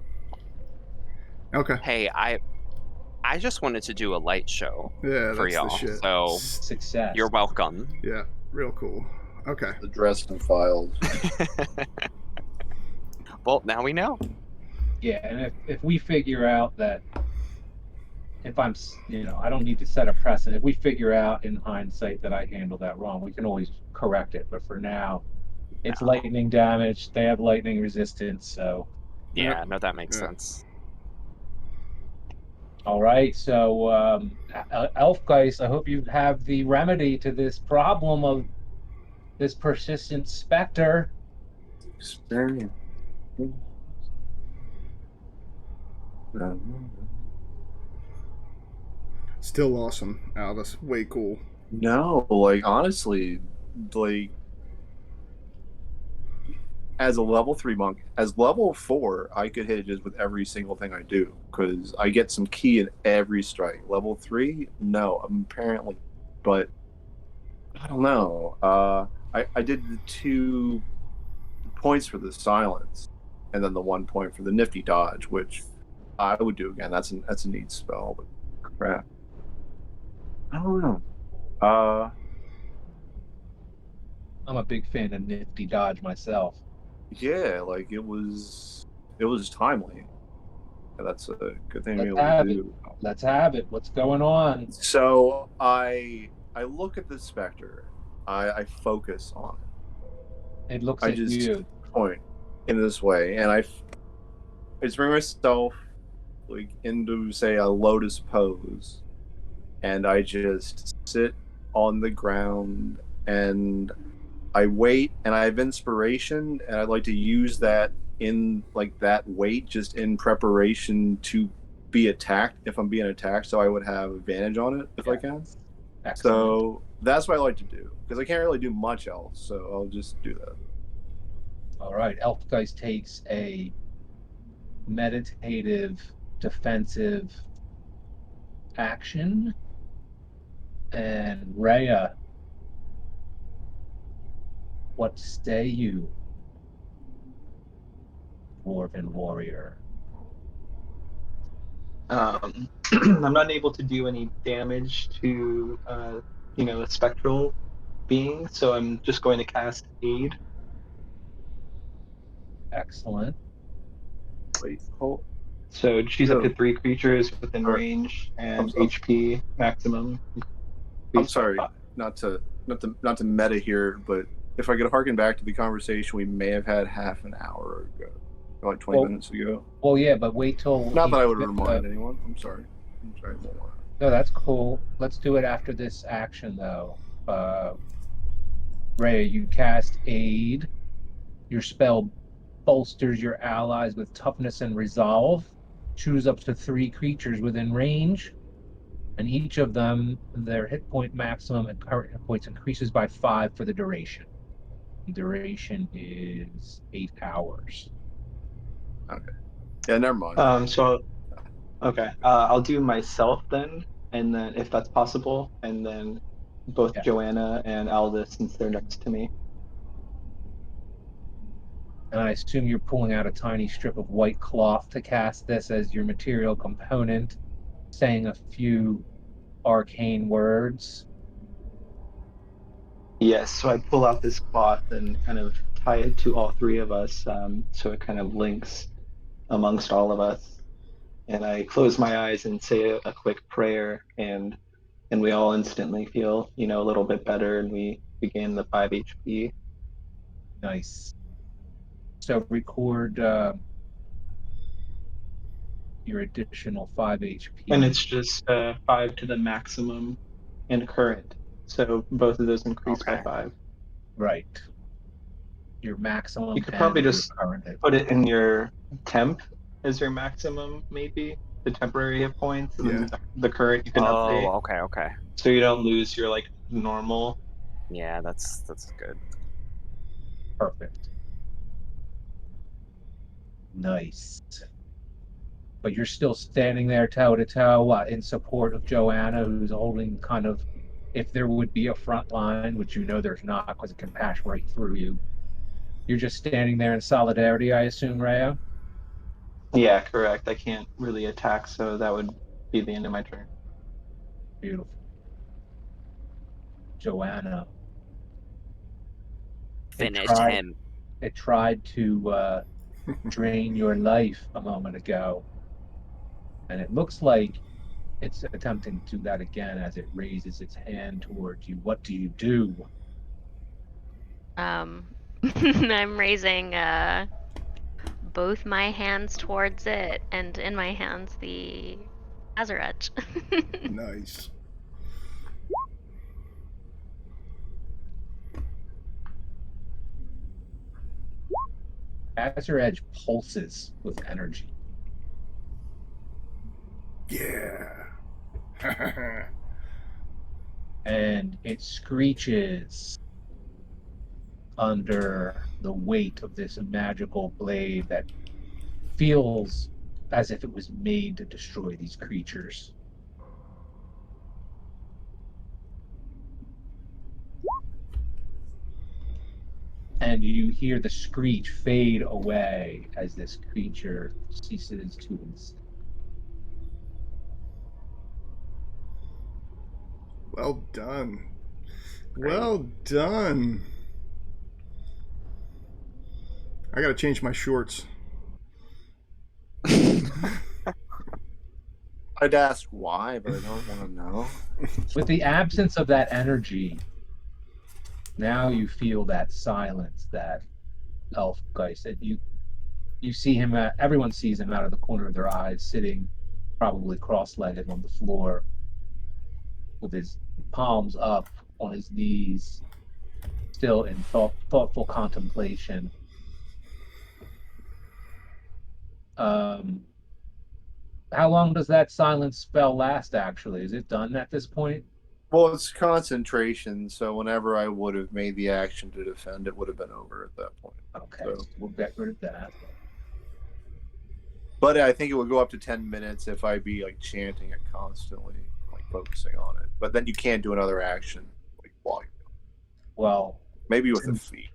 Okay. Hey, I just wanted to do a light show Yeah, for that's y'all. the shit. So Success. you're welcome. Yeah, real cool. Okay. The Dresden Files. Well, now we know. Yeah, and if we figure out that if I'm, I don't need to set a precedent. If we figure out in hindsight that I handled that wrong, we can always correct it. But for now, it's lightning damage. They have lightning resistance, so. Yeah, no, that makes Yeah. sense. All right, so Elfgeist, I hope you have the remedy to this problem of this persistent specter. Experience. Still awesome, Aldous. Way cool. No, like honestly, like as a level 3 monk, as level 4, I could hit it just with every single thing I do because I get some key in every strike. Level 3, no, apparently, but I don't know. I did the 2 points for the silence, and then the 1 point for the nifty dodge, which I would do again. That's a neat spell, but crap. I don't know. I'm a big fan of nifty dodge myself. Yeah, like it was timely. That's a good thing to be Let's able to have it. do. Let's have it. What's going on? So I look at the specter. I focus on it. It looks I at just you. point in this way, and I just bring myself like into say a lotus pose, and I just sit on the ground and I wait, and I have inspiration, and I'd like to use that in like that weight just in preparation to be attacked if I'm being attacked, so I would have advantage on it if I can. Excellent. So that's what I like to do because I can't really do much else, so I'll just do that. All right. Elfgeist takes a meditative, defensive action. And Rhea, what say you, dwarven warrior? I'm not able to do any damage to, a spectral being, so I'm just going to cast Aid. Excellent. Wait, hold. So she's up to No, 3 creatures within or, range, I'm, and I'm, HP maximum I'm increased by sorry, 5. not to meta here, but if I could harken back to the conversation we may have had half an hour ago, or like 20 Well, minutes ago. well, yeah, but wait till Not he. that I would remind anyone. I'm sorry. I won't want to. No, that's cool. Let's do it after this action, though. Rhea, you cast Aid. Your spell bolsters your allies with toughness and resolve. Choose up to 3 creatures within range, and each of them, their hit point maximum and current hit points increases by 5 for the duration. The duration is 8 hours. Okay. Yeah, never mind. So okay, I'll do myself then, and then if that's possible, and then both Yeah. Joanna and Aldous since they're next to me. And I assume you're pulling out a tiny strip of white cloth to cast this as your material component, saying a few arcane words. Yes, so I pull out this cloth and kind of tie it to all 3 of us, so it kind of links amongst all of us. And I close my eyes and say a quick prayer, and we all instantly feel, a little bit better, and we regain the 5 HP. Nice. So record your additional 5 And HP. it's just 5 to the maximum and current. So both of those increase by Okay. 5. Right. Your You maximum could probably and your just current hit. put it in your temp as your maximum, maybe the temporary hit points, and Yeah. then the current you can Oh, update, okay. so you don't lose your like normal. Yeah, that's good. Perfect. Nice. But you're still standing there toe to toe in support of Joanna, who's holding kind of, if there would be a front line, which you know there's not because it can pass right through you. You're just standing there in solidarity, I assume, Rhea? Yeah, correct. I can't really attack, so that would be the end of my turn. Beautiful. Joanna. It Finished tried him. it tried to drain your life a moment ago. And it looks like it's attempting to do that again as it raises its hand towards you. What do you do? I'm raising both my hands towards it, and in my hands the Azareth. Nice. As your edge pulses with energy, Yeah. and it screeches under the weight of this magical blade that feels as if it was made to destroy these creatures. And you hear the screech fade away as this creature ceases to exist. Well done. Great. Well done. I gotta change my shorts. I'd ask why, but I don't want to know. With the absence of that energy, now you feel that silence, that elf geist. That you see him. Everyone sees him out of the corner of their eyes, sitting probably cross-legged on the floor, with his palms up on his knees, still in thoughtful contemplation. How long does that silence spell last, actually? Is it done at this point? Well, it's concentration, so whenever I would have made the action to defend, it would have been over at that point. Okay, So, we'll get rid of that. but I think it would go up to 10 minutes if I be like chanting it constantly, like focusing on it. But then you can't do another action like while you're Well, maybe with a feat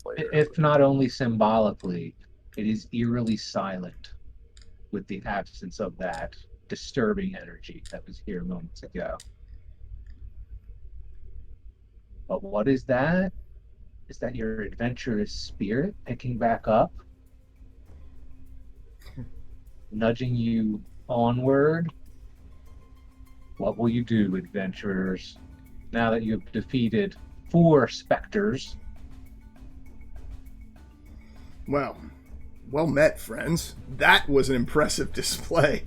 later. if not only symbolically, it is eerily silent with the absence of that disturbing energy that was here moments ago. But what is that? Is that your adventurous spirit picking back up? Nudging you onward? What will you do, adventurers, now that you have defeated 4 specters? Well met, friends. That was an impressive display.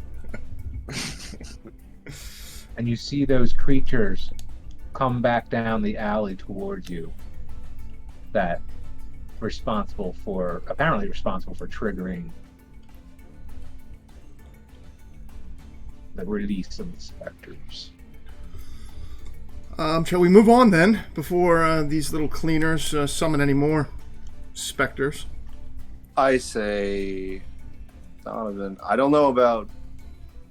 And you see those creatures come back down the alley towards you, that apparently responsible for triggering the release of the specters. Shall we move on then, before these little cleaners summon any more specters? I say, Donovan, I don't know about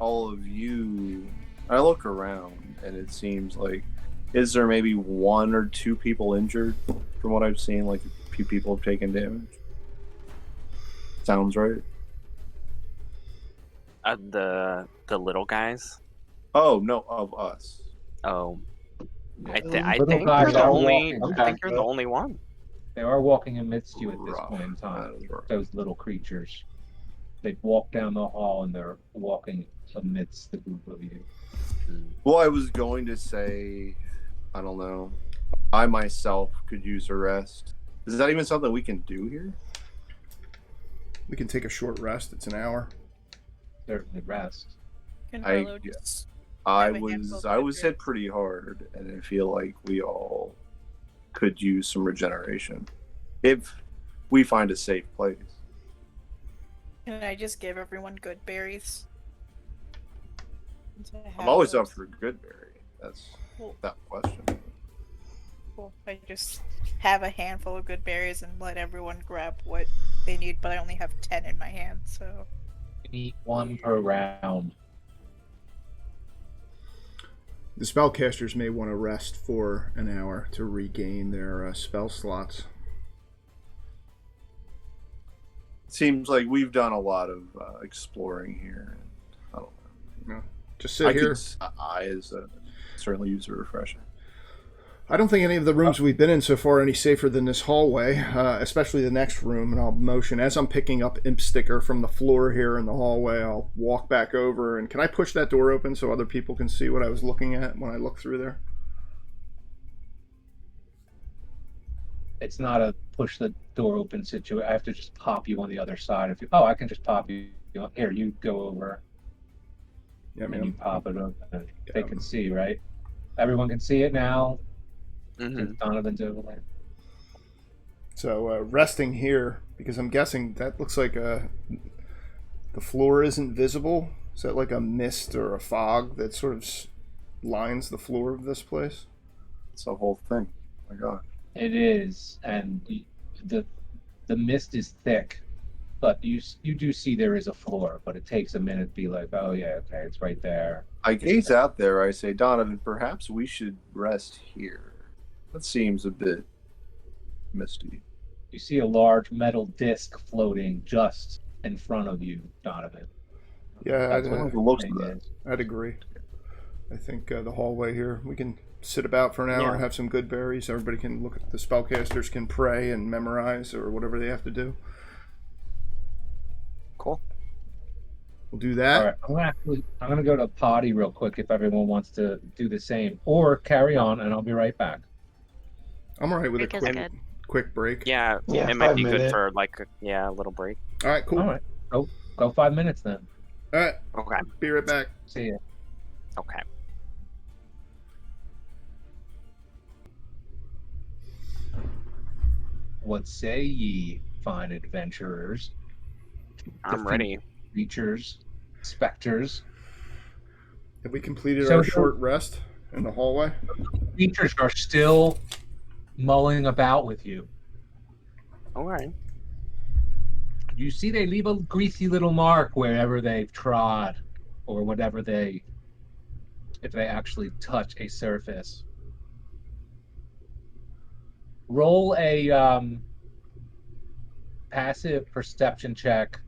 all of you. I look around, and it seems like, is there maybe 1 or 2 people injured from what I've seen? Like a few people have taken damage. Sounds right. The little guys. Oh no, of us. Oh, I Little think guys you're the are only. walking. I think you're the only one. They are walking amidst you at this Rough. point in time. That is rough. Those little creatures. They've walked down the hall and they're walking amidst the group of you. Well, I was going to say, I don't know. I myself could use a rest. Is that even something we can do here? We can take a short rest. It's an hour. Certainly rest. Can I Harlow just I have a handful of was good hit pretty hard, and I feel like we all could use some regeneration if we find a safe place. Can I just give everyone good berries? I'm always up for a good berry. That's Cool. that question. Cool. I just have a handful of good berries and let everyone grab what they need, but I only have 10 in my hand, so. You need 1 per round. The spellcasters may want to rest for an hour to regain their spell slots. Seems like we've done a lot of exploring here. I don't know. Just sit here. Certainly use a refresher. I don't think any of the rooms we've been in so far are any safer than this hallway, especially the next room. And I'll motion as I'm picking up imp sticker from the floor here in the hallway. I'll walk back over, and can I push that door open so other people can see what I was looking at when I look through there? It's not a push the door open situation. I have to just pop you on the other side. I can just pop you. Here, you go over. Yeah, And you pop it open. Yeah. They can see, right? Everyone can see it now. Mm-hmm. Donovan's overlay. So resting here, because I'm guessing that looks like the floor isn't visible. Is that like a mist or a fog that sort of lines the floor of this place? It's a whole thing. Oh my God. It is, and the mist is thick, but you do see there is a floor, but it takes a minute to be like, oh yeah, okay, it's right there. I gaze out there. I say, Donovan, perhaps we should rest here. That seems a bit misty. You see a large metal disc floating just in front of you, Donovan. Yeah, That's what it the looks thing like. is. I'd agree. I think the hallway here, we can sit about for an hour, Yeah. have some good berries. Everybody can look at the spellcasters, can pray and memorize or whatever they have to do. We'll do that. All right, I'm gonna go to potty real quick if everyone wants to do the same, or carry on, and I'll be right back. I'm all right with Break a is good. quick break. Yeah, Yeah, it might 5 be good minutes. for like a little break. All right, cool. All right, go 5 minutes then. All right, Okay. be right back. See ya. Okay. What say ye, fine adventurers? I'm Defeat ready. creatures, specters. Have we completed So our the- short rest in the hallway? Creatures are still mulling about with you. All right. You see they leave a greasy little mark wherever they've trod, or whatever if they actually touch a surface. Roll a passive perception check.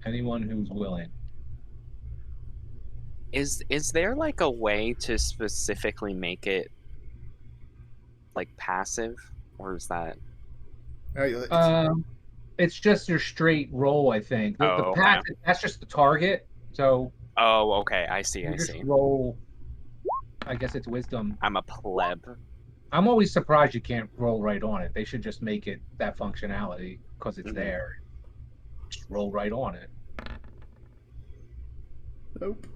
Anyone who's willing. Is there like a way to specifically make it like passive, or is that? It's just your straight roll, I think. The Oh, okay. passive, that's just the target. So Oh, okay. I see. you I just see. roll. I guess it's wisdom. I'm a pleb. I'm always surprised you can't roll right on it. They should just make it that functionality because it's Mhm. there. Just roll right on it. Nope.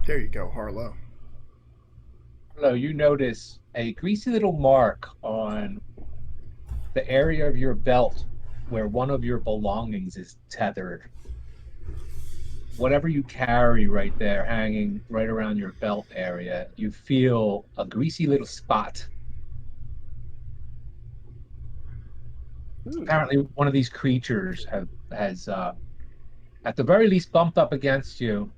There you go, Harlow. Hello, you notice a greasy little mark on the area of your belt where one of your belongings is tethered. Whatever you carry right there, hanging right around your belt area, you feel a greasy little spot. Apparently, one of these creatures has, at the very least, bumped up against you.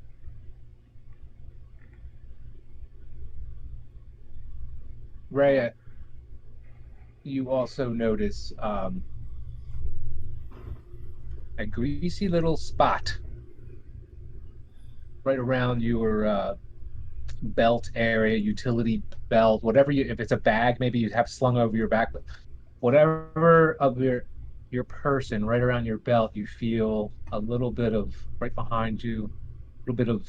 Rhea, you also notice a greasy little spot right around your belt area, utility belt, whatever if it's a bag, maybe you have slung over your back, but whatever of your person right around your belt, you feel a little bit of right behind you, a little bit of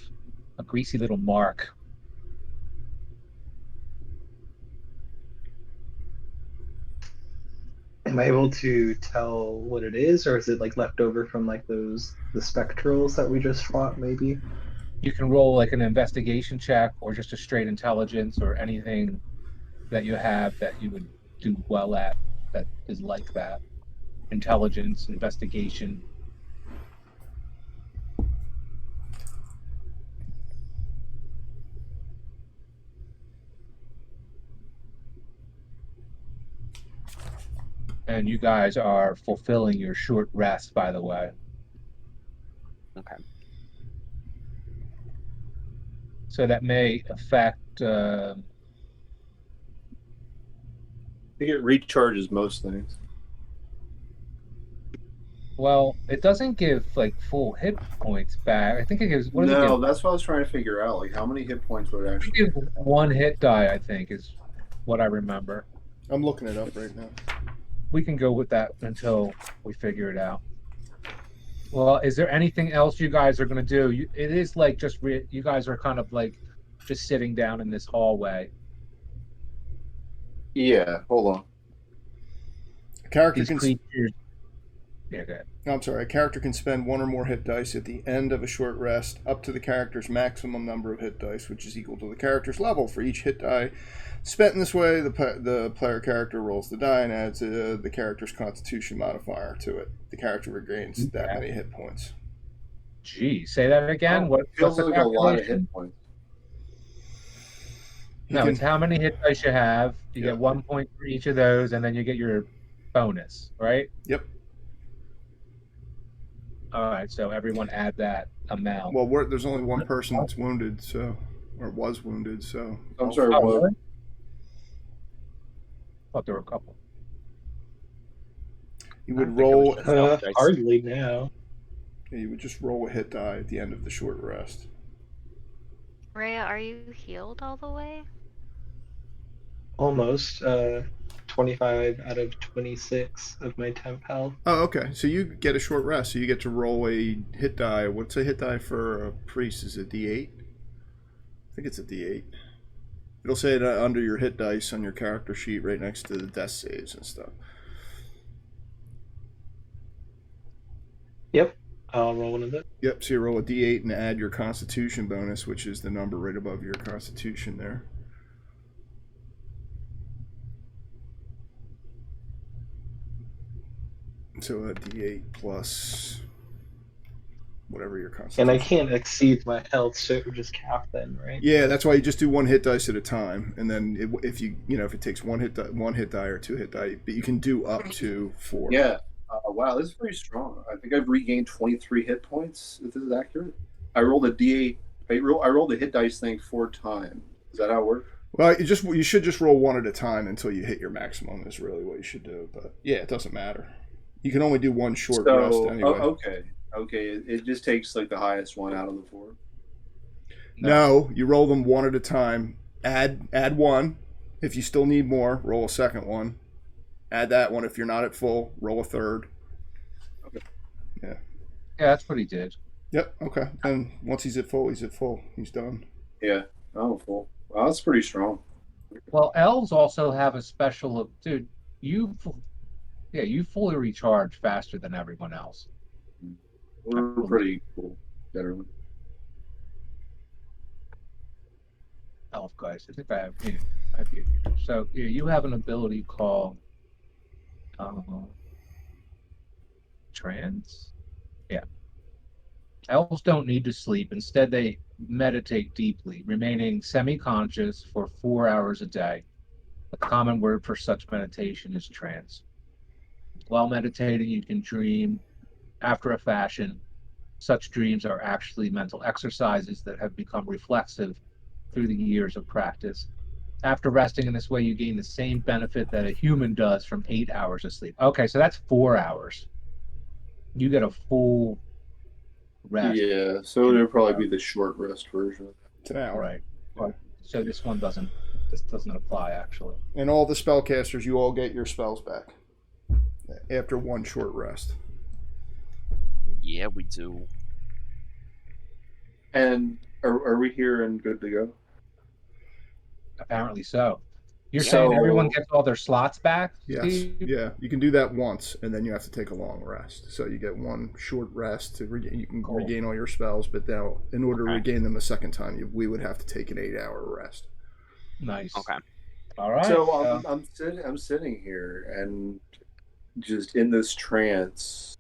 a greasy little mark. Am I able to tell what it is, or is it like left over from like the spectrals that we just fought? Maybe. You can roll like an investigation check or just a straight intelligence or anything that you have that you would do well at that is like that. Intelligence, investigation. And you guys are fulfilling your short rest, by the way. Okay. So that may affect. I think it recharges most things. Well, it doesn't give like full hit points back. I think it gives. What does it No, give? that's what I was trying to figure out. Like, how many hit points would it It actually gives one hit die. I think is what I remember. I'm looking it up right now. We can go with that until we figure it out. Well, is there anything else you guys are going to do? It is like just you guys are kind of like just sitting down in this hallway. Yeah, hold on. A character These can. creatures. Yeah, go ahead. I'm sorry. A character can spend one or more hit dice at the end of a short rest, up to the character's maximum number of hit dice, which is equal to the character's level. For each hit die spent in this way, the player character rolls the die and adds the character's Constitution modifier to it. The character regains that many hit points. Gee, say that again. It feels what's the like a lot of calculation? hit points. No, it's how many hit dice you have. You Yeah. get 1 point for each of those, and then you get your bonus, right? Yep. All right, so everyone add that amount. Well, there's only one person that's wounded, so or was wounded, so. I'm sorry, Oh, what? really? Thought there were a couple. You I would don't think it was roll. just elf dice. Hardly now. You would just roll a hit die at the end of the short rest. Rhea, are you healed all the way? Almost. 25 out of 26 of my temp health. Oh, okay. So you get a short rest. So you get to roll a hit die. What's a hit die for a priest? Is it D8? I think it's a D8. It'll say it under your hit dice on your character sheet, right next to the death saves and stuff. Yep. I'll roll one of those. Yep. So you roll a D8 and add your Constitution bonus, which is the number right above your Constitution there. So a D8 plus whatever your Constitution. And I can't exceed my health, so it would just cap then, right? Yeah, that's why you just do one hit dice at a time, and then if if it takes one hit die or two hit die, but you can do up to 4. Yeah. Wow, this is pretty strong. I think I've regained 23 hit points. If this is accurate, I rolled a D8. I rolled a hit dice thing 4 times. Is that how it works? Well, you should just roll one at a time until you hit your maximum. Is really what you should do. But yeah, it doesn't matter. You can only do one short rest anyway. Okay. It just takes like the highest one out of the 4. No, you roll them one at a time. Add one. If you still need more, roll a second one. Add that one. If you're not at full, roll a third. Okay. Yeah. Yeah, that's what he did. Yep. Okay. And once he's at full, he's at full. He's done. Yeah. Oh, full. Wow, that's pretty strong. Well, elves also have a special. Dude, you fully recharge faster than everyone else. We're pretty cool, generally. Elf guys, I think I have you. So yeah, you have an ability called trance. Yeah. Elves don't need to sleep. Instead, they meditate deeply, remaining semi-conscious for 4 hours a day. A common word for such meditation is trance. While meditating, you can dream after a fashion. Such dreams are actually mental exercises that have become reflexive through the years of practice. After resting in this way, you gain the same benefit that a human does from 8 hours of sleep. Okay, so that's 4 hours. You get a full rest. Yeah, so it'll probably be the short rest version. It's an hour. Right. Yeah. So this doesn't apply actually. And all the spellcasters, you all get your spells back after one short rest. Yeah, we do. And are we here and good to go? Apparently so. You're So- saying everyone gets all their slots back? Yes. Steve? Yeah. You can do that once, and then you have to take a long rest. So you get one short rest to you can Cool. regain all your spells, but now in order to Okay. regain them a second time, we would have to take an 8-hour rest. Nice. Okay. All right. So I'm sitting here and just in this trance,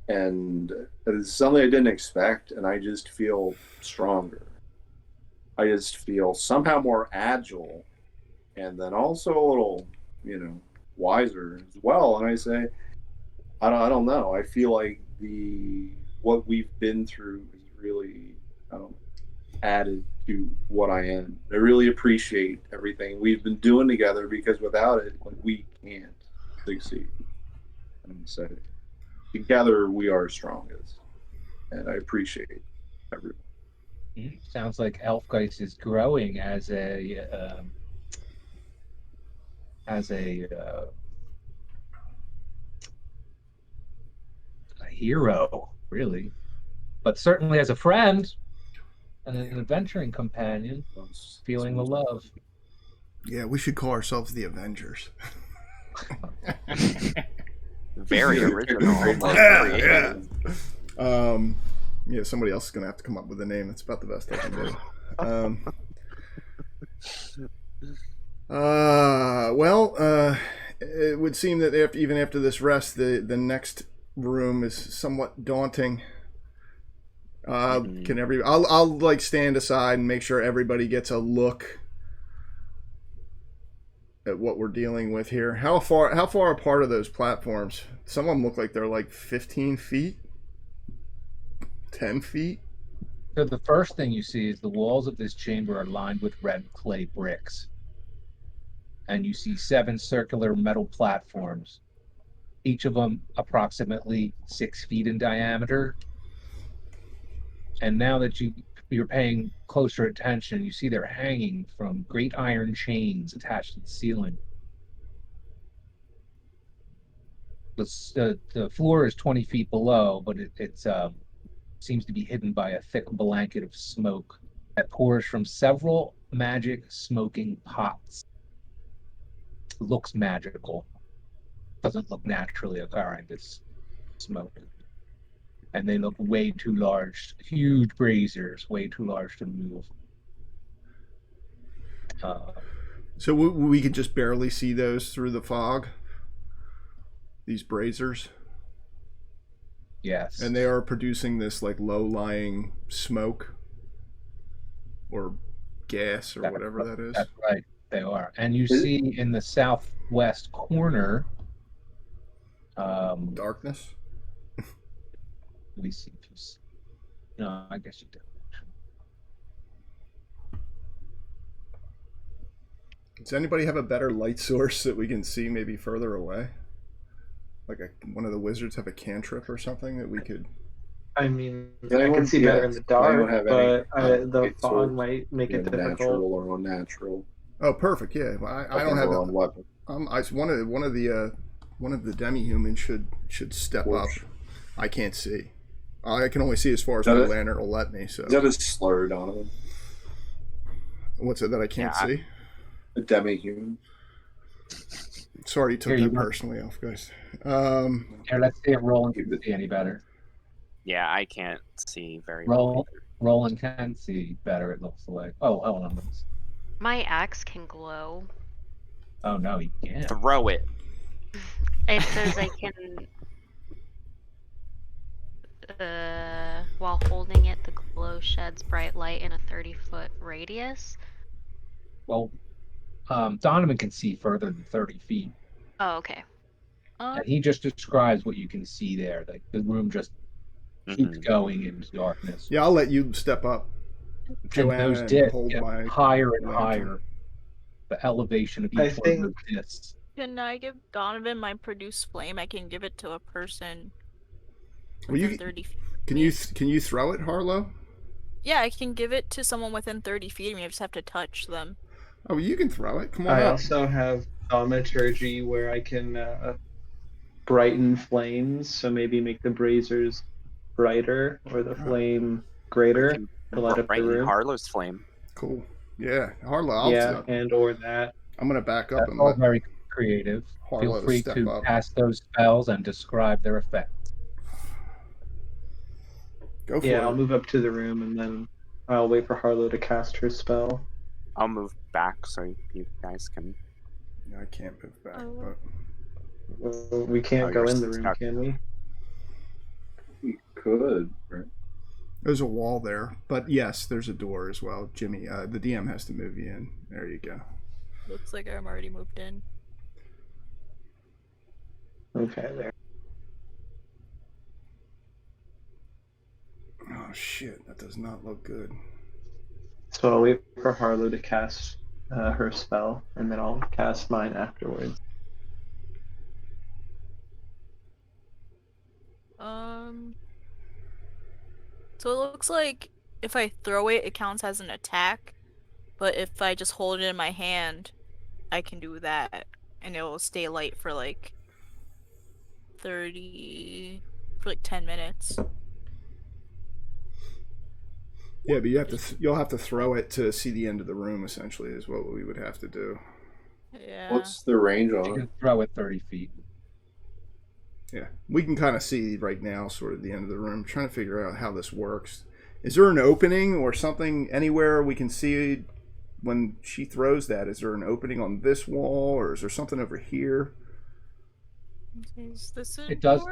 and it's something I didn't expect, and I just feel stronger. I just feel somehow more agile, and then also a little, wiser as well. And I say, I don't know. I feel like what we've been through is really added to what I am. I really appreciate everything we've been doing together, because without it, we can't succeed. And so together we are strongest, and I appreciate everyone. Sounds like Elfgeist is growing as a hero, really, but certainly as a friend and an adventuring companion, feeling the love. Yeah, we should call ourselves the Avengers. Very original. Yeah. Yeah, somebody else is going to have to come up with a name. That's about the best I can do. It would seem that even after this rest, the next room is somewhat daunting. I'll like stand aside and make sure everybody gets a look at what we're dealing with here. How far apart are those platforms? Some of them look like they're like 15 feet. 10 feet? So the first thing you see is the walls of this chamber are lined with red clay bricks. And you see 7 circular metal platforms, each of them approximately 6 feet in diameter. And now that you're paying closer attention, you see they're hanging from great iron chains attached to the ceiling. The floor is 20 feet below, but it seems to be hidden by a thick blanket of smoke that pours from several magic smoking pots. Looks magical. Doesn't look naturally occurring, this smoke. And they look way too large, huge braziers, way too large to move. So we could just barely see those through the fog? These braziers? Yes. And they are producing this like low-lying smoke or gas or whatever that is. That's right, they are. And you see in the southwest corner, darkness. We see. No, I guess you do. Does anybody have a better light source that we can see maybe further away? Like one of the wizards have a cantrip or something that we could. I mean, I can see better in the dark, but the fog might make it difficult. Natural or unnatural. Oh, perfect. Yeah, well, I don't have a weapon. One of the demi-humans should step up. I can't see. I can only see as far as my lantern will let me. So is that a slur, Donovan? What's it that I can't see? A demi-human. Sorry, you took that personally off, guys. Here, let's see if Roland can see any better. Yeah, I can't see very well. Roland can see better, it looks like. Oh, hold on. My axe can glow. Oh, no, you can't. Throw it. It says I can... while holding it, the glow sheds bright light in a 30-foot radius. Well, Donovan can see further than 30 feet. Oh, okay. And he just describes what you can see there. Like the room just keeps going into darkness. Yeah, I'll let you step up, Joanna, and those discs hold get my higher and lantern. higher. The elevation of each one of those discs. Can I give Donovan my produce flame? I can give it to a person. Well, 30 feet. Can you throw it, Harlow? Yeah, I can give it to someone within 30 feet of me. I just have to touch them. Oh, you can throw it. Come on I up. also have thaumaturgy where I can brighten flames, so maybe make the braziers brighter or the flame greater to light up the room. Harlow's flame. Cool. Yeah, Harlow. And or that. I'm gonna back up and all very creative. Harlow Feel free to up. cast those spells and describe their effects. Go for it. I'll move up to the room and then I'll wait for Harlow to cast her spell. I'll move back so you guys can. Yeah, I can't move back, but well, we can't go in the room, can we? We could, right? There's a wall there, but yes, there's a door as well. Jimmy, the DM has to move you in. There you go. Looks like I'm already moved in. Okay, there. Oh shit, that does not look good. So I'll wait for Harlow to cast her spell, and then I'll cast mine afterwards. So it looks like if I throw it, it counts as an attack. But if I just hold it in my hand, I can do that. And it will stay light for like 10 minutes. Yeah, but you'll have to throw it to see the end of the room. Essentially, is what we would have to do. Yeah. What's the range on it? You can throw it 30 feet. Yeah, we can kind of see right now, sort of the end of the room. I'm trying to figure out how this works. Is there an opening or something anywhere we can see when she throws that? Is there an opening on this wall, or is there something over here? Is this It does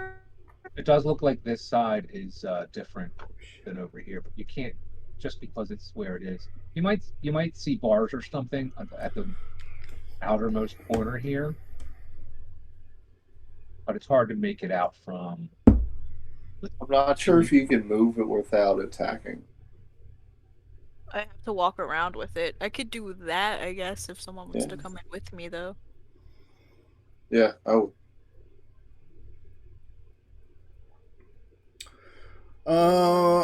look like this side is different than over here, but you can't just because it's where it is. You might see bars or something at the outermost corner here, but it's hard to make it out from I'm not sure if you can move it without attacking. I have to walk around with it. I could do that, I guess, if someone wants Yeah. to come in with me, though. Yeah. Oh,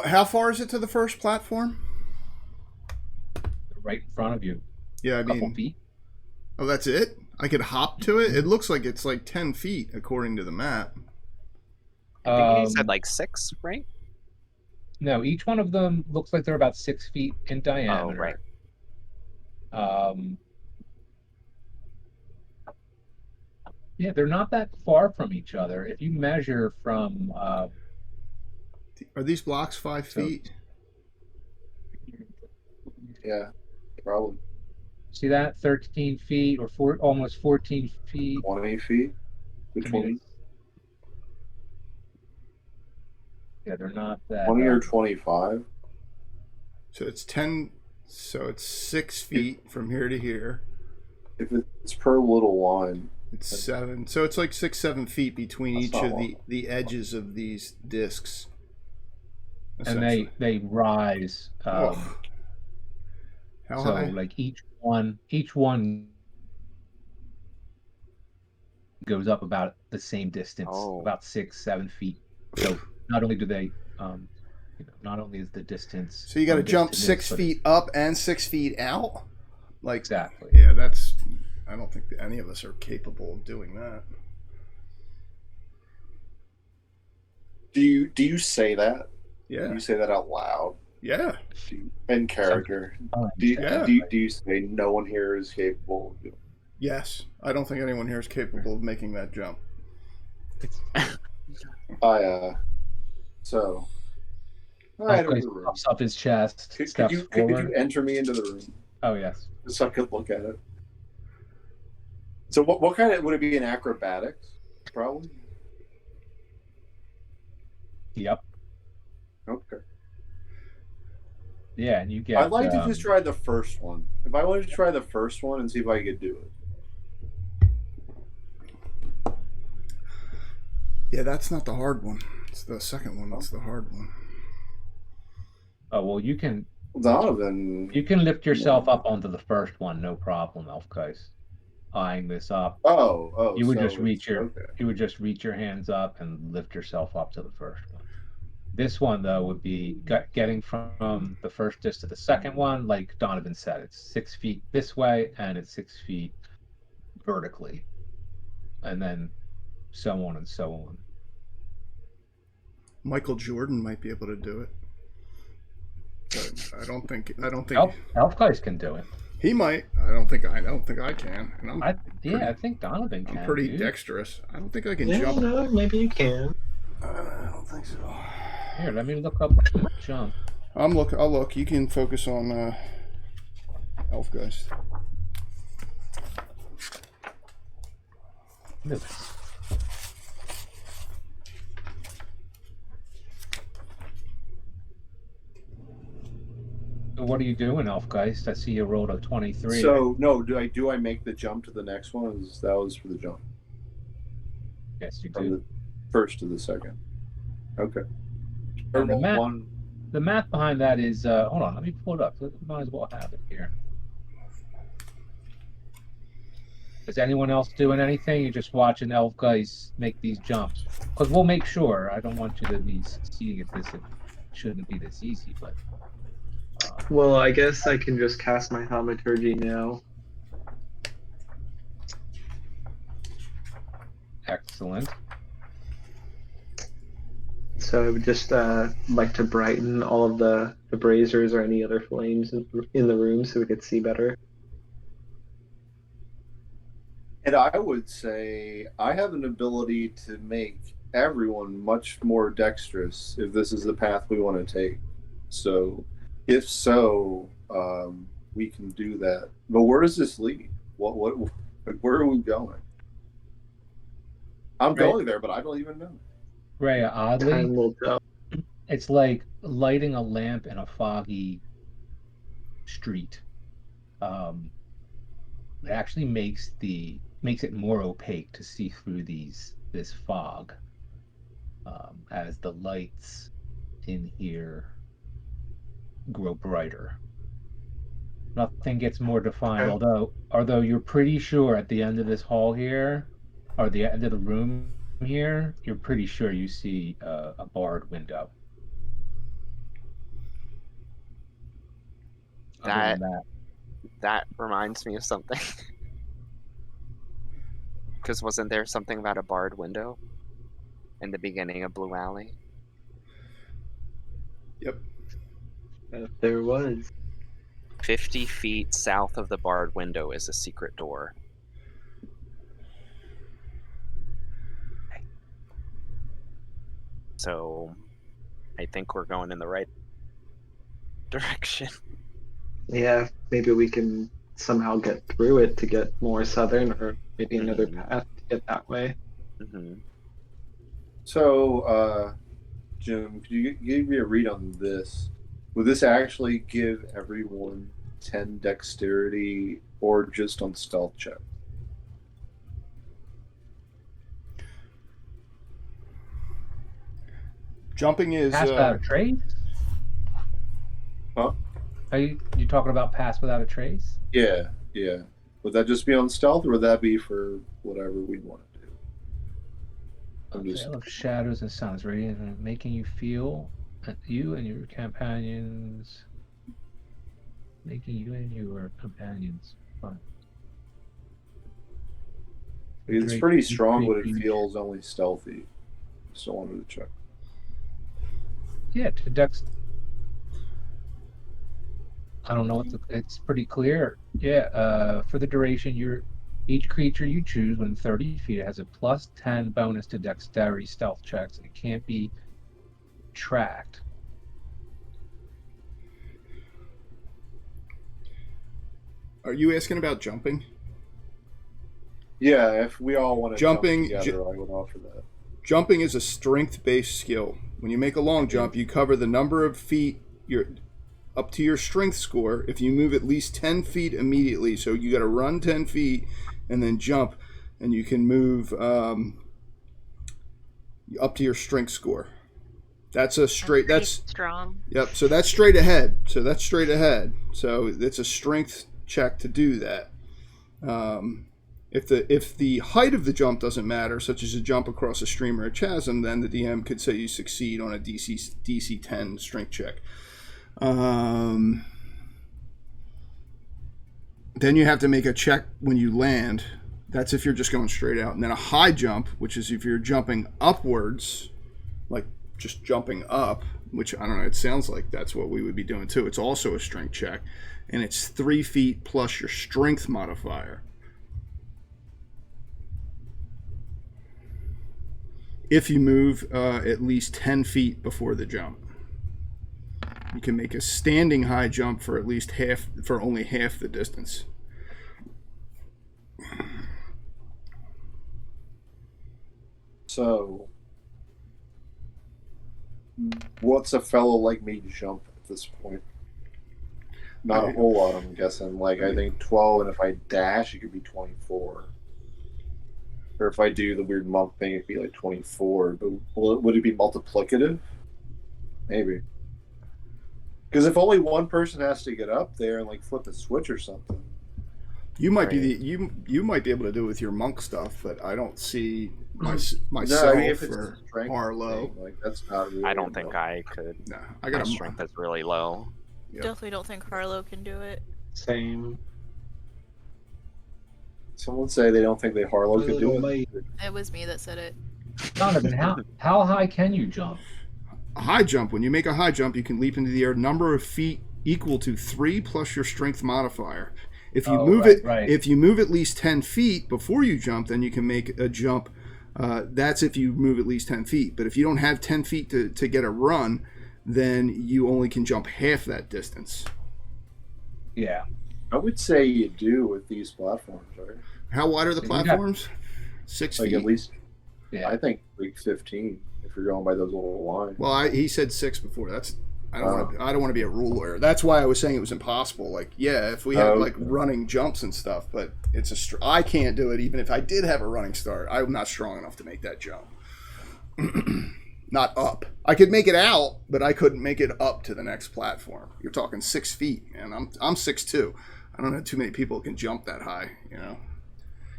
How far is it to the first platform? Right in front of you. Yeah, I A couple mean, feet. oh, that's it? I could hop to it? It looks like it's like 10 feet according to the map. I think he said Um, like 6, right? no, each one of them looks like they're about 6 feet in Oh, right. diameter. Um, yeah, they're not that far from each other. If you measure from Are these blocks 5 so feet? yeah. Probably see that 13 feet or almost 14 feet. 20 feet. I mean, 20, yeah, they're not that. 20 or 25. So it's 10, so it's 6 feet from here to here. If it's per little line, It's 7. So it's like 6, 7 feet between That's each not of long. the edges of these discs. And they rise. Oh, how So high? like each one goes up about the same distance, Oh. about 6, 7 feet. So not only do they, not only is the distance. So you got to from this jump this, 6 but feet up and 6 feet out? Like, exactly. yeah, that's. I don't think that any of us are capable of doing that. do you say that? Do Yeah, you say that out loud? yeah, In character? Do you, Yeah. do you say no one here is capable of doing? yes. I don't think anyone here is capable of making that jump. So I enter Okay, the room. puffs up his chest, Could steps you forward. enter me into the room Oh yes. so I could look at it? So what kind of would it be in acrobatics? Probably. Yep. Okay. Yeah, and you get. I'd like to just try the first one. If I wanted to try the first one and see if I could do it. Yeah, that's not the hard one. It's the second one that's the hard one. Oh well, you can Donovan. lift yourself up onto the first one, no problem, Elfgeist. Eyeing this up. Oh, You would so just reach your okay. you would just reach your hands up and lift yourself up to the first one. This one though would be getting from the first disc to the second one, like Donovan said, it's 6 feet this way and it's 6 feet vertically, and then so on and so on. Michael Jordan might be able to do it, but I don't think Elfgeist can do it. he might. I don't think I can. And I think Donovan can. I'm pretty dude. dexterous. I don't think I can Yeah, jump. no, maybe you can. I don't think so. Here, let me look up the jump. I'll look. You can focus on Elfgeist. So what are you doing, Elfgeist? I see you rolled a 23. So no, do I make the jump to the next one? That was for the jump Yes, you from do. the first to the second. Okay. And the math, one. the math behind that is, hold on, let me pull it up. We might as well have it here. Is anyone else doing anything? You're just watching Elfgeist make these jumps. Because we'll make sure. I don't want you to be seeing it this. It shouldn't be this easy, but. Well, I guess I can just cast my thaumaturgy now. Excellent. So I would just like to brighten all of the braziers or any other flames in the room so we could see better. And I would say I have an ability to make everyone much more dexterous if this is the path we want to take. So, if so, we can do that. But where does this lead? Where are we going? I'm going there, but I don't even know. Rhea, oddly, Time will tell. it's like lighting a lamp in a foggy street. It actually makes it more opaque to see through this fog. as the lights in here grow brighter. Nothing gets more defined, although you're pretty sure at the end of this hall here, or the end of the room here, you're pretty sure you see a barred window. Other than That reminds me of something. Because wasn't there something about a barred window in the beginning of Blue Alley? Yep. There was. 50 feet south of the barred window is a secret door. So I think we're going in the right direction. Yeah, maybe we can somehow get through it to get more southern, or maybe another path to get that way. Mm-hmm. So, Jim, could you give me a read on this? Would this actually give everyone 10 dexterity or just on stealth check? Jumping is pass without a trace? Huh? Are you talking about pass without a trace? Yeah. Would that just be on stealth, or would that be for whatever we want to do? Veil of shadows and sounds radiant and making you feel you and your companions. Making you and your companions fun. It's pretty strong, but it feels only stealthy. Still wanted to check. Yeah, to dex. I don't know it's pretty clear. Yeah, for the duration, each creature you choose within 30 feet has a plus 10 bonus to dexterity stealth checks. It can't be tracked. Are you asking about jumping? Yeah, if we all want to Jumping, jump together, I would offer that. Jumping is a strength-based skill. When you make a long jump, you cover the number of feet up to your strength score. If you move at least 10 feet immediately, so you got to run 10 feet and then jump, and you can move up to your strength score. That's a straight. That's strong. Yep. So that's straight ahead. So it's a strength check to do that. If the height of the jump doesn't matter, such as a jump across a stream or a chasm, then the DM could say you succeed on a DC 10 strength check. Then you have to make a check when you land. That's if you're just going straight out. And then a high jump, which is if you're jumping upwards, like just jumping up, which I don't know, it sounds like that's what we would be doing too. It's also a strength check. And it's 3 feet plus your strength modifier. If you move at least 10 feet before the jump. You can make a standing high jump for only half the distance. So, what's a fellow like me jump at this point? Not a whole lot, I'm guessing. Like, I think 12, and if I dash, it could be 24. Or if I do the weird monk thing, it'd be like 24. But would it be multiplicative? Maybe. Because if only one person has to get up there and like flip a switch or something, you might be you might be able to do it with your monk stuff, but I don't see myself or Harlow. Like that's not. Really I don't think I could. No, I got my strength is really low. Yep. Definitely don't think Harlow can do it. Same. Someone say they don't think Harlow could do it. It was me that said it. Donovan, how high can you jump? A high jump. When you make a high jump, you can leap into the air number of feet equal to 3 plus your strength modifier. If you if you move at least 10 feet before you jump, then you can make a jump. That's if you move at least 10 feet. But if you don't have 10 feet to get a run, then you only can jump half that distance. Yeah. I would say you do with these platforms, right? How wide are the platforms? 6 feet. Like at least, yeah. I think like 15 if you're going by those little lines. Well, he said 6 before. I don't want to be a rule lawyer. That's why I was saying it was impossible. Like, yeah, if we had like running jumps and stuff, but I can't do it. Even if I did have a running start, I'm not strong enough to make that jump. Not up. I could make it out, but I couldn't make it up to the next platform. You're talking 6 feet, man. I'm 6'2". I don't know too many people can jump that high, you know.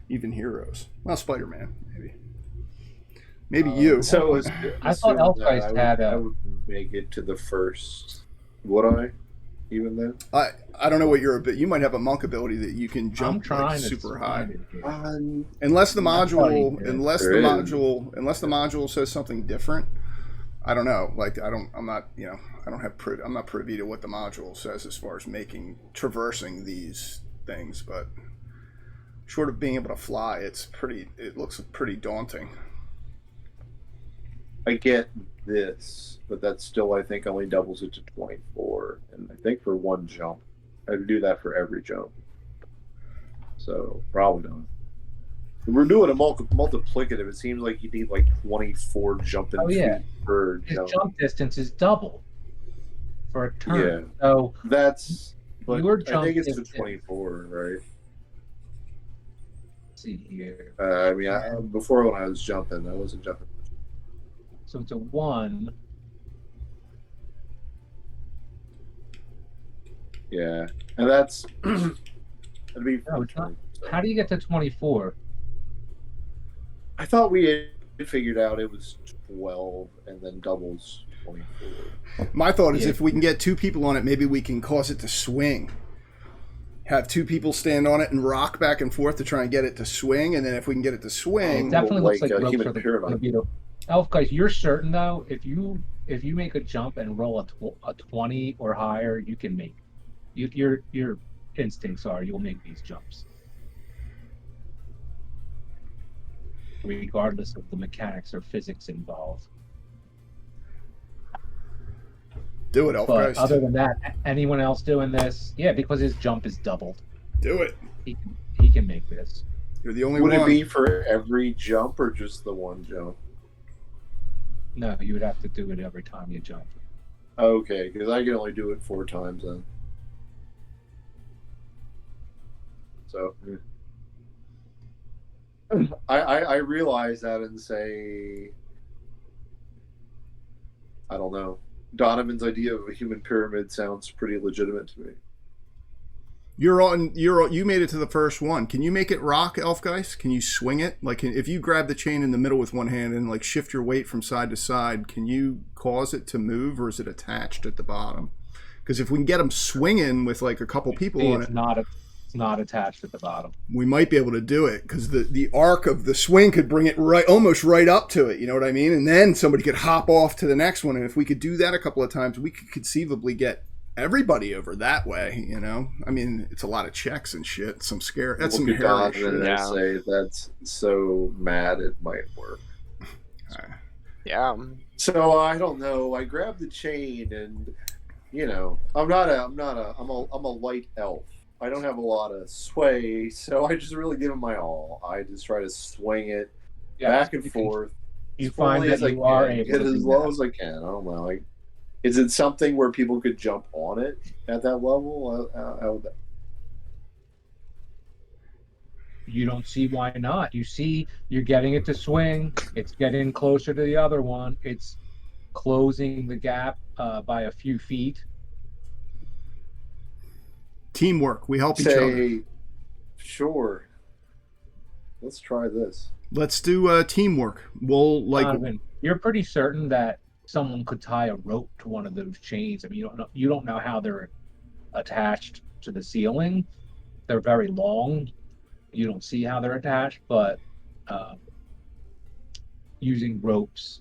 Even heroes. Well, Spider-Man, maybe. Maybe you. So I thought Elfgeist had I a. would make it to the first. Would I? Even then? I don't know what you're, but you might have a monk ability that you can I'm jump trying like, to super high. find it here. Unless the That's what he module, did. unless the There is. module, unless the module says something different. I don't know. Like I'm not, you know, I'm not privy to what the module says as far as traversing these things, but short of being able to fly, it looks pretty daunting. I get this, but that still, I think, only doubles it to 24. And I think for one jump, I'd do that for every jump. So, probably not. If we're doing a multiplicative, it seems like you need like 24 jumping feet per His jump. jump distance is double for a turn. Yeah. So That's, but your I jump think it's to distance- 24, right? let's see here. I mean, before when I was jumping, I wasn't jumping. So it's a 1. Yeah, and that's that'd be. No, it's not. How do you get to 24? I thought we had figured out it was 12 and then doubles 24. My thought is Yeah. if we can get 2 people on it, maybe we can cause it to swing. Have 2 people stand on it and rock back and forth to try and get it to swing, and then if we can get it to It swing, definitely looks like like a ropes human are pyramid. going to be the. Elfgeist, you're certain though, if you make a jump and roll a 20 or higher, you can make. Your instincts are you'll make these jumps, regardless of the mechanics or physics involved. do it, But Elfgeist. other than that, anyone else doing this? Yeah, because his jump is doubled. Do it. He can make this. You're the only Would one. it be for every jump or just the one jump? No, you would have to do it every time you jump. Okay, because I can only do it 4 times then. So I realize that and say, I don't know. Donovan's idea of a human pyramid sounds pretty legitimate to me. You made it to the first one. Can you make it rock, Elfgeist? Can you swing it? Like if you grab the chain in the middle with one hand and like shift your weight from side to side, can you cause it to move, or is it attached at the bottom? Because if we can get them swinging with like a couple people on it, It's not attached at the bottom. we might be able to do it because the arc of the swing could bring it almost right up to it. You know what I mean? And then somebody could hop off to the next one. And if we could do that a couple of times, we could conceivably get everybody over that way. You know, I mean, it's a lot of checks and shit. That's some Look hairy at Donovan and Yeah. say that's so mad it might work. Yeah. So I don't know. I grabbed the chain, and I'm a light elf. I don't have a lot of sway, so I just really give it my all. I just try to swing it back and forth. You as find fully that as I you are can, able get to as do low that. as I can. I don't know. Like, is it something where people could jump on it at that level? You don't see why not. You see, you're getting it to swing. It's getting closer to the other one. It's closing the gap by a few feet. Teamwork. We help each other. Say, sure. Let's try this. Let's do teamwork. We'll Donovan, you're pretty certain that someone could tie a rope to one of those chains. I mean, you don't know how they're attached to the ceiling. They're very long. You don't see how they're attached, but using ropes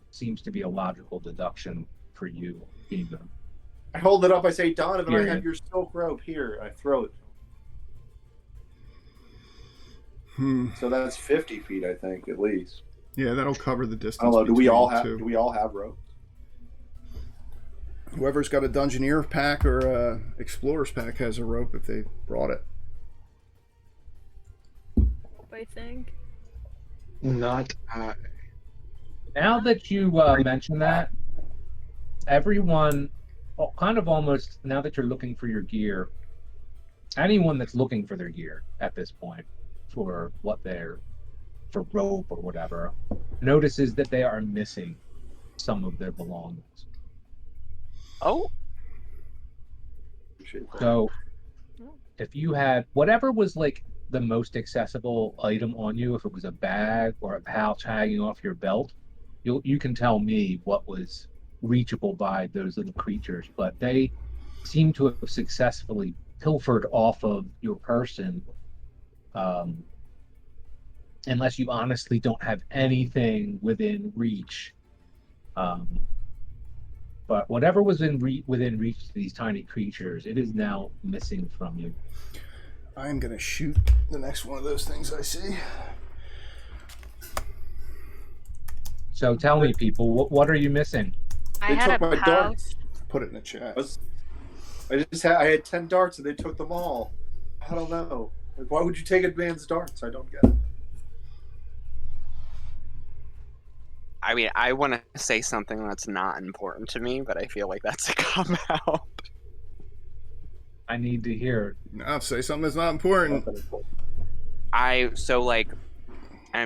seems to be a logical deduction for you, being the. I hold it up. I say, Donovan, I Yeah. have your silk rope here. I throw it. So that's 50 feet, I think, at least. Yeah, that'll cover the distance. I don't know. Do we between all the have? two. Do we all have ropes? Whoever's got a Dungeoneer pack or a Explorer's pack has a rope if they brought it. I think. Not Now that you mention that, everyone, kind of almost, now that you're looking for your gear, anyone that's looking for their gear at this point, for what they're for rope or whatever, notices that they are missing some of their belongings. Oh, Appreciate that. So if you had whatever was like the most accessible item on you, if it was a bag or a pouch hanging off your belt, you can tell me what was reachable by those little creatures. But they seem to have successfully pilfered off of your person, unless you honestly don't have anything within reach. But whatever was within reach to these tiny creatures, it is now missing from you. I'm going to shoot the next one of those things I see. So tell me, people, what are you missing? I They had a took my pouch. darts. Put it in the chat. I had 10 darts and they took them all. I don't know. Like, why would you take advanced darts? I don't get it. I mean, I want to say something that's not important to me, but I feel like that's a cop out. I need to hear. No, say something that's not important. I've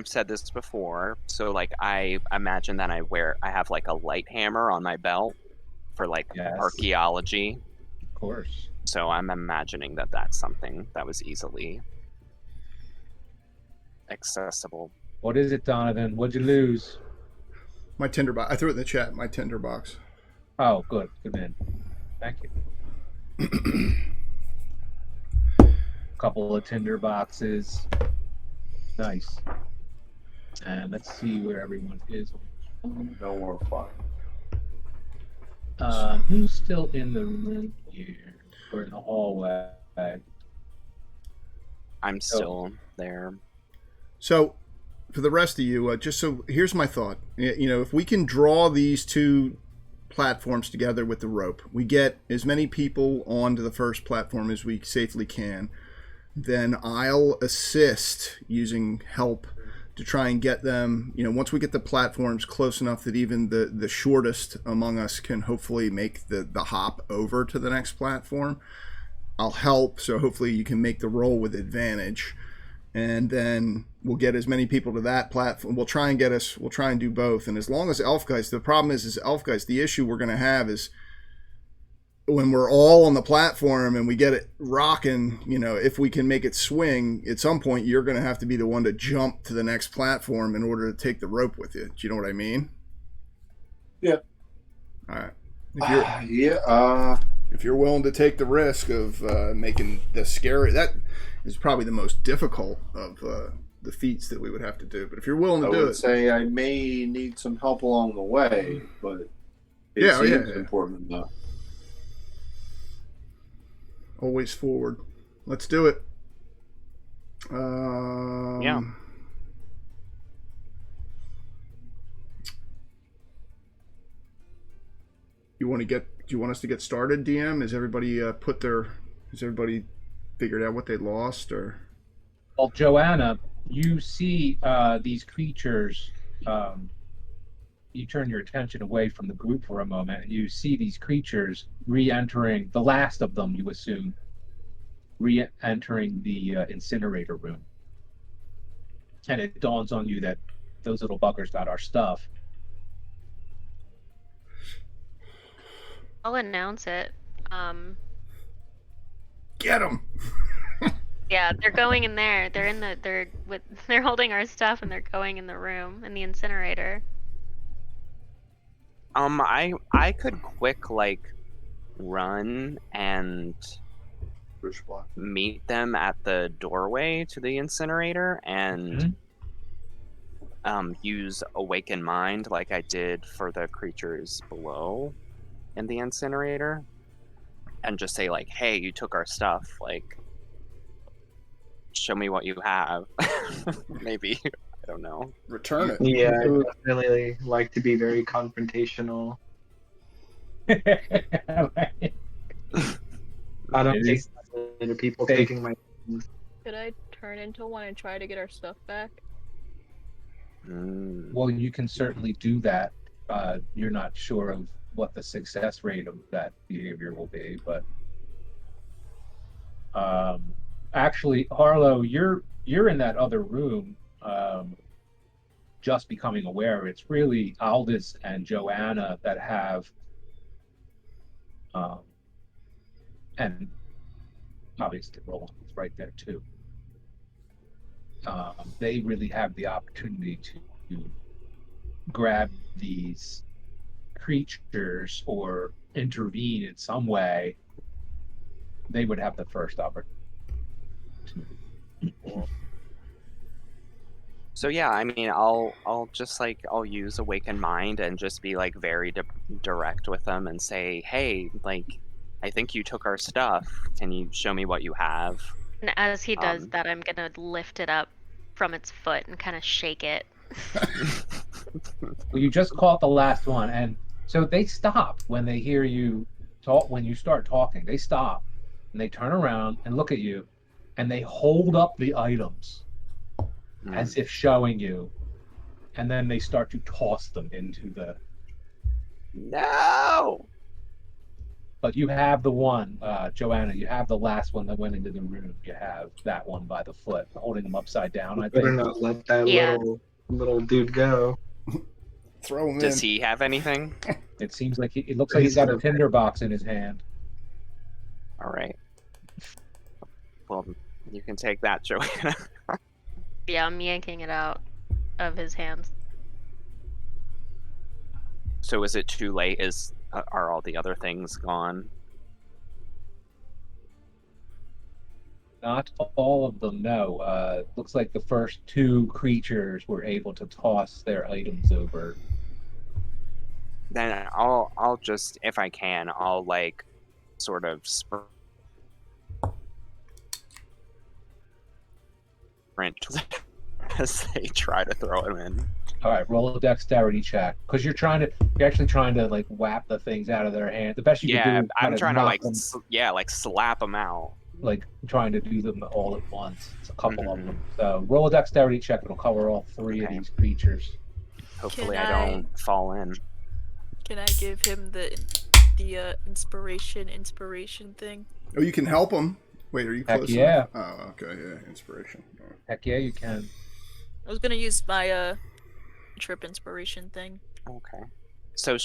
said this before, so like I imagine that I have like a light hammer on my belt for like Yes. archaeology. Of course. So I'm imagining that that's something that was easily accessible. What is it, Donovan? What'd you lose? My tinderbox. I threw it in the chat. My tinderbox. Oh, good. Good man. Thank you. Couple of tinder boxes. Nice. And let's see where everyone is. No more fun. Who's still in the room here? Or in the hallway? I'm still there. So, for the rest of you, here's my thought. You know, if we can draw these two platforms together with the rope, we get as many people onto the first platform as we safely can, then I'll assist using help to try and get them, you know, once we get the platforms close enough that even the shortest among us can hopefully make the hop over to the next platform, I'll help, so hopefully you can make the roll with advantage. And then we'll get as many people to that platform. We'll try and do both. And as long as Elfgeist, the problem is Elfgeist, the issue we're going to have is when we're all on the platform and we get it rocking, you know, if we can make it swing, at some point you're going to have to be the one to jump to the next platform in order to take the rope with you. Do you know what I mean? Yeah. All right. If you're willing to take the risk of making the scary, that is probably the most difficult of the feats that we would have to do. But if you're willing to do it, I would say I may need some help along the way, but it seems important enough. Always forward. Let's do it. Yeah. Do you want us to get started, DM? Is everybody figured out what they lost, or? Well, Joanna, you see these creatures. You turn your attention away from the group for a moment, and you see these creatures re-entering, the last of them, you assume, re-entering the incinerator room. And it dawns on you that those little buggers got our stuff. I'll announce it. Get them! Yeah, they're going in there. They're holding our stuff and they're going in the room, in the incinerator. I could quick run and meet them at the doorway to the incinerator and use Awaken Mind like I did for the creatures below in the incinerator, and just say hey, you took our stuff, show me what you have. Maybe. I don't know. Return it. Yeah, I would really like to be very confrontational. I don't take to people taking my things. Could I turn into one and try to get our stuff back? Well, you can certainly do that. You're not sure of what the success rate of that behavior will be, but actually, Harlow, you're in that other room. just becoming aware. It's really Aldous and Joanna that have, and obviously Roland is right there too. They really have the opportunity to grab these creatures or intervene in some way. They would have the first opportunity. So yeah, I mean, I'll just like I'll use Awaken Mind and just be like very direct with them and say, hey, like, I think you took our stuff. Can you show me what you have? And as he does Um, that, I'm gonna lift it up from its foot and kind of shake it. Well, you just caught the last one, and so they stop when they hear you talk. When you start talking, they stop and they turn around and look at you, and they hold up the items as if showing you, and then they start to toss them into the. No. But you have the one, Joanna. You have the last one that went into the room. You have that one by the foot, holding them upside down. I Better think. not let that Yeah. little dude go. Throw him Does in. he have anything? It seems like it looks like he's got a tinderbox in his hand. All right. Well, you can take that, Joanna. Yeah, I'm yanking it out of his hands. So is it too late? Are all the other things gone? Not all of them, no. Looks like the first two creatures were able to toss their items over. Then I'll just, if I can, I'll like sort of sprint as they try to throw him in. All right, roll a dexterity check because you're actually trying to like whap the things out of their hand. The best you can Yeah, do is I'm trying to like them, like slap them out. like trying to do them all at once. It's a couple of Mhm. them. So roll a dexterity check. It'll cover all three of Okay. these creatures. Hopefully Can I I- don't fall in. Can I give him the inspiration thing? Oh, you can help him. Wait, are you Heck close yeah. enough? Oh, okay, yeah, inspiration. All right. Heck yeah, you can. I was gonna use my trip inspiration thing. Okay. So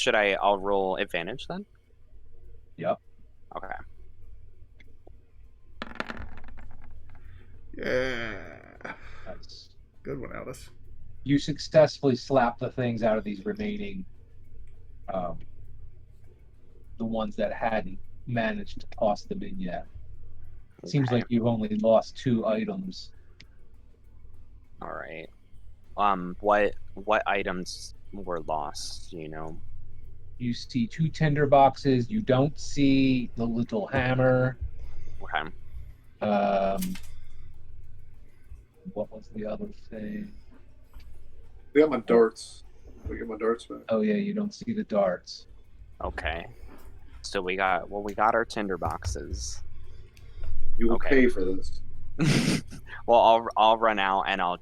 I'll roll advantage then? Yep. Okay. Yeah. Nice. Good one, Alice. You successfully slap the things out of these remaining, the ones that hadn't managed to toss them in yet. Seems Okay. like you've only lost 2 items. All right. What items were lost? Do you know? You see 2 tinder boxes. You don't see the little hammer. Okay. What was the other thing? We got my darts. We got my darts back. Oh yeah, you don't see the darts. Okay. So we got our tinder boxes. You will Okay. pay for this. Well, I'll run out and I'll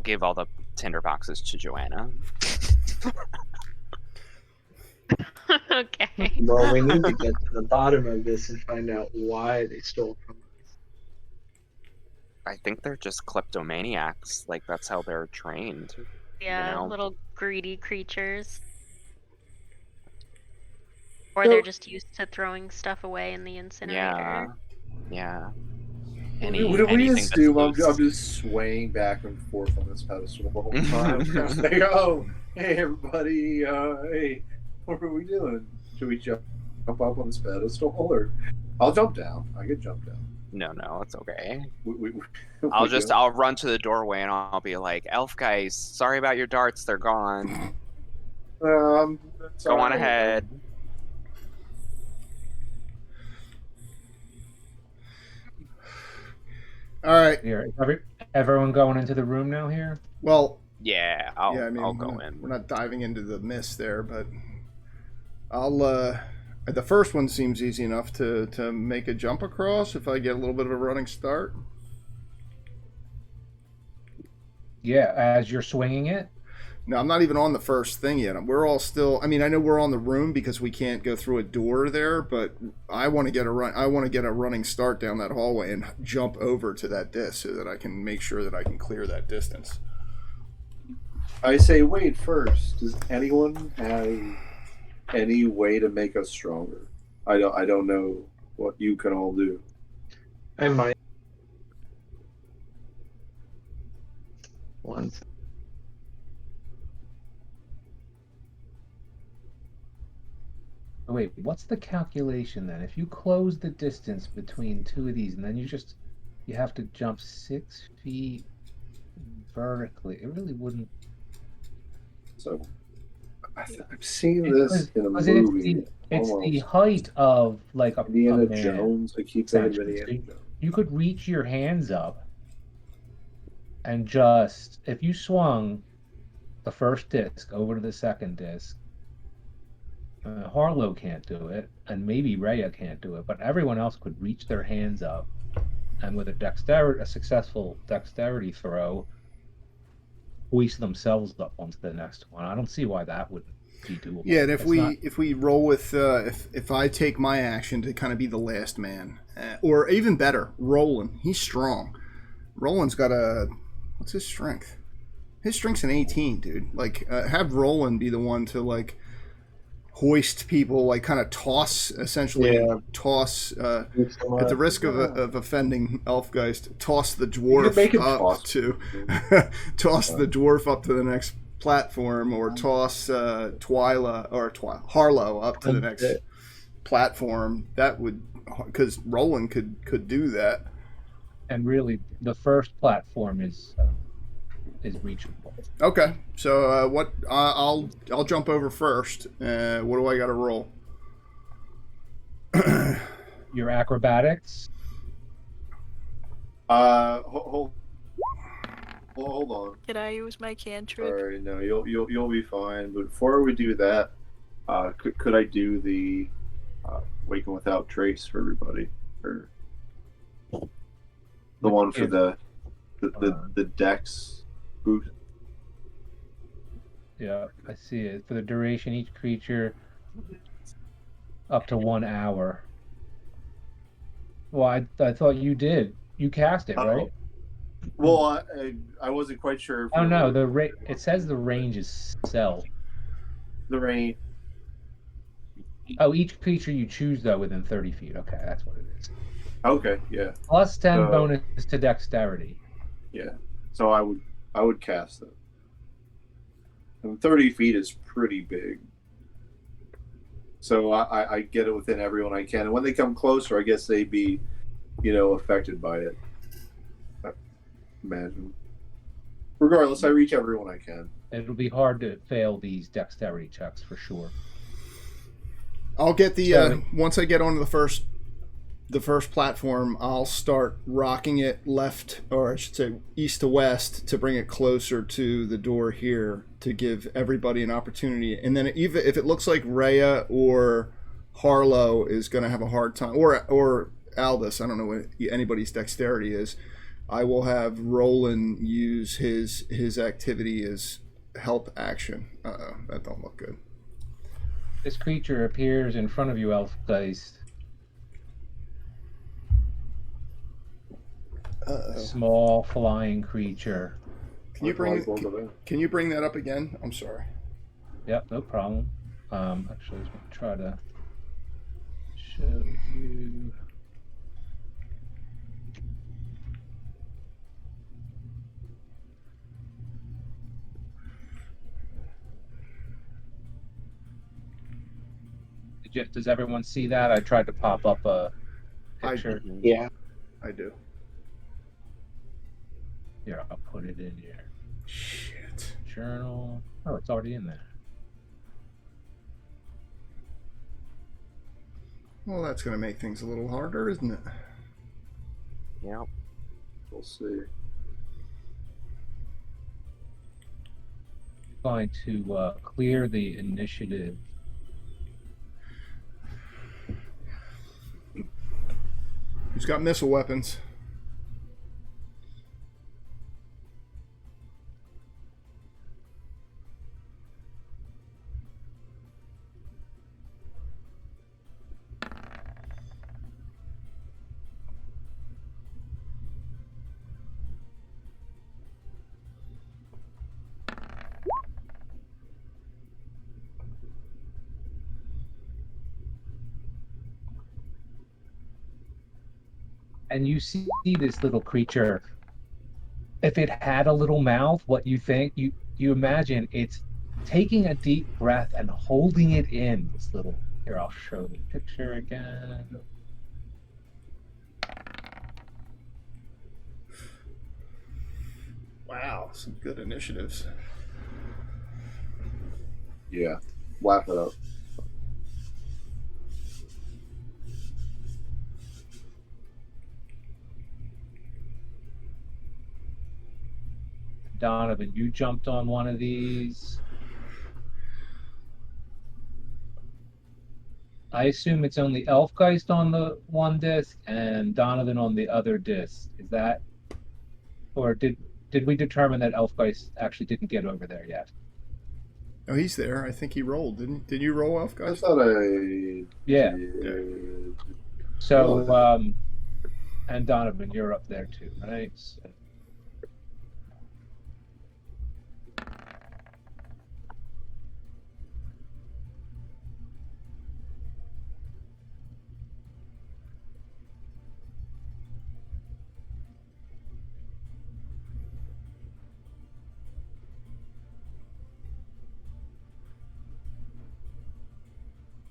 give all the tinder boxes to Joanna. Okay. Well, we need to get to the bottom of this and find out why they stole from us. I think they're just kleptomaniacs. Like that's how they're trained. Yeah, know? little greedy creatures. Or they're just used to throwing stuff away in the Yeah. incinerator. Yeah. What do we anything just that's do? I'm loose. just swaying back and forth on this pedestal the whole time. Just like, oh, hey everybody, hey, what are we doing? Should we jump up on this pedestal, or I'll jump down? I can jump down. No, it's okay. We I'll run to the doorway and I'll be like, Elf guys, sorry about your darts, they're gone. Go on ahead. All right. Here, everyone going into the room now here? Well, Yeah, I'll I'll go in. We're not diving into the mist there, but I'll. The first one seems easy enough to make a jump across if I get a little bit of a running start. Yeah, as you're swinging it? No, I'm not even on the first thing yet. We're all still. I mean, I know we're on the room because we can't go through a door there, but I want to get a run. I want to get a running start down that hallway and jump over to that disc so that I can make sure that I can clear that distance. I say wait first. Does anyone have any way to make us stronger? I don't know what you can all do. I might. One. Oh, wait, what's the calculation then? If you close the distance between two of these, and then you have to jump 6 feet vertically. It really wouldn't. So I've seen this in a Because movie. it's the almost. height of like a Indiana man. Jones. I keep thinking of essentially. Indiana So Jones. you could reach your hands up and just, if you swung the first disc over to the second disc, Harlow can't do it, and maybe Rhea can't do it, but everyone else could reach their hands up, and with a successful dexterity throw, hoist themselves up onto the next one. I don't see why that wouldn't be doable. Yeah, and if we roll with if I take my action to kind of be the last man, or even better, Roland, he's strong. Roland's got what's his strength? His strength's an 18, dude. Like have Roland be the one to like hoist people, like kind of toss toss at the risk of offending Elfgeist, toss the dwarf up to toss the dwarf up to the next platform, or toss Harlow up to the next platform. That would, because Roland could do that. And really, the first platform is reachable. Okay, so what? I'll jump over first. What do I got to roll? Your acrobatics. Hold on. Can I use my cantrip? Sorry, no, you'll be fine. But before we do that, could I do the Waking Without Trace for everybody, or the one for the Dex boost? Yeah, I see it. For the duration, each creature up to 1 hour. Well, I thought you did. You cast it, right? Well, I wasn't quite sure. Oh no, it says the range is stealth. The range. Oh, each creature you choose though within 30 feet. Okay, that's what it is. Okay, yeah. Plus 10 bonus to dexterity. Yeah, so I would cast it. And 30 feet is pretty big. So I get it within everyone I can. And when they come closer, I guess they'd be, affected by it. I imagine. Regardless, I reach everyone I can. It'll be hard to fail these dexterity checks for sure. I'll get the once I get onto the first platform, I'll start rocking it left, or I should say east to west, to bring it closer to the door here to give everybody an opportunity. And then even if it looks like Rhea or Harlow is going to have a hard time, or Aldous, I don't know what anybody's dexterity is, I will have Roland use his activity as help action. That don't look good. This creature appears in front of you, Elfgeist. Small flying creature. Can you bring that up again? I'm sorry. Yep, no problem. Actually, let me try to show you. Does everyone see that? I tried to pop up a picture. Yeah, I do. Here, I'll put it in here. Shit. Journal. Oh, it's already in there. Well, that's going to make things a little harder, isn't it? Yep. We'll see. Going to clear the initiative. Who's got missile weapons? and you see this little creature. If it had a little mouth, what you think, you imagine it's taking a deep breath and holding it in. This little, here, I'll show the picture again. Wow, some good initiatives. Yeah, lap it up. Donovan, you jumped on one of these. I assume it's only Elfgeist on the one disc and Donovan on the other disc. Is that, or did we determine that Elfgeist actually didn't get over there yet? Oh, he's there. I think he rolled, didn't? Did you roll, Elf I guys? thought I Yeah. did. So, and Donovan, you're up there too, right? So,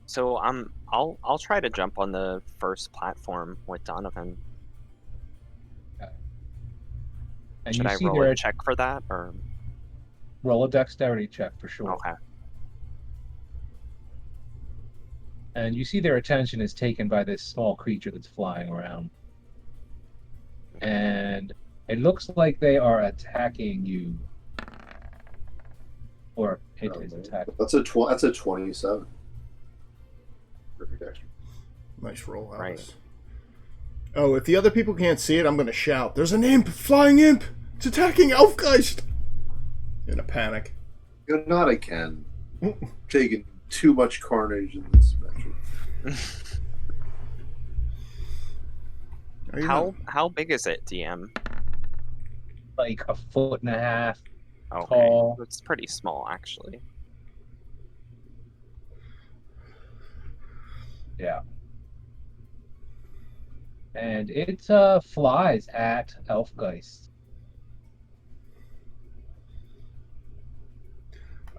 So I'll try to jump on the first platform with Donovan. and Should you I see roll there a check for that, or roll a dexterity check for sure. okay? And you see their attention is taken by this small creature that's flying around. And it looks like they are attacking you. Or it is attacking. That's a 27. Perfect extra. Nice roll, Alice. Right. Oh, if the other people can't see it, I'm going to shout. There's an imp! Flying imp! It's attacking Elfgeist! In a panic. Good night, I can. Taking too much carnage in this match. How big is it, DM? Like a foot and a half Okay, tall. it's pretty small actually. Yeah. And it flies at Elfgeist.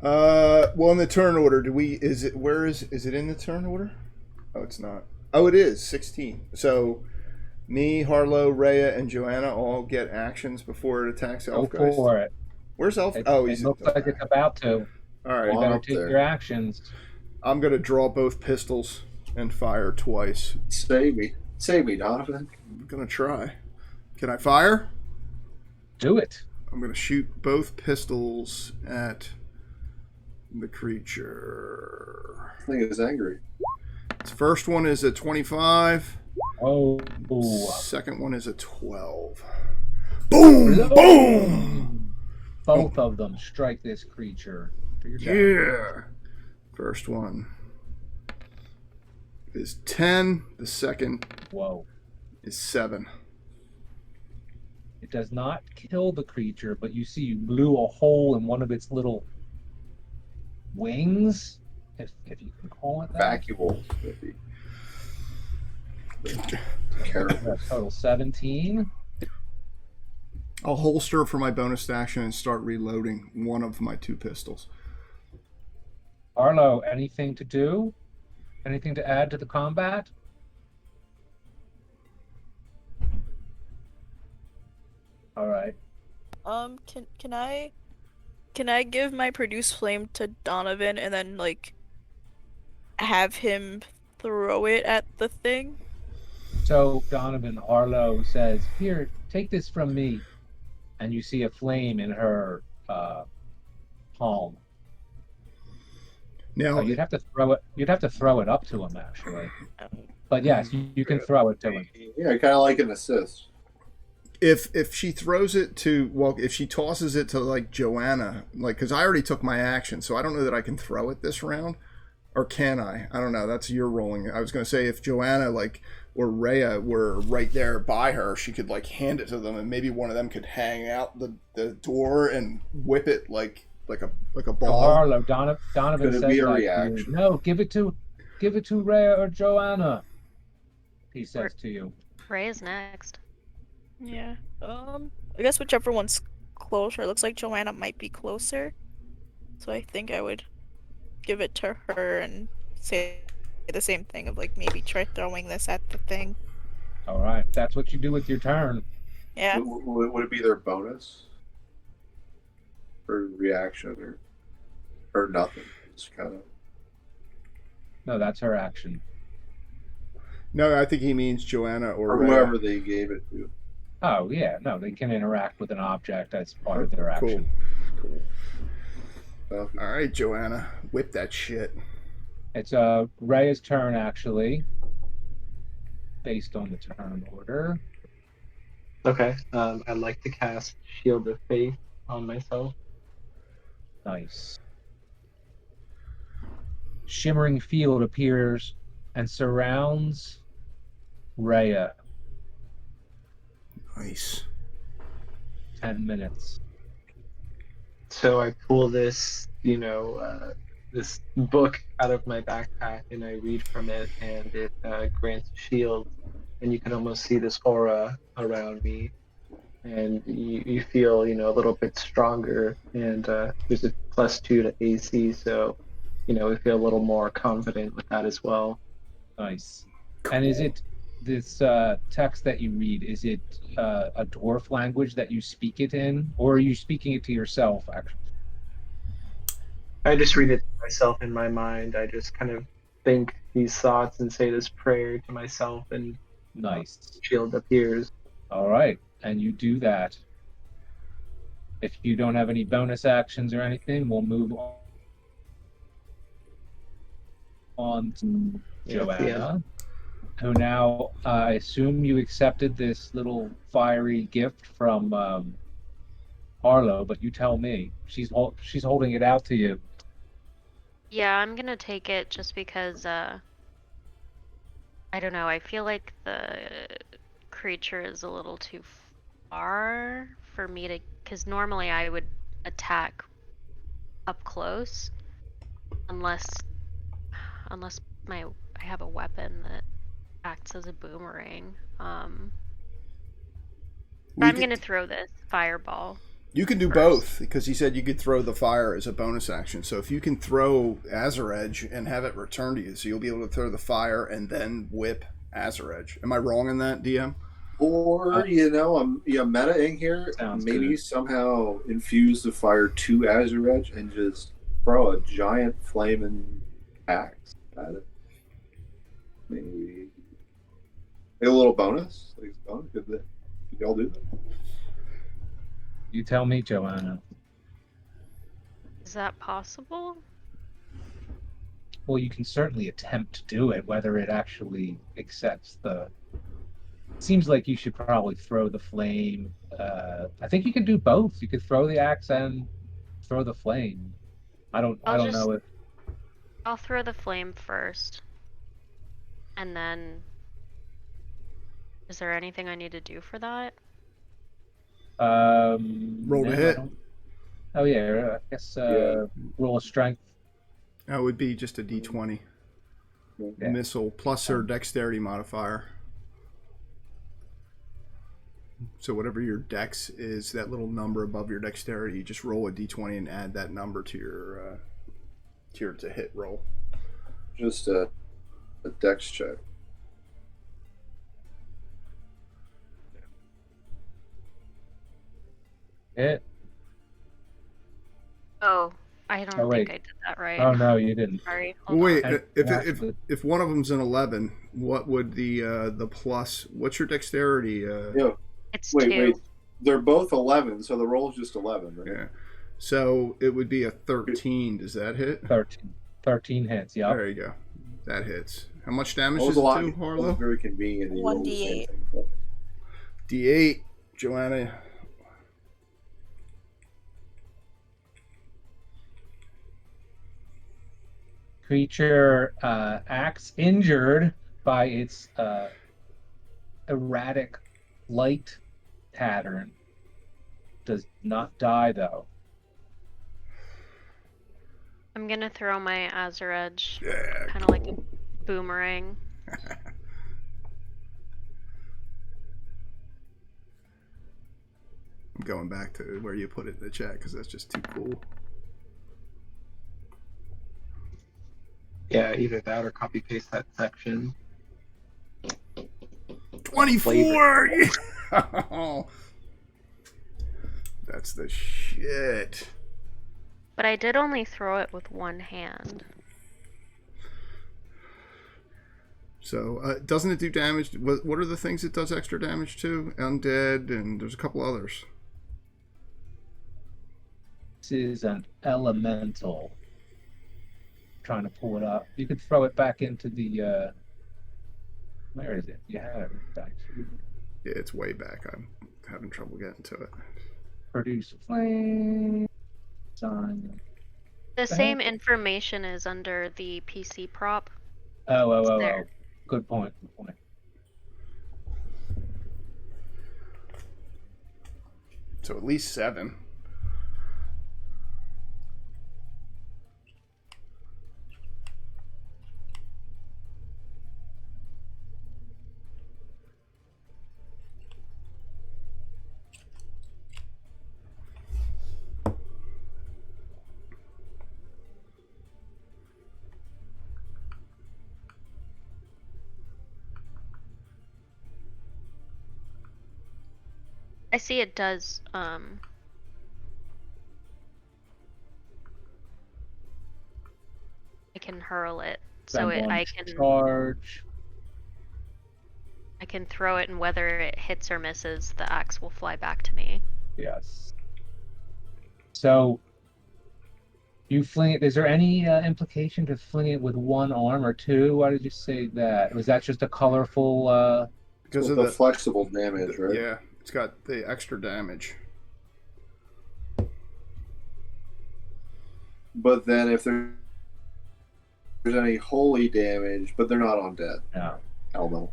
Well, in the turn order, is it in the turn order? Oh, it's not. Oh, it is 16. So, me, Harlow, Rhea, and Joanna all get actions before it attacks Go Elfgeist. for it. Where's Elf? It He's looks like it's about to. all right. You Come better up take there. your actions. I'm gonna draw both pistols and fire twice. Save me, Donovan. I'm gonna try. Can I fire? Do it. I'm gonna shoot both pistols at the creature. This thing is angry. The first one is a 25. Oh. Second one is a 12. Boom! Boom! Both of them strike this creature. Do your damage. Yeah. First one is 10. The second Whoa. is 7. It does not kill the creature, but you see you blew a hole in one of its little wings, if you can call it that. Vacuole, maybe. Terrible. Total 17. I'll holster for my bonus action and start reloading one of my 2 pistols. Arlo, anything to do? Anything to add to the combat? All right. Can I give my produce flame to Donovan and then like have him throw it at the thing? So Donovan, Arlo says, "Here, take this from me," and you see a flame in her palm. Now, You'd have to throw it. You'd have to throw it up to him, actually. But yes, you can throw it to him. Yeah, kind of like an assist. if she throws it to, well, if she tosses it to like Joanna, like, because I already took my action, so I don't know that I can throw it this round, or can I? I don't know. That's your rolling. I was gonna say if Joanna or Rhea were right there by her, she could like hand it to them, and maybe one of them could hang out the door and whip it like a ball. Arlo, Donovan Could it says be a that to you. reaction? No, give it to Rhea or Joanna. He says to you. Ray is next. Yeah. I guess whichever one's closer. It looks like Joanna might be closer. So I think I would give it to her and say the same thing of like maybe try throwing this at the thing. All right, that's what you do with your turn. Yeah. Would it be their bonus or reaction or nothing? It's kind of. No, that's her action. No, I think he means Joanna or whoever they gave it to. Oh yeah, no, they can interact with an object as part of their Cool. action. Cool. Okay. All right, Joanna, whip that shit. It's Rhea's turn actually, based on the turn order. Okay. I'd like to cast Shield of Faith on myself. Nice. Shimmering field appears and surrounds Rhea. Nice. 10 minutes. So I pull this, this book out of my backpack and I read from it, and it grants a shield, and you can almost see this aura around me, and you feel, a little bit stronger, and there's a +2 to AC, so, we feel a little more confident with that as well. Nice. And is it this text that you read, is it a dwarf language that you speak it in, or are you speaking it to yourself actually? I just read it to myself in my mind. I just kind of think these thoughts and say this prayer to myself, and Nice. shield appears. All right, and you do that. If you don't have any bonus actions or anything, we'll move on to Joanna, who now, I assume you accepted this little fiery gift from Arlo, but you tell me. She's holding it out to you. Yeah, I'm gonna take it just because, I don't know, I feel like the creature is a little too far for me to, because normally I would attack up close, unless I have a weapon that acts as a boomerang. But I'm gonna throw this fireball. You can do first. both, because he said you could throw the fire as a bonus action. So if you can throw Azure Edge and have it return to you, so you'll be able to throw the fire and then whip Azure Edge. Am I wrong in that, DM? Or I'm metaing here. Maybe good. somehow infuse the fire to Azure Edge and just throw a giant flaming axe at it. Maybe a little bonus. Could y'all do that? You tell me, Joanna. Is that possible? Well, you can certainly attempt to do it, whether it actually accepts the... It seems like you should probably throw the flame. I think you can do both. You could throw the axe and throw the flame. I don't know if... I'll throw the flame first. And then... Is there anything I need to do for that? Roll to hit. Oh yeah, I guess roll a strength. That would be just a D20. Yeah. Missile plus her dexterity modifier. So whatever your dex is, that little number above your dexterity, you just roll a D20 and add that number to your to hit roll. Just a dex check. Hit. Oh, I don't think I did that right. Oh no, you didn't. Sorry. Well, wait, on. if one of them's an 11, what would the plus? What's your dexterity? It's 2. Wait. They're both 11, so the roll is just 11, right? Yeah. So it would be a 13. Does that hit? 13 hits. Yeah. There you go. That hits. How much damage That is was it a lot. to, It Harlow? was very convenient. that you rolled the same 1d8. thing. D8, Joanna. Creature acts injured by its erratic light pattern. Does not die though. I'm gonna throw my Azure Edge, Yeah. kind of like a boomerang. going back to where you put it in the chat because that's just too cool. Yeah, either that or copy paste that section. 24! That's the shit. But I did only throw it with one hand. So, doesn't it do damage? What are the things it does extra damage to? Undead, and there's a couple others. This is an elemental. Trying to pull it up. You could throw it back into the. Where is it? You had it back. Yeah, it's way back. I'm having trouble getting to it. Produce flame. Sign. The same information is under the PC prop. Oh. Good point. So at least 7. I see it does, I can hurl it. So I can charge. I can throw it, and whether it hits or misses, the axe will fly back to me. Yes. So you fling it. Is there any implication to fling it with one arm or two? Why did you say that? Was that just a colorful? Because of the flexible damage, right? Yeah, it's got the extra damage. But then if there's any holy damage, but they're not on dead. No. Hell no.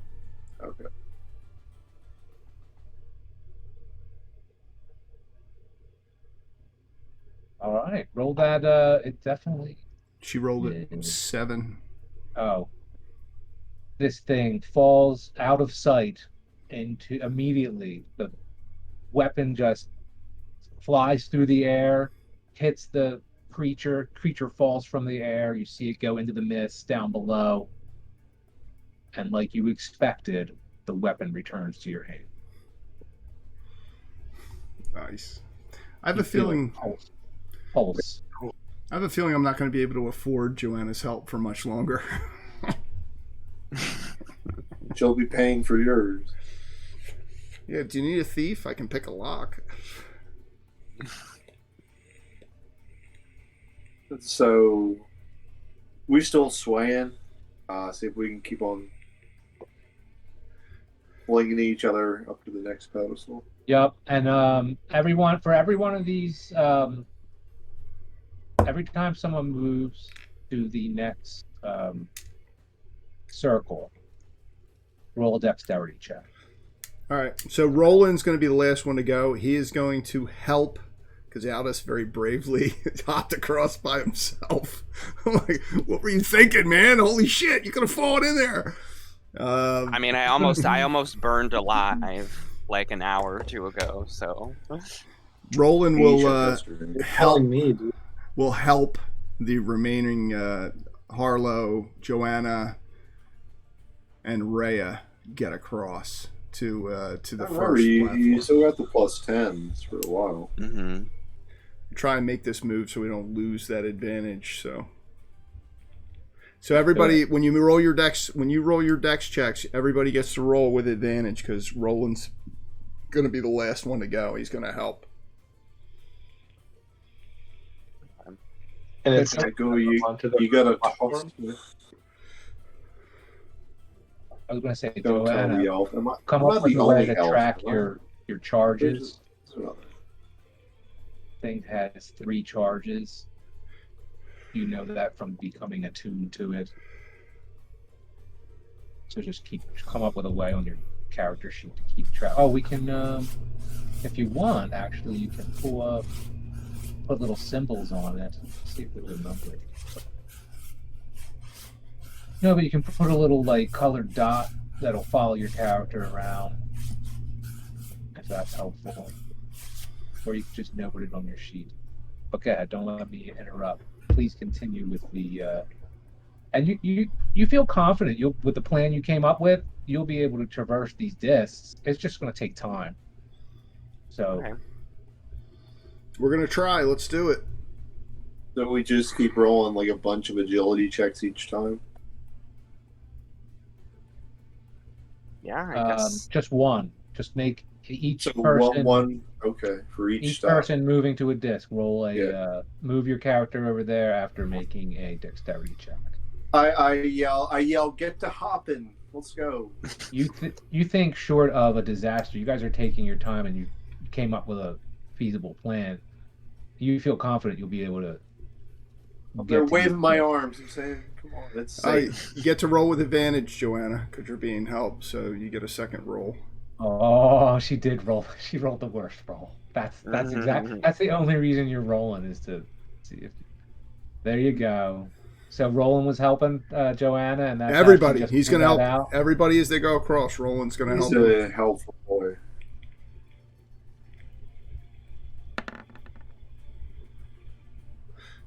Okay. All right, roll that. It definitely. She rolled it 7. Oh. This thing falls out of sight into immediately. The weapon just flies through the air, hits the creature. Creature falls from the air. You see it go into the mist down below. And like you expected, the weapon returns to your hand. Nice. I have a feeling. Pulse. I have a feeling I'm not going to be able to afford Joanna's help for much longer. She'll be paying for yours. Yeah, do you need a thief? I can pick a lock. So, we still swaying. See if we can keep on flinging each other up to the next pedestal. Yep, and every one of these, every time someone moves to the next circle, roll a dexterity check. All right, so Roland's going to be the last one to go. He is going to help, because Aldous very bravely hopped across by himself. I'm like, what were you thinking, man? Holy shit, you could have fallen in there. I mean, I almost burned alive like an hour or two ago. So Roland will Telling me, dude. will help the remaining Harlow, Joanna, and Rhea get across to the first platform. You still got the +10s for a while. Mm-hmm. Try and make this move so we don't lose that advantage. So everybody, when you roll your dex checks, everybody gets to roll with advantage because Roland's going to be the last one to go. He's going to help. And it's you got to toss. I was going to say, Don't tell me, Joanna, Elf. come up with a way to track your charges. Thing has 3 charges. You know that from becoming attuned to it. So just come up with a way on your character sheet to keep track. Oh, we can, if you want, actually, you can put little symbols on it. See if there's a number. No, but you can put a little colored dot that'll follow your character around. If that's helpful. or you can just note it on your sheet. Okay, don't let me interrupt. Please continue with the. And you feel confident you'll with the plan you came up with, you'll be able to traverse these discs. It's just going to take time. So Okay. We're gonna try. Let's do it. So we just keep rolling like a bunch of agility checks each time. Yeah, I guess. just one. Just make each So person one. Okay, for each each step. person moving to a disc. Roll a Yeah. move your character over there after making a dexterity check. I yell, get to hopping. Let's go. You think short of a disaster, you guys are taking your time and you came up with a feasible plan. You feel confident you'll be able to. They're waving my arms and saying, "Come on, it's safe." You get to roll with advantage, Joanna, because you're being helped, so you get a second roll. Oh, she did roll. She rolled the worst roll. That's exactly. That's the only reason you're rolling is to see if. There you go. So Roland was helping Joanna, and that's everybody. He's going to help out. Everybody as they go across. Roland's going to help. He's a helpful boy.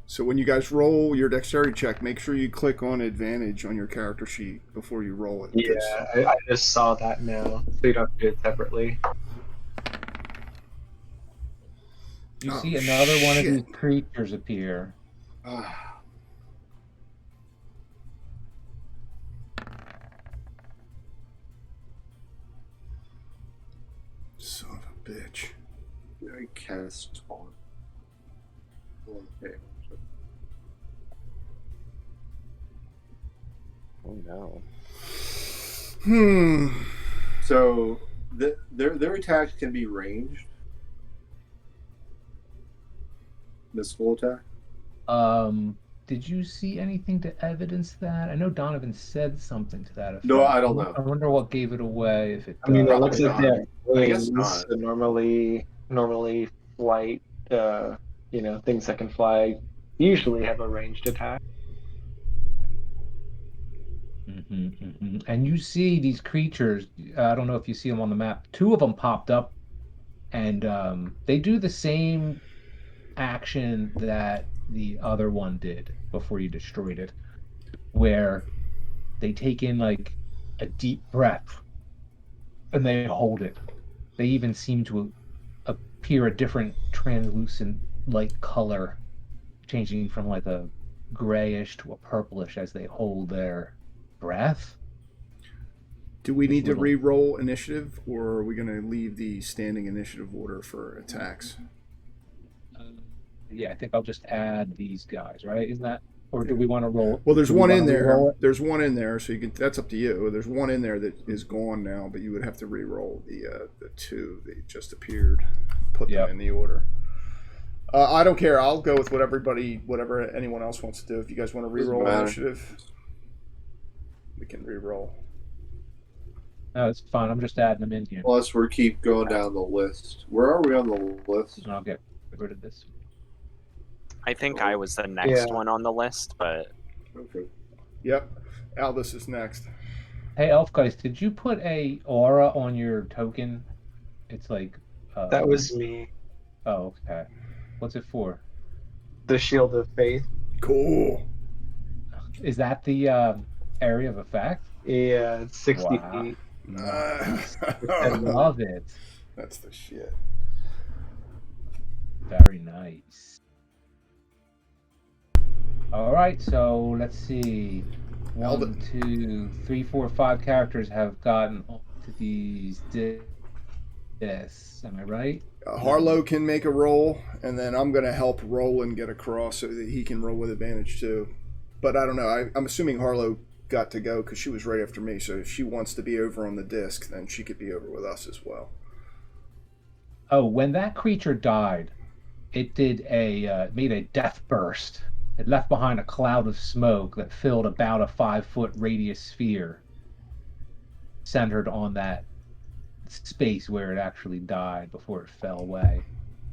So when you guys roll your dexterity check, make sure you click on advantage on your character sheet before you roll it. Yeah, I just saw that now, so you don't have to do it separately. You see another one of these creatures appear. Son of a bitch. I cast on. Okay. Oh no. So their attacks can be ranged. Missile attack. Did you see anything to evidence that? I know Donovan said something to that effect. No, I don't know. I wonder what gave it away. If it. I mean, it looks like they're I guess not. so normally flight, things that can fly usually have a ranged attack. And you see these creatures. I don't know if you see them on the map. Two of them popped up, and they do the same action that the other one did before you destroyed it, where they take in like a deep breath and they hold it. They even seem to appear a different translucent light color, changing from like a grayish to a purplish as they hold their breath. Do we need to re-roll initiative, or are we going to leave the standing initiative order for attacks? Yeah, I think I'll just add these guys, right? Isn't that, or do we want to roll? Well, there's one in there. There's one in there, so you can. That's up to you. There's one in there that is gone now, but you would have to re-roll the two that just appeared. Put them in the order. I don't care. I'll go with whatever anyone else wants to do. If you guys want to re-roll initiative, we can re-roll. No, it's fine. I'm just adding them in here. Plus, we keep going down the list. Where are we on the list? And I'll get rid of this. I think I was the next one on the list, but Okay. Yep, Aldous is next. Hey, Elfgeist, did you put a aura on your token? It's like That was me. Oh, okay. What's it for? The Shield of Faith. Cool. Is that the area of effect? Yeah, it's 60 feet. Nice. I love it. That's the shit. Very nice. All right, so let's see. 1, 2, 3, 4, 5 characters have gotten onto these discs. Am I right? Harlow can make a roll, and then I'm going to help Roland get across so that he can roll with advantage too. But I don't know. I'm assuming Harlow got to go because she was right after me. So if she wants to be over on the disc, then she could be over with us as well. Oh, when that creature died, it did made a death burst. It left behind a cloud of smoke that filled about a 5-foot radius sphere centered on that space where it actually died before it fell away.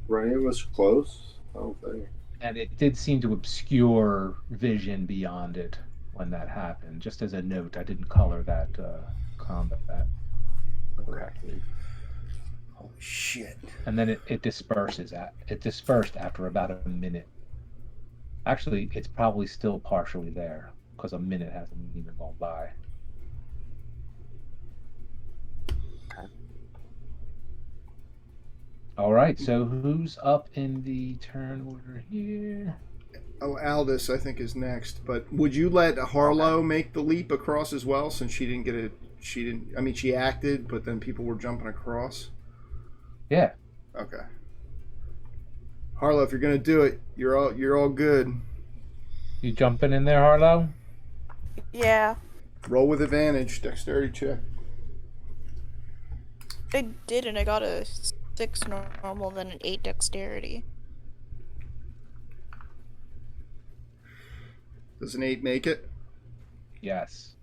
Right, it was close. I don't think. And it did seem to obscure vision beyond it when that happened. Just as a note, I didn't color that combat correctly. Shit. And then it disperses it dispersed after about a minute. Actually, it's probably still partially there because a minute hasn't even gone by. Okay. All right, so who's up in the turn order here? Oh, Aldous, I think, is next. But would you let Harlow make the leap across as well, since she didn't get it? She didn't. I mean, she acted, but then people were jumping across. Yeah. Okay. Harlow, if you're gonna do it, you're all good. You jumping in there, Harlow? Yeah. Roll with advantage. Dexterity check. I did, and I got a 6 normal, then an 8 dexterity. Does an 8 make it? Yes.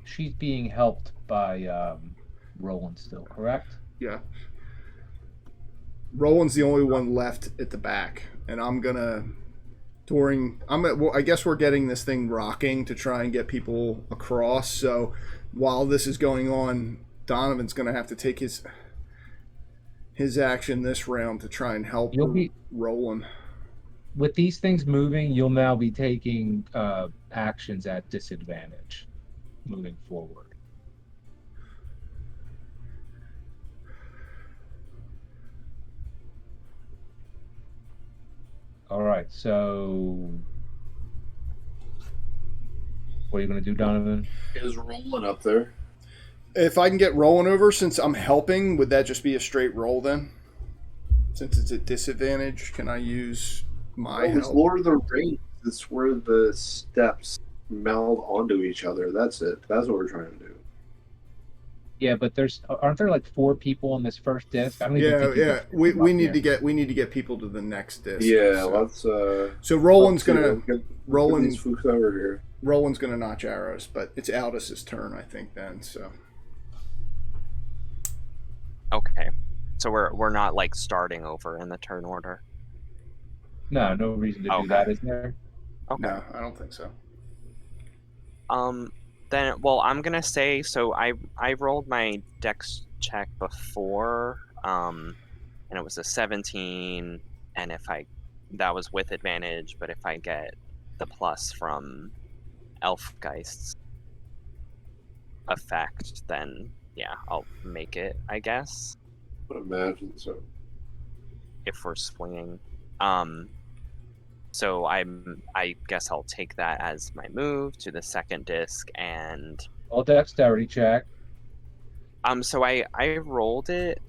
She's being helped by Roland still, correct? Yeah. Roland's the only one left at the back, and I'm gonna well, I guess we're getting this thing rocking to try and get people across. So while this is going on, Donovan's gonna have to take his action this round to try and help Roland. With these things moving, you'll now be taking actions at disadvantage moving forward. All right, so what are you going to do, Donovan? Is Roland up there? If I can get Roland over, since I'm helping, would that just be a straight roll then? Since it's at disadvantage, can I use my help? It's Lord of the Rings. It's where the steps meld onto each other. That's it. That's what we're trying to do. Yeah, but aren't there like 4 people on this first disc? I don't even think we need to get people to the next disc. Yeah, so. let's. So Roland's gonna get Roland. these folks over here. Roland's gonna notch arrows, but it's Aldous' turn, I think. Then so. Okay, so we're not like starting over in the turn order. No reason to do that, is there? Okay. No, I don't think so. Then, well, I'm gonna say, so I rolled my dex check before, and it was a 17, and that was with advantage, but if I get the plus from Elfgeist's effect, then yeah, I'll make it, I guess. I would imagine so. If we're swinging. So I guess I'll take that as my move to the second disc, and All dexterity check. so I rolled it.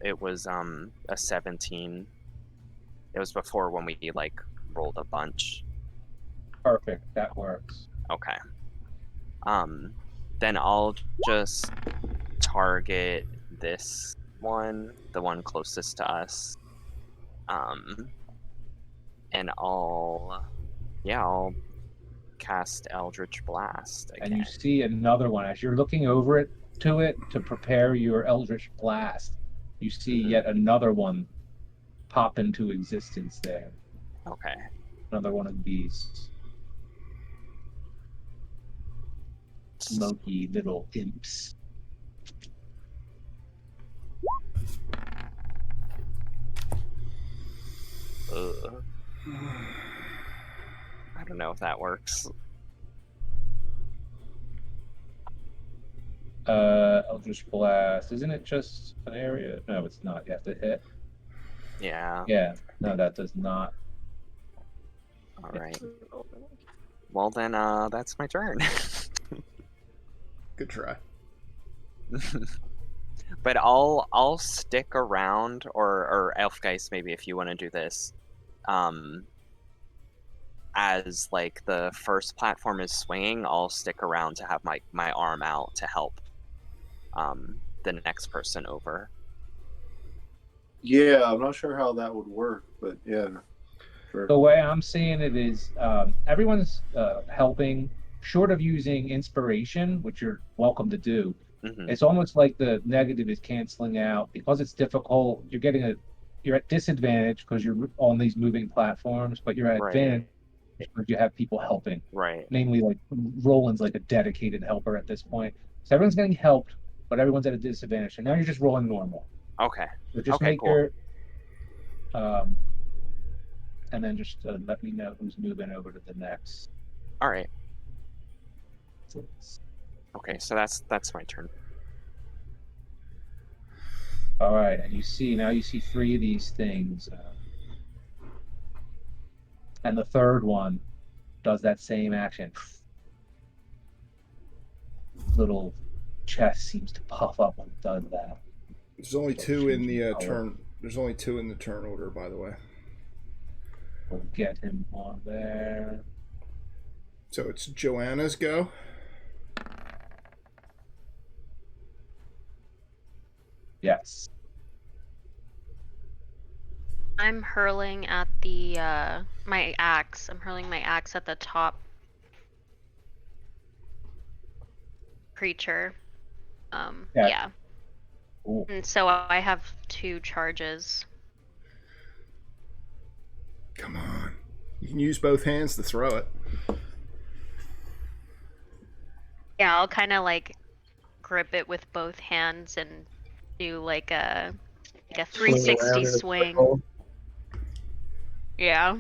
It was a 17. It was before when we like rolled a bunch. Perfect, that works. Okay. Then I'll just target this one, the one closest to us. And I'll cast Eldritch Blast again. And you see another one as you're looking over to prepare your Eldritch Blast. You see yet another one pop into existence there. Okay. Another one of these smoky little imps. I don't know if that works. Eldritch Blast. Isn't it just an area? No, it's not. You have to hit. Yeah. Yeah. No, that does not. All right. Well, then that's my turn. Good try. But I'll stick around, or Elfgeist, maybe if you want to do this, as like the first platform is swinging, I'll stick around to have my arm out to help the next person over. Yeah, I'm not sure how that would work, but yeah. Sure. The way I'm seeing it is everyone's helping, short of using inspiration, which you're welcome to do. Mm-hmm. It's almost like the negative is canceling out because it's difficult. You're at disadvantage because you're on these moving platforms, but you're at advantage because you have people helping. Right. Namely, like Roland's like a dedicated helper at this point. So everyone's getting helped but everyone's at a disadvantage. And now you're just rolling normal. Okay. So just Okay, make cool. your and then just let me know who's moving over to the next. All right. Okay, so that's my turn. All right, and you see 3 of these things, and the third one does that same action. Little chest seems to puff up when it does that. There's only So 2 in the changing color. turn. There's only 2 in the turn order, by the way. We'll get him on there. So it's Joanna's go. Yes. I'm hurling at the my axe. I'm hurling my axe at the top creature. Yeah. Ooh. And so I have 2 charges. Come on. You can use both hands to throw it. Yeah, I'll kind of like grip it with both hands and do like a 360 swing. Yeah.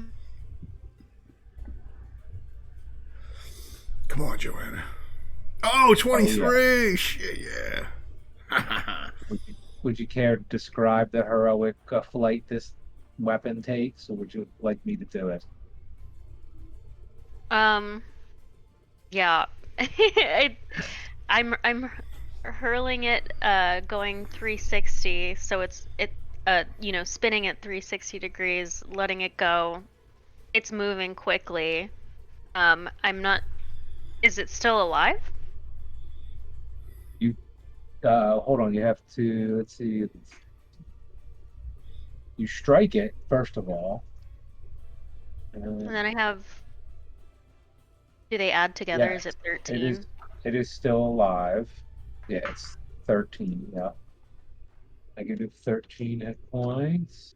Come on, Joanna. Oh, 23! Oh, yeah. Shit, yeah. Would you care to describe the heroic flight this weapon takes, or would you like me to do it? Yeah. I'm hurling it going 360, so it's spinning at 360 degrees, letting it go. It's moving quickly. I'm not. Is it still alive? You hold on, you have to, let's see. You strike it first of all. And then I have. Do they add together? Yes, Is it 13? It is still alive. Yeah, it's 13. Yeah. I give it 13 hit points.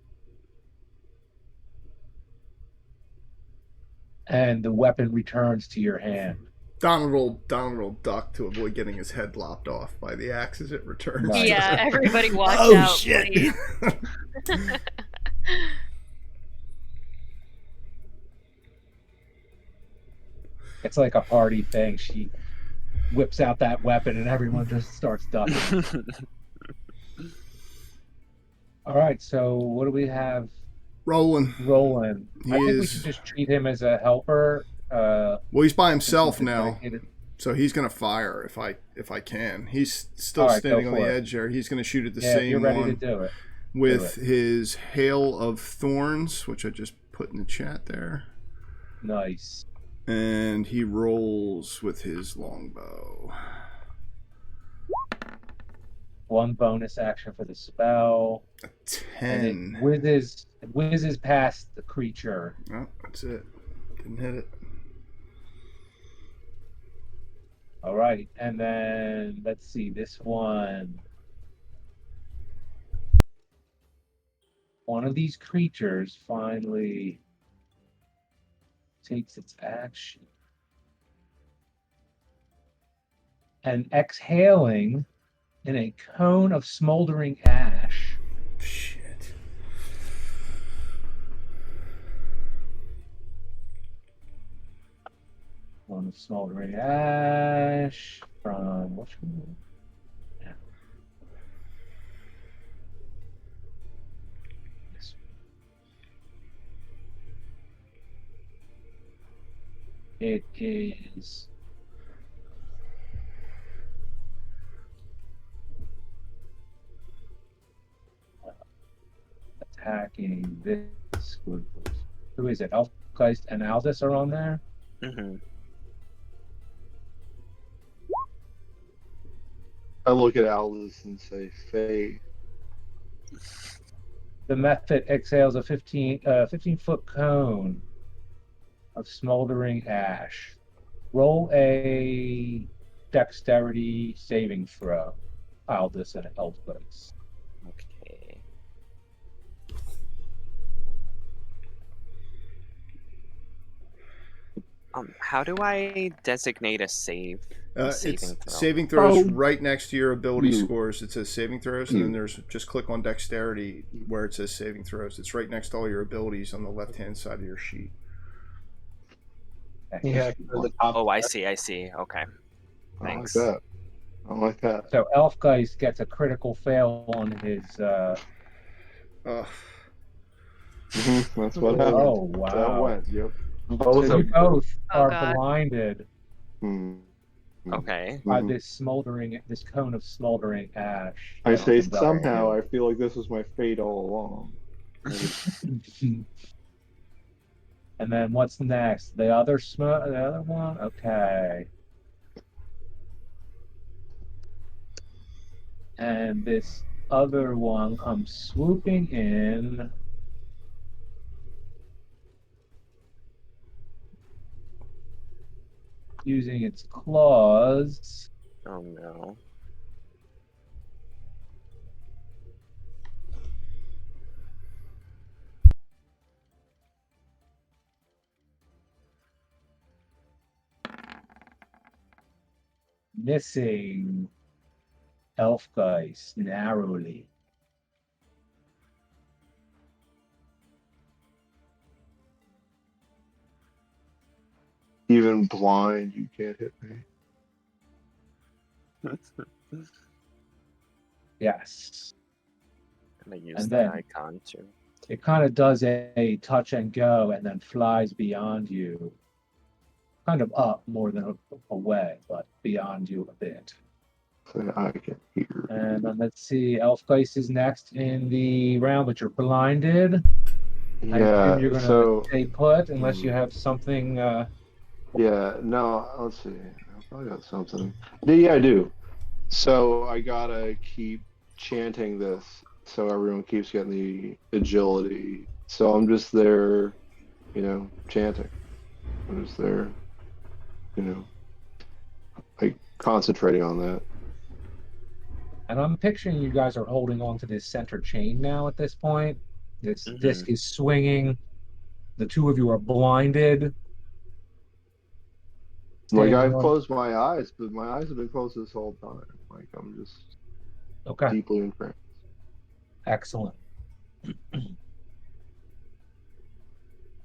And the weapon returns to your hand. Donald will duck to avoid getting his head lopped off by the axe as it returns. Nice. Yeah, everybody watch Oh, out. shit. Please. It's like a party thing. She whips out that weapon and everyone just starts ducking. All right, so what do we have? Roland. I think we should just treat him as a helper. Well, he's by himself now, dedicated. so he's gonna fire if I can. He's still All right, standing on go the for it. edge there. He's gonna shoot at the Yeah, same you're ready one to do it. with his hail of thorns, which I just put in the chat there. Nice. And he rolls with his longbow. 1 bonus action for the spell. A And 10. it whizzes past the creature. Oh, that's it. Didn't hit it. All right, and then let's see this one. One of these creatures finally takes its action. And exhaling in a cone of smoldering ash. Shit. One of smoldering ash from which one? Yeah. This one. It is attacking this group. Who is it? Elfgeist and Aldous are on there? Mm-hmm. I look at Aldous and say, Faye. The method exhales a 15-foot cone of smoldering ash. Roll a dexterity saving throw. Aldous and Elfgeist. Okay. How do I designate a save? Saving It's throw. saving throws Oh. right next to your ability You. scores. It says saving throws, and then there's just click on dexterity where it says saving throws. It's right next to all your abilities on the left-hand side of your sheet. Yeah, go to the top. Oh, I see. Okay. I like Thanks. that. I like that. So Elfgeist gets a critical fail on his. Ugh. That's what happened. Oh That wow! went. Yep. Both So of you both Oh, are God. blinded Hmm. Okay. by Mhm. this cone of smoldering ash. I say enveloping somehow you. I feel like this was my fate all along. And then what's next? The other one? Okay. And this other one comes swooping in. Using its claws. Oh no. Missing Elfgeist narrowly. Even blind, you can't hit me. Yes. I'm gonna use And that then- icon too. It kind of does a touch and go and then flies beyond you. Kind of up more than away, but beyond you a bit. So I can hear. And then let's see, Elfgeist is next in the round, but you're blinded. I assume you're gonna So stay put unless you have something. yeah, no. Let's see. I probably got something. Yeah, I do. So I gotta keep chanting this so everyone keeps getting the agility. So I'm just there, chanting. I'm just there, like concentrating on that. And I'm picturing you guys are holding on to this center chain now at this point. This disc is swinging. The two of you are blinded. Like Staying I've on- closed my eyes, but my eyes have been closed this whole time. Like I'm just Okay, deeply entranced. excellent.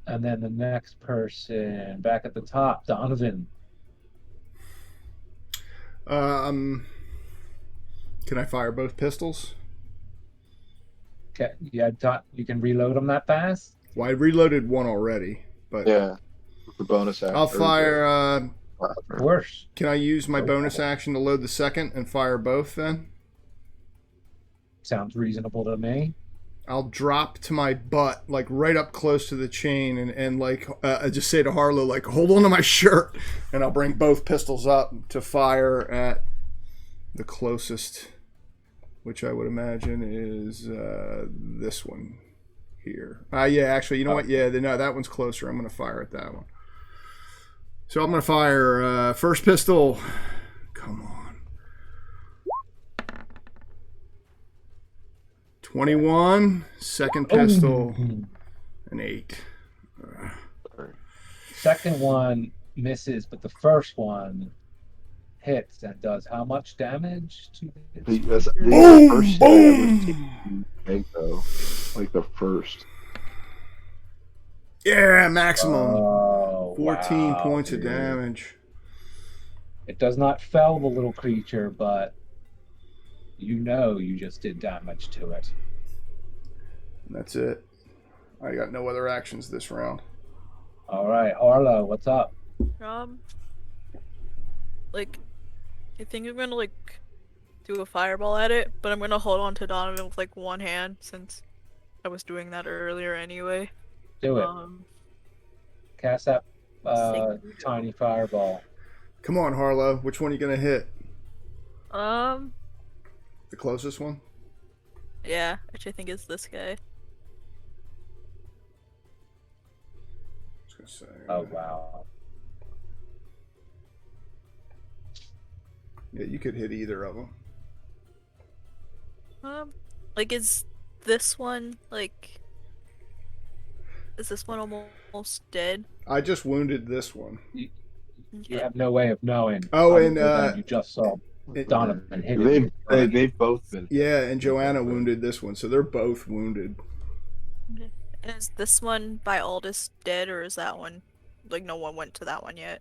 And then the next person back at the top, Donovan. Can I fire both pistols? Okay, yeah, you can reload them that fast. Well, I reloaded one already, but Yeah, the bonus action. I'll fire. Of course. Can I use my Oh, bonus wow. action to load the second and fire both then? Sounds reasonable to me. I'll drop to my butt, like right up close to the chain, and like I just say to Harlow, like, hold on to my shirt, and I'll bring both pistols up to fire at the closest, which I would imagine is this one here. Yeah, actually, you know what? Yeah, no, that one's closer. I'm going to fire at that one. So I'm going to fire first pistol. Come on. 21, second pistol, an 8. Second one misses, but the first one hits and does how much damage to The this? first hit I ever seen make, though, like the first. Yeah, maximum. Oh, 14 wow, points dude. of damage. It does not fell the little creature, but you just did damage to it. And that's it. I got no other actions this round. All right, Arlo, what's up? Like, I think I'm gonna do a fireball at it, but I'm gonna hold on to Donovan with like one hand since I was doing that earlier anyway. Do it. Cast that Thank you. tiny fireball. Come on, Harlow. Which one are you going to hit? Um, The closest one? yeah, which I think is this guy. I was gonna say, Oh wow. Yeah, you could hit either of them. Like, is this one is this one almost dead? I just wounded this one. You have no way of knowing. Oh, other and, than you just saw Donovan hit it. They've both been. Yeah, and Joanna wounded this one, so they're both wounded. Is this one by Aldous dead, or is that one like no one went to that one yet?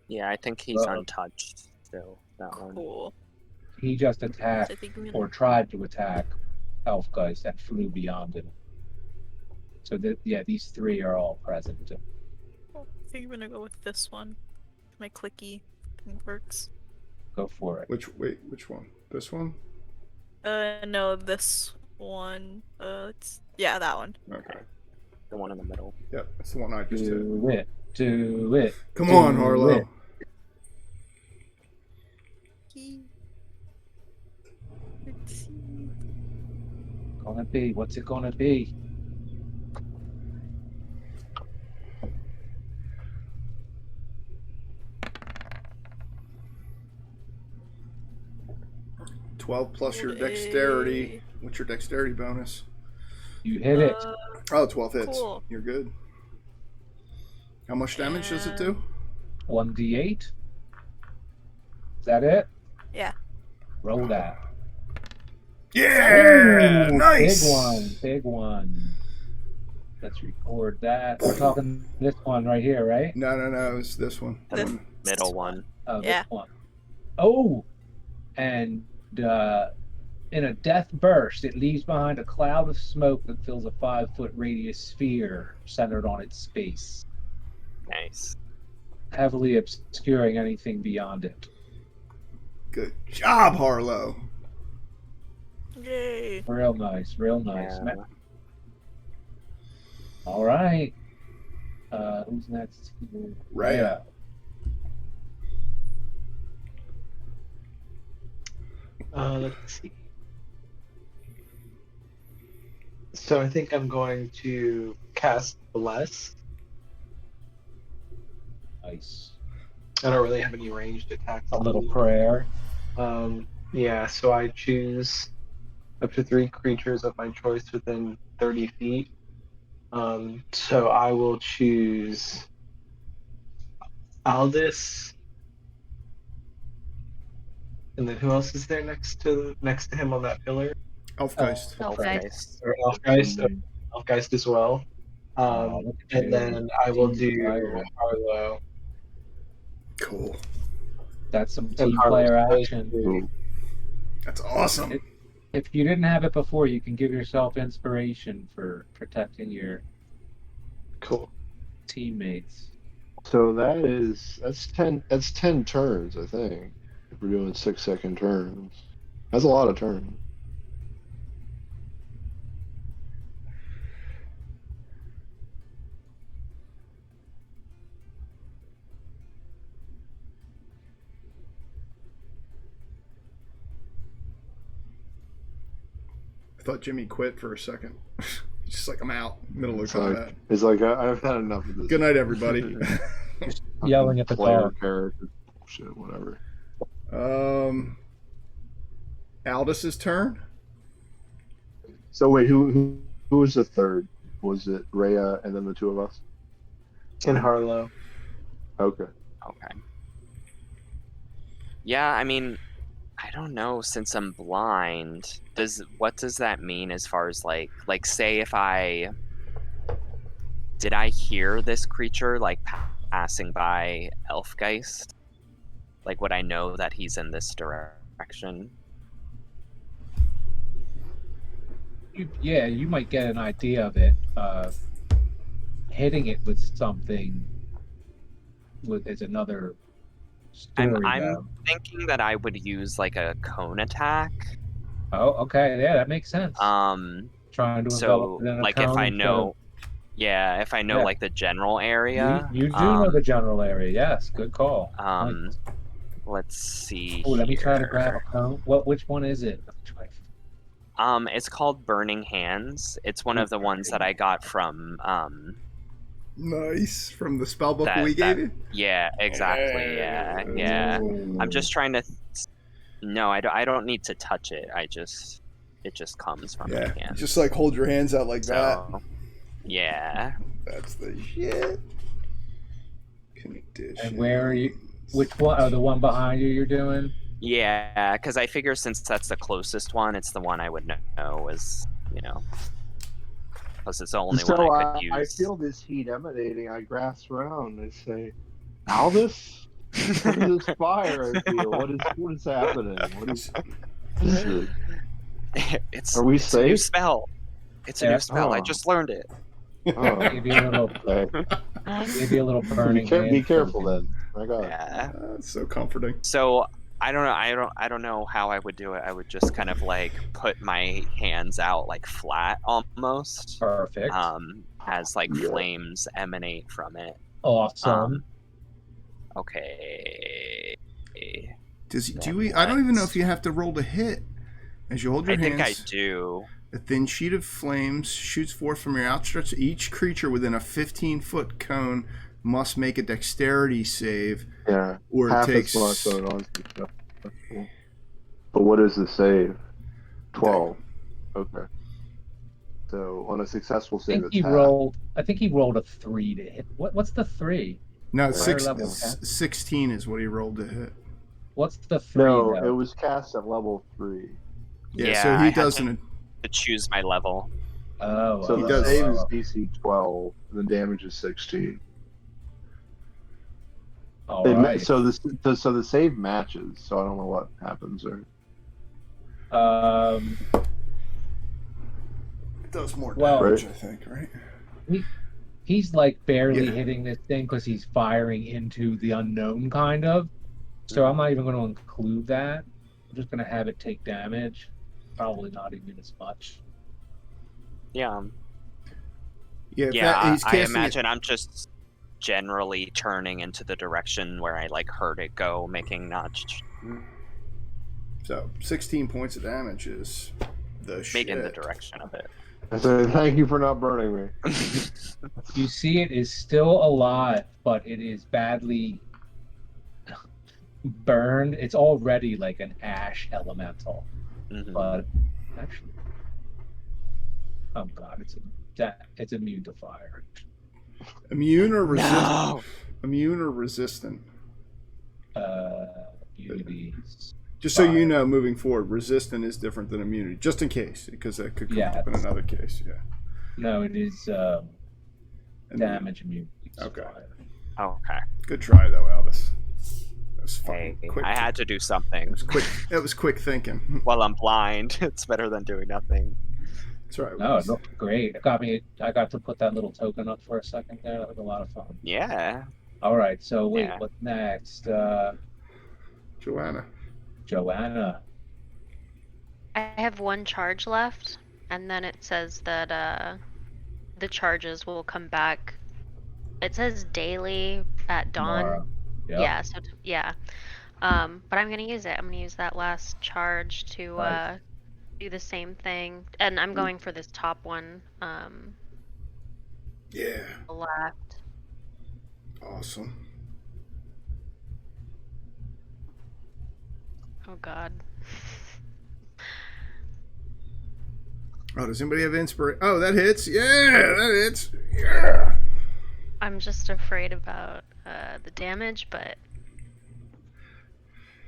Yeah, I think he's untouched still. That one. Cool. He just So attacked I think or tried to attack Elfgeist that flew beyond him. So these three are all present. I think I'm gonna go with this one. My clicky thing works. Go for it. Which one? This one? No, this one. Yeah, that one. Okay. The one in the middle. Yep, that's the one I just hit. Do it. Come on, Harlow. Let's see. Gonna be? What's it gonna be? $12 plus your dexterity. What's your dexterity bonus? You hit it. Oh, 12 hits. Cool. You're good. How much damage does it do? 1d8. Is that it? Yeah. Roll that. Yeah! Ooh, Nice! Big one. Let's record that. We're talking this one right here, right? No, it's this one. The middle one. Oh, Yeah. this one. Oh! And in a death burst, it leaves behind a cloud of smoke that fills a 5-foot radius sphere centered on its space, Nice. heavily obscuring anything beyond it. Good job, Harlow. Yay. Real nice. Yeah. All right. Who's next? Rhea. Let's see. So I think I'm going to cast Bless. Nice. I don't really have any ranged attacks. A little prayer. Yeah, so I choose up to 3 creatures of my choice within 30 feet. So I will choose Aldous. And then who else is there next to him on that pillar? Elfgeist. Elfgeist. Or Elfgeist as well. And then I will do Harlow. Cool. That's some And team Harlow's player supposed action. to- That's awesome. If you didn't have it before, you can give yourself inspiration for protecting your Cool. teammates. So that's 10 turns, I think. If we're doing 6-second turns. That's a lot of turns. I thought Jimmy quit for a second. He's just like, I'm out. Middle of It's combat. It's like I've had enough of this. Good night, everybody. Yelling at the player dog. character, shit, whatever. Aldous' turn. So wait, who was the third? Was it Rhea and then the two of us? And Harlow. Okay. Okay. Yeah, I mean, I don't know, since I'm blind, what does that mean as far as like say if did I hear this creature like passing by Elfgeist? Like, would I know that he's in this direction? You might get an idea of it. Hitting it with something is another story. I'm thinking that I would use like a cone attack. Oh, okay, yeah, that makes sense. Trying to so envelop like if I know, if I know like the general area. You do know the general area. Yes, good call. Nice. Let's see. Oh, let me try to grab a cone. Which one is it? It's called Burning Hands. It's one of the ones that I got from Nice. From the spellbook we gave you? Yeah, exactly. Yeah. I'm just trying to no, I don't need to touch it. It just comes from my hand. Just like hold your hands out like that. Yeah. That's the shit. condition. And where are you? Which one? Oh, the one behind you. You're doing. Yeah, because I figure since that's the closest one, it's the one I would know is, plus it's the only one So I could I use. feel this heat emanating. I grasp around. I say, Albus, what is this fire I feel? What is happening? What is it? It's Are we it's a new safe? spell. It's a Yeah. new spell. I Oh. just learned it. Oh, Maybe a little. okay. Maybe a little burning. Be hand careful token. then. My God. Yeah. It's so comforting. So I don't know. I don't know how I would do it. I would just kind of like put my hands out like flat almost. Perfect. As like Yeah. flames emanate from it. Awesome. Okay. I don't even know if you have to roll to hit. As you hold your I hands, think I do. a thin sheet of flames shoots forth from your outstretched. Each creature within a 15-foot cone must make a dexterity save. Yeah. Or Half it takes. as much on honesty stuff. But what is the save? 12. Okay. So on a successful I save, think it's he half. rolled. I think he rolled a 3 to hit. What's the 3? No, Higher level, okay. 16 is what he rolled to hit. What's the 3? No, though? it was cast at level 3. Yeah, so I he had doesn't. to choose my level. Oh, So He the does. save is DC 12, and the damage is 16. all right. So the save matches. So I don't know what happens there. It does more Well- damage, I think, right? He's like barely Yeah. hitting this thing because he's firing into the unknown, kind of. So I'm not even going to include that. I'm just going to have it take damage. Probably not even as much. Yeah. Yeah, Yeah, I imagine I'm just generally turning into the direction where I like heard it go, making notch, So 16 points of damage is the shit. making the direction of it. I say thank you for not burning me. You see, it is still alive, but it is badly burned. It's already like an ash elemental. Mhm. But actually, oh god, it's immune to fire. Immune or resistant? No! Immune or resistant? Immunities. Just so Fire. you know, moving forward, resistant is different than immunity, just in case, because that could come up in another case. Yeah. No, it is damage immunity. Okay. Okay. Good try though, Albus. That was Hey, fucking quick. I had to do something. It was quick. That was quick thinking. While I'm blind, it's better than doing nothing. That's right. No, it looked great. I got to put that little token up for a second there. That was a lot of fun. Yeah. All right, so wait, Yeah. what's next? Joanna. Joanna. I have one charge left, and then it says that the charges will come back. It says daily at dawn. Tomorrow. Yep. Yeah, so yeah. But I'm gonna use it. I'm gonna use that last charge to Nice. do the same thing, and I'm going for this top one. Yeah. Left. Awesome. Oh God. Oh, does anybody have inspiration? Oh, that hits. Yeah, that hits. Yeah. I'm just afraid about the damage, but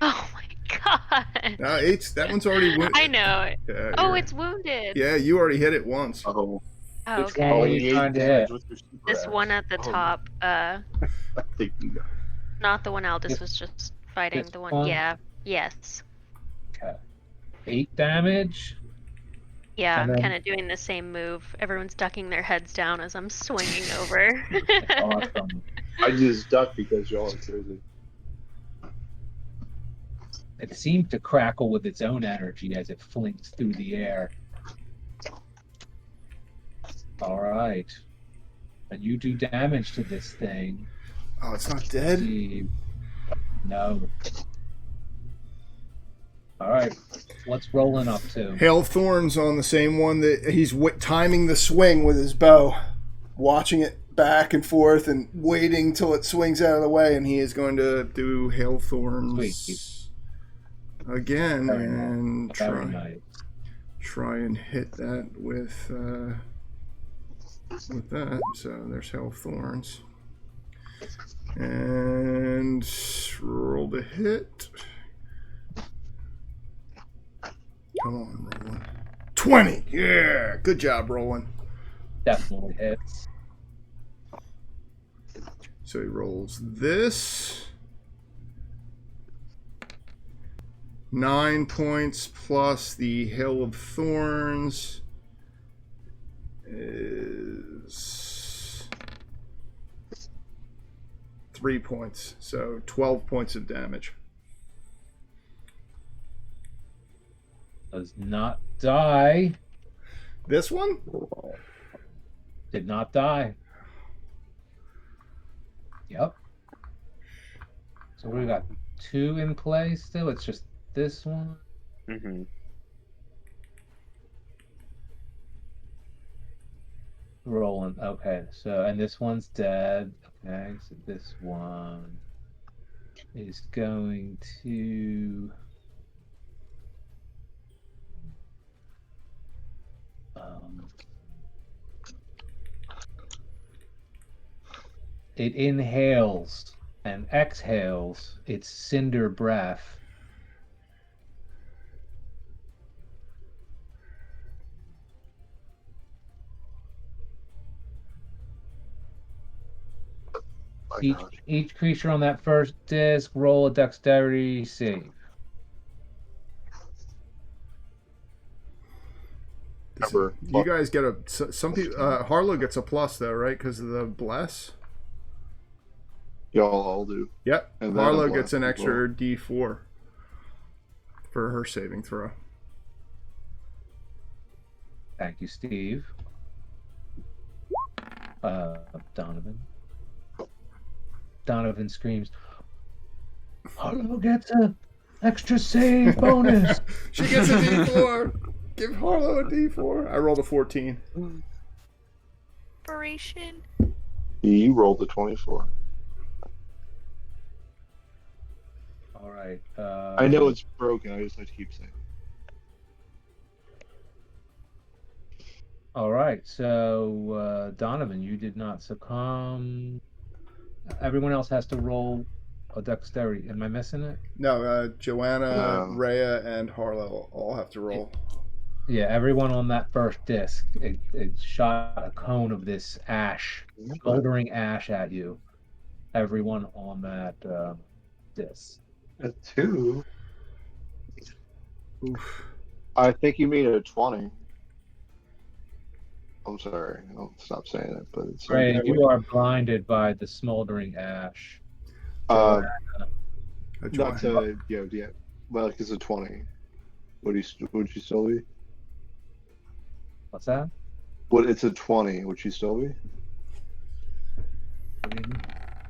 oh my God. No, that one's already wounded. I know. Yeah, Oh, you're- it's wounded. Yeah, you already hit it once. Oh, Oh, Which okay. one? only you trying to hit? with your super This axe. one at the Oh, top. I think you got it. Not the one Aldous This- was just fighting. this The one. one? Yeah. Yes. Okay. 8 damage. Yeah, And I'm then- kind of doing the same move. Everyone's ducking their heads down as I'm swinging over. Awesome. I just ducked because y'all are crazy. It seemed to crackle with its own energy as it flings through the air. All right. And you do damage to this thing. Oh, it's not dead? See. No. All right. What's rolling up to? Hail Thorns on the same one that he's timing the swing with his bow, watching it back and forth and waiting till it swings out of the way, and he is going to do Hail Thorns Sweet. again Very and Very nice. try and hit that with that. So there's Hail Thorns. And roll the hit. Come on, Roland. 20. Yeah, good job, Roland. Definitely hits. So he rolls this. 9 points plus the Hill of Thorns is 3 points. So 12 points of damage. Does not die. This one? Did not die. Yep. So we got 2 in play still. It's just this one. Mm-hmm. Rolling. Okay. So, and this one's dead. Okay. So this one is going to. It inhales and exhales its cinder breath. Each creature on that first disc roll a dexterity save. You guys get some people. Harlow gets a plus though, right? Because of the bless. Y'all all do. Yep. And Harlow gets an extra D4 for her saving throw. Thank you, Steve. Donovan. Donovan screams, Harlow gets an extra save bonus. She gets a D4. Give Harlow a D4. I rolled a 14. Inspiration. You rolled a 24. All right. I know it's broken. I just like to keep saying. All right. So, Donovan, you did not succumb. Everyone else has to roll a dexterity. Am I missing it? No, Joanna, Rhea, and Harlow all have to roll. Yeah, everyone on that first disc, it shot a cone of this ash, smoldering ash at you. Everyone on that disc. A 2. Oof. I think you mean a 20. I'm sorry. I'll stop saying it, but it's Right, you are blinded by the smoldering ash. not Joanna. to yeah. Well, it's a 20. Would you still be? What's that? It's a 20. Would she still be?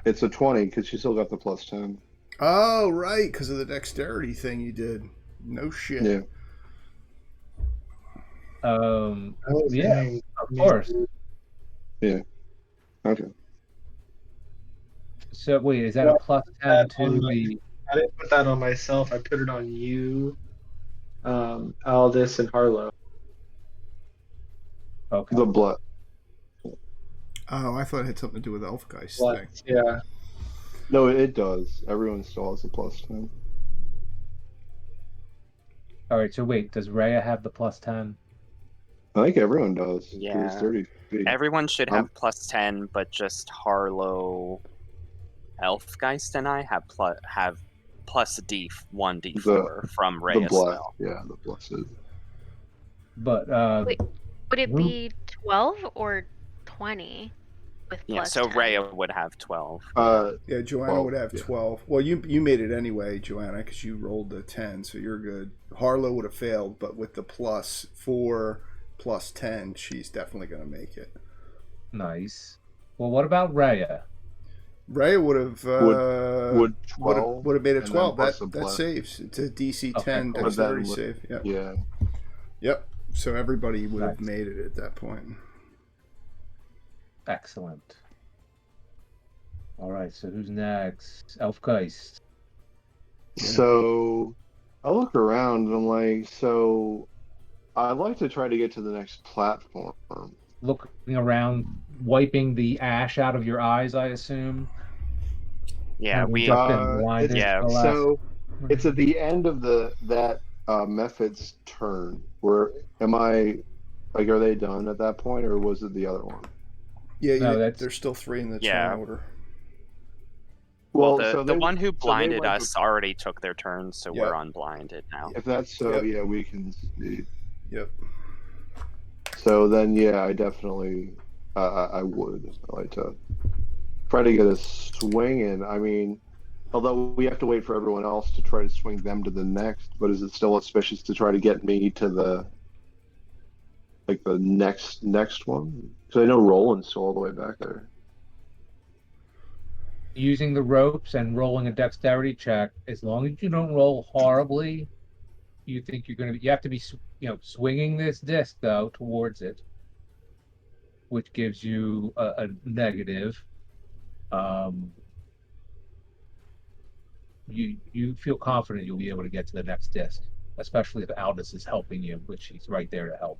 It's a 20 because she still got the plus 10. Oh, right, because of the dexterity thing you did. No shit. Yeah. Yeah, of course. Yeah. Okay. So wait, is that a plus 10 to the? I didn't put that on myself. I put it on you, Aldous, and Harlow. Okay. The blood. Oh, I thought it had something to do with Elfgeist What? thing. Yeah. No, it does. Everyone still has a plus 10. All right. So wait, does Rhea have the plus 10? I think everyone does. Yeah. It's 30 feet. Everyone should have plus 10, but just Harlow, Elfgeist, and I have plus D1D4 from Rhea the blood. spell. Yeah, the blessed. But Wait, would it be 12 or 20 with Yeah, plus so 10? Rhea would have 12. Yeah, Joanna 12, would have yeah. 12. Well, you made it anyway, Joanna, because you rolled a 10, so you're good. Harlow would have failed, but with the plus 4 plus 10, she's definitely going to make it. nice. Well, what about Rhea? Rhea would have Would 12 would have made it and 12. then plus That the bless. saves. It's a DC Okay, 10 cool. dexterity But then save. Yep. Yeah. Yep. So everybody would have Nice. made it at that point. Excellent. All right. So who's next? Elfgeist. So I look around and I'm like, so I'd like to try to get to the next platform. Looking around, wiping the ash out of your eyes, I assume. Yeah, Having we just been blinded yeah. for the last. So it's at the end of that Mephit's turn. Where am I? Like, are they done at that point, or was it the other one? Yeah, No, that's there's still 3 in the Yeah. turn order. Well, so the they, one who so they blinded went us already took their turn, so Yep. we're unblinded now. If that's so, Yep. yeah, we can see. Yep. So then, yeah, I definitely, I would like to try to get a swing in. I mean, although we have to wait for everyone else to try to swing them to the next, but is it still auspicious to try to get me to the next one? Because I know Roland's still all the way back there. using the ropes and rolling a dexterity check. As long as you don't roll horribly, you think you're going to. You have to be, swinging this disc though towards it, which gives you a negative. You feel confident you'll be able to get to the next disc, especially if Aldous is helping you, which he's right there to help.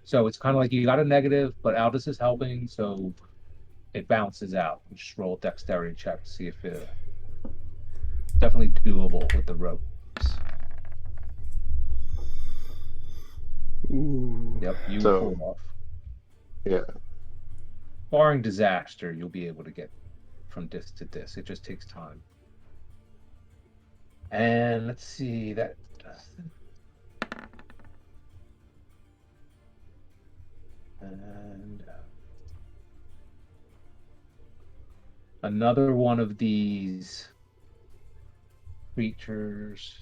So it's kind of like you got a negative, but Aldous is helping, so it bounces out. You just roll a dexterity check to see if it definitely doable with the ropes. Ooh. Yep, you So- pull off. Yeah. Barring disaster, you'll be able to get from disc to disc. It just takes time. And let's see, that does it. And another one of these creatures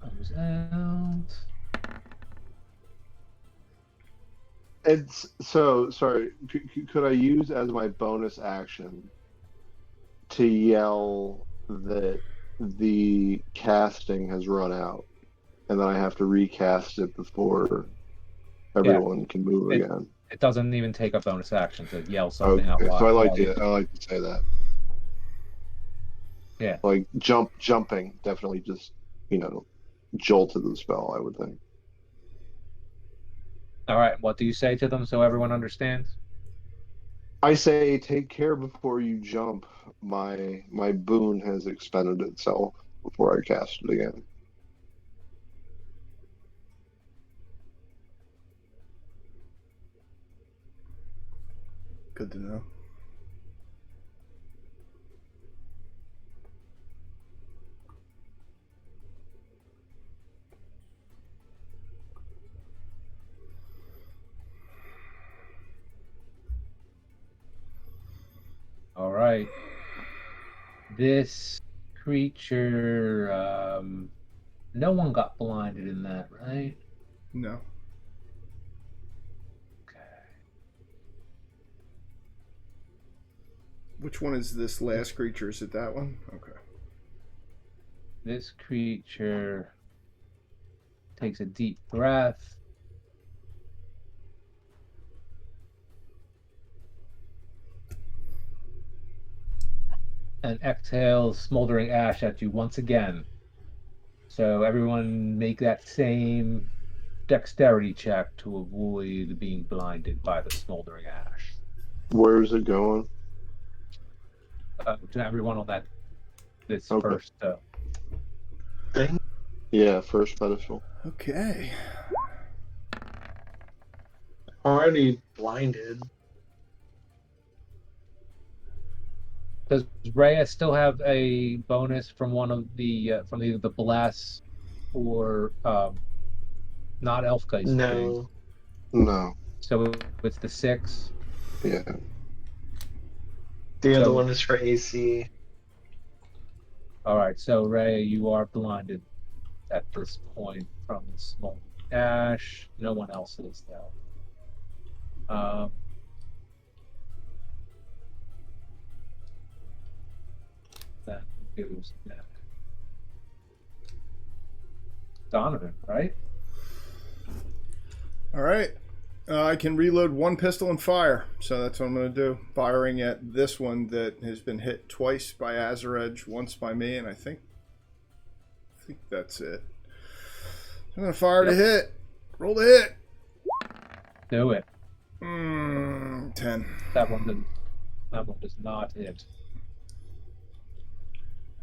comes out. It's so sorry. Could I use as my bonus action to yell that the casting has run out, and then I have to recast it before everyone can move again? It doesn't even take a bonus action to yell something out Okay, loud. so I like to say that. Yeah. Like jumping definitely just jolted the spell, I would think. All right. What do you say to them so everyone understands? I say, take care before you jump. My boon has expended itself before I cast it again. Good to know. All right. This creature, no one got blinded in that, right? No. Okay. Which one is this last creature? Is it that one? Okay. This creature takes a deep breath. And exhales smoldering ash at you once again. So everyone make that same dexterity check to avoid being blinded by the smoldering ash. Where is it going? To everyone on this Okay. first. Yeah, first pedestal. Okay. Already blinded. Does Rhea still have a bonus from one of the from either the bless or not elf guys? No. No. So it's the 6. Yeah. The other So- one is for AC. All right, so Rhea, you are blinded at this point from the small ash. No one else is though. That goes next. Donovan, right? All right. I can reload one pistol and fire, so that's what I'm going to do. Firing at this one that has been hit twice by Azarej, once by me, and I think that's it. I'm going to fire to hit. Roll to hit. Do it. 10 10. That one does not hit.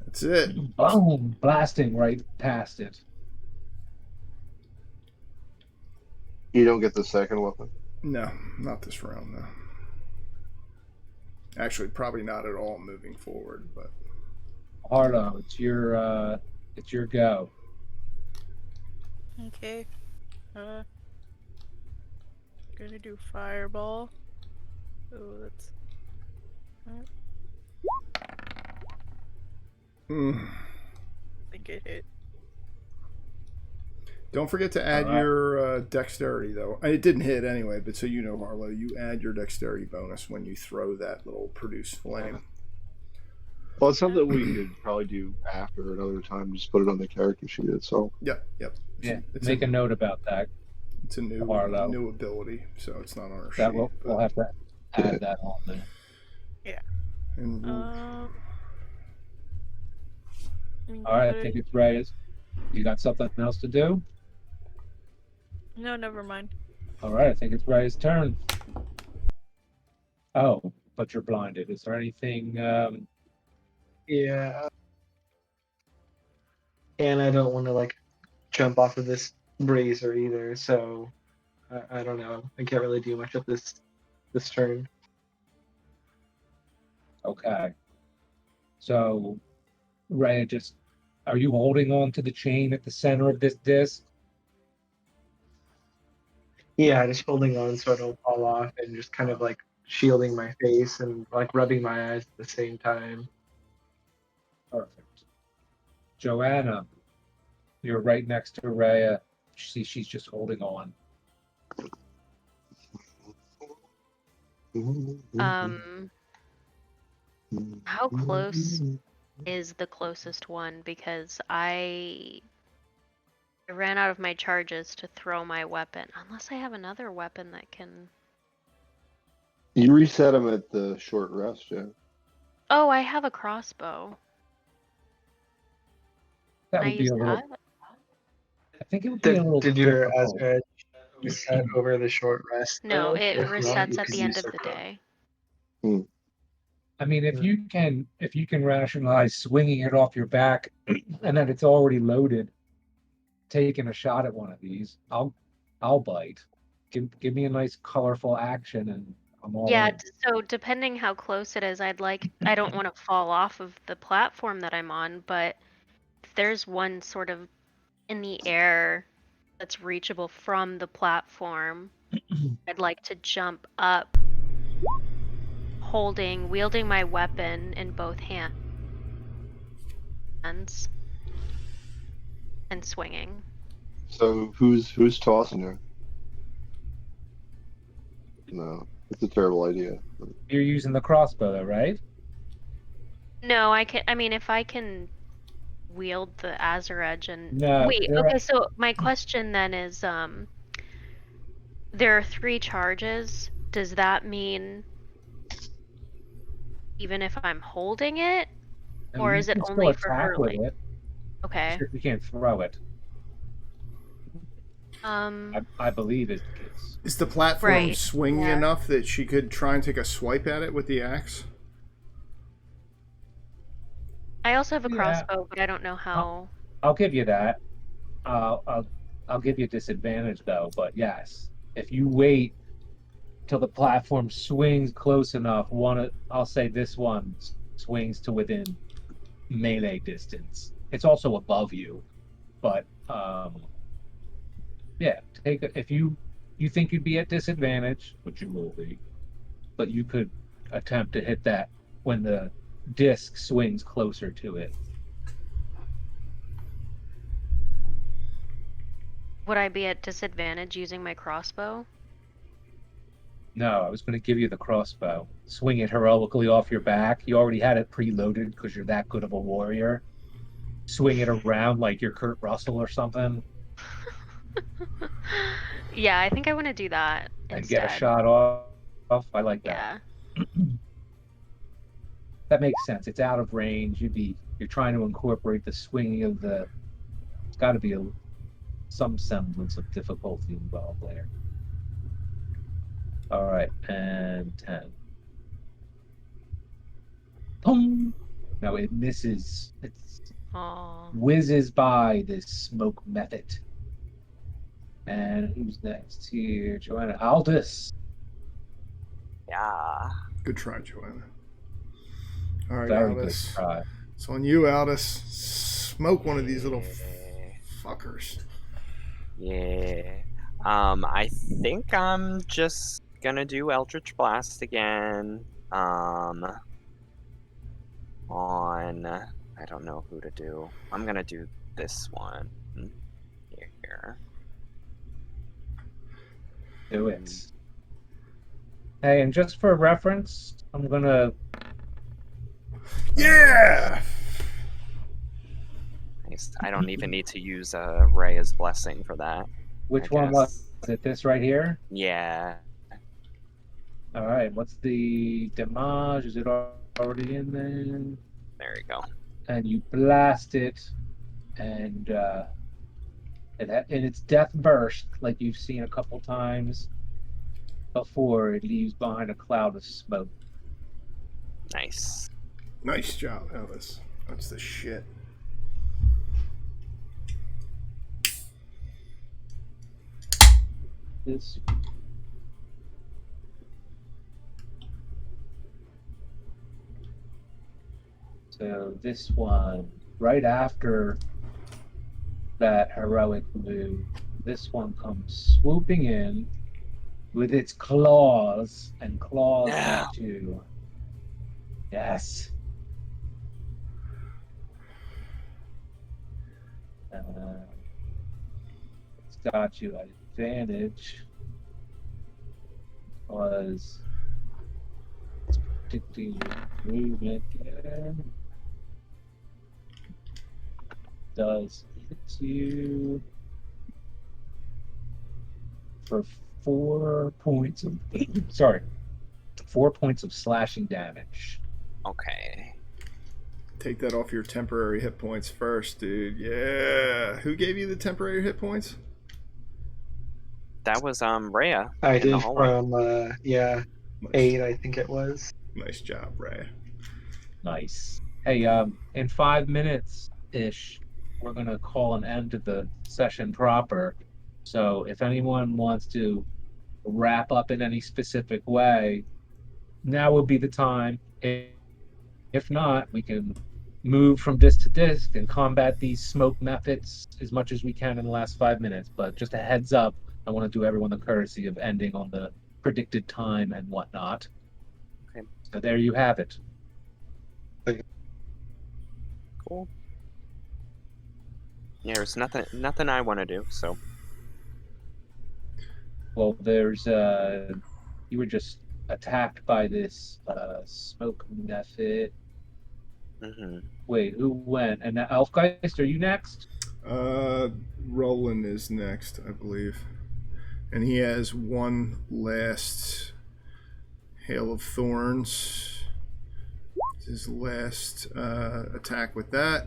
That's it. Boom! Blasting right past it. You don't get the second weapon. No, not this round, no. Actually, probably not at all moving forward, but Harlow, it's your go. Okay. Gonna do fireball. Oh, that's. Mm. I think it hit. Don't forget to add your dexterity, though. It didn't hit anyway, but so you know, Harlow, you add your dexterity bonus when you throw that little produce flame. Well, it's something we could probably do after another time. Just put it on the character sheet itself. Yep. Yeah, make a note about that. It's a new ability, so it's not on our That sheet. we'll have to add that on there. Yeah. And all right, I think it's Reyes. You got something else to do? No, never mind. All right, I think it's Reyes' turn. Oh, but you're blinded. Is there anything? Yeah. And I don't want to like jump off of this brazier either, so I don't know. I can't really do much of this turn. Okay. So, Rhea, are you holding on to the chain at the center of this disc? Yeah, just holding on so I don't fall off and just kind of like shielding my face and like rubbing my eyes at the same time. Perfect. Joanna, you're right next to Rhea. See, she's just holding on. How close is the closest one? Because I ran out of my charges to throw my weapon. Unless I have another weapon that can... You reset them at the short rest, yeah. Oh, I have a crossbow. That Can I would be use a little... that? I think it would be a little Did your difficult. Azra reset over the short rest? No, it If not, resets you at could the end use of the circle. day. I mean, if you can rationalize swinging it off your back and then it's already loaded, taking a shot at one of these, I'll bite. Give me a nice colorful action and I'm all Yeah, in. so depending how close it is, I don't want to fall off of the platform that I'm on, but if there's one sort of in the air that's reachable from the platform, I'd like to jump up, wielding my weapon in both hands, and swinging. So who's tossing her? No, it's a terrible idea. You're using the crossbow though, right? No, I mean, if I can wield the Azure Edge and... No, Wait, okay, so my question then is, there are 3 charges. Does that mean even if I'm holding it? Or is it you can only still for attack with hurling? it. Okay. It's just you can't throw it. I I believe it is. Is the platform Right, swingy yeah. enough that she could try and take a swipe at it with the axe? also have a Yeah. crossbow, but I don't know how... I'll give you that. I'll give you disadvantage though, but yes. If you wait till the platform swings close enough, I'll say this one swings to within melee distance. It's also above you, but yeah, if you think you'd be at disadvantage, which you will be, but you could attempt to hit that when the disc swings closer to it. Would I be at disadvantage using my crossbow? No, I was going to give you the crossbow. Swing it heroically off your back. You already had it preloaded because you're that good of a warrior. Swing it around like you're Kurt Russell or something. Yeah, I think I want to do that And instead. get a shot off. I like that. Yeah. That makes sense. It's out of range. You're trying to incorporate the swinging of the... It's got to be some semblance of difficulty involved there. All right, and 10. Boom! No, it misses. It Oh. whizzes by this smoke method. And who's next here? Joanna. Aldous. Yeah. Good try, Joanna. All right, Very good Aldous. try. It's on you, Aldous. Smoke one of these little Yeah. fuckers. Yeah. I think I'm just gonna do Eldritch Blast again. On I don't know who to do. I'm gonna do this one here. Do it. Hey, and just for reference, I'm gonna. Yeah! Nice. I don't even need to use Rhea's blessing for that. Which I one was guess. it? This right here? Yeah. All right. What's the damage? Is it already in there? There you go. And you blast it, and in its death burst, like you've seen a couple times before, it leaves behind a cloud of smoke. Nice. Nice job, Aldous. That's the shit. This. So this one, right after that heroic move, this one comes swooping in with its claws and claws No. at you. Yes. It's got you at advantage because it's predicting your movement and does hit you for 4 points of 4 points of slashing damage. Okay. Take that off your temporary hit points first, dude. Yeah. Who gave you the temporary hit points? That was Rhea. I in the did hallway. from Nice. 8, I think it was. Nice job, Ray. Nice. Hey, in 5 minutes ish, we're gonna call an end to the session proper. So if anyone wants to wrap up in any specific way, now would be the time. If not, we can move from disc to disc and combat these smoke methods as much as we can in the last 5 minutes. But just a heads up, I want to do everyone the courtesy of ending on the predicted time and whatnot. Okay. So there you have it. Cool. Yeah, there's nothing I want to do, so. Well, there's you were just attacked by this smoke method. Mm-hmm. Wait, who went? And Elfgeist, are you next? Roland is next, I believe. And he has one last Hail of Thorns. His last attack with that.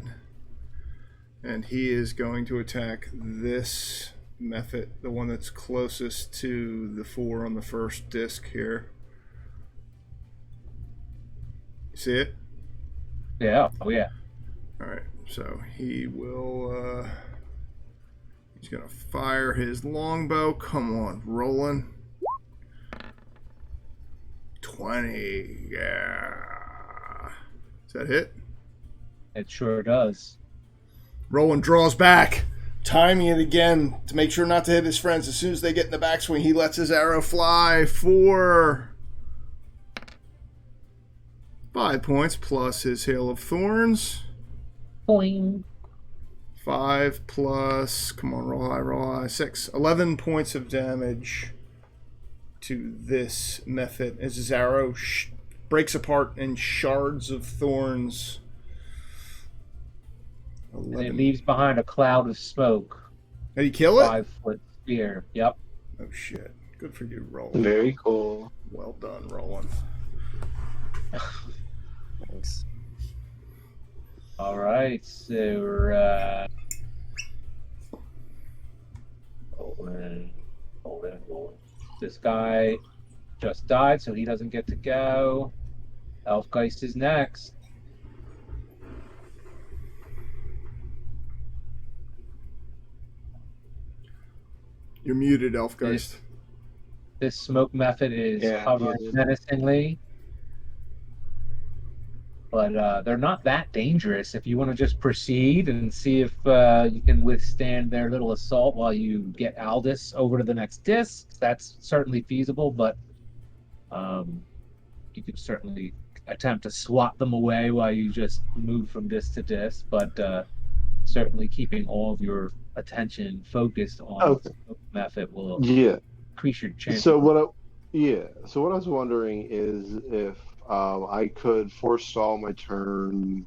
And he is going to attack this method, the one that's closest to the 4 on the first disc here. You see it? Yeah. Oh, yeah. Alright, so he will, he's gonna fire his longbow. Come on, Roland. 20, yeah. Does that hit? It sure does. Roland draws back, timing it again to make sure not to hit his friends. As soon as they get in the backswing, he lets his arrow fly for 5 points plus his Hail of Thorns. Boing. 5 plus, come on, roll high, 6. 11 points of damage to this method as his arrow breaks apart in shards of thorns. 11. And it leaves behind a cloud of smoke. Did he kill it? 5-foot spear. Yep. Oh, shit. Good for you, Roland. Very cool. Well done, Roland. Thanks. All right, so hold on. This guy just died, so he doesn't get to go. Elfgeist is next. You're muted, Elfgeist. This smoke method is Yeah, hovering muted. menacingly. But they're not that dangerous if you want to just proceed and see if you can withstand their little assault while you get Aldous over to the next disc. That's certainly feasible, but you could certainly attempt to swat them away while you just move from disc to disc, but certainly keeping all of your attention focused on Okay. the smoke method will Yeah. increase your chance. So what I was wondering is if I could forestall my turn,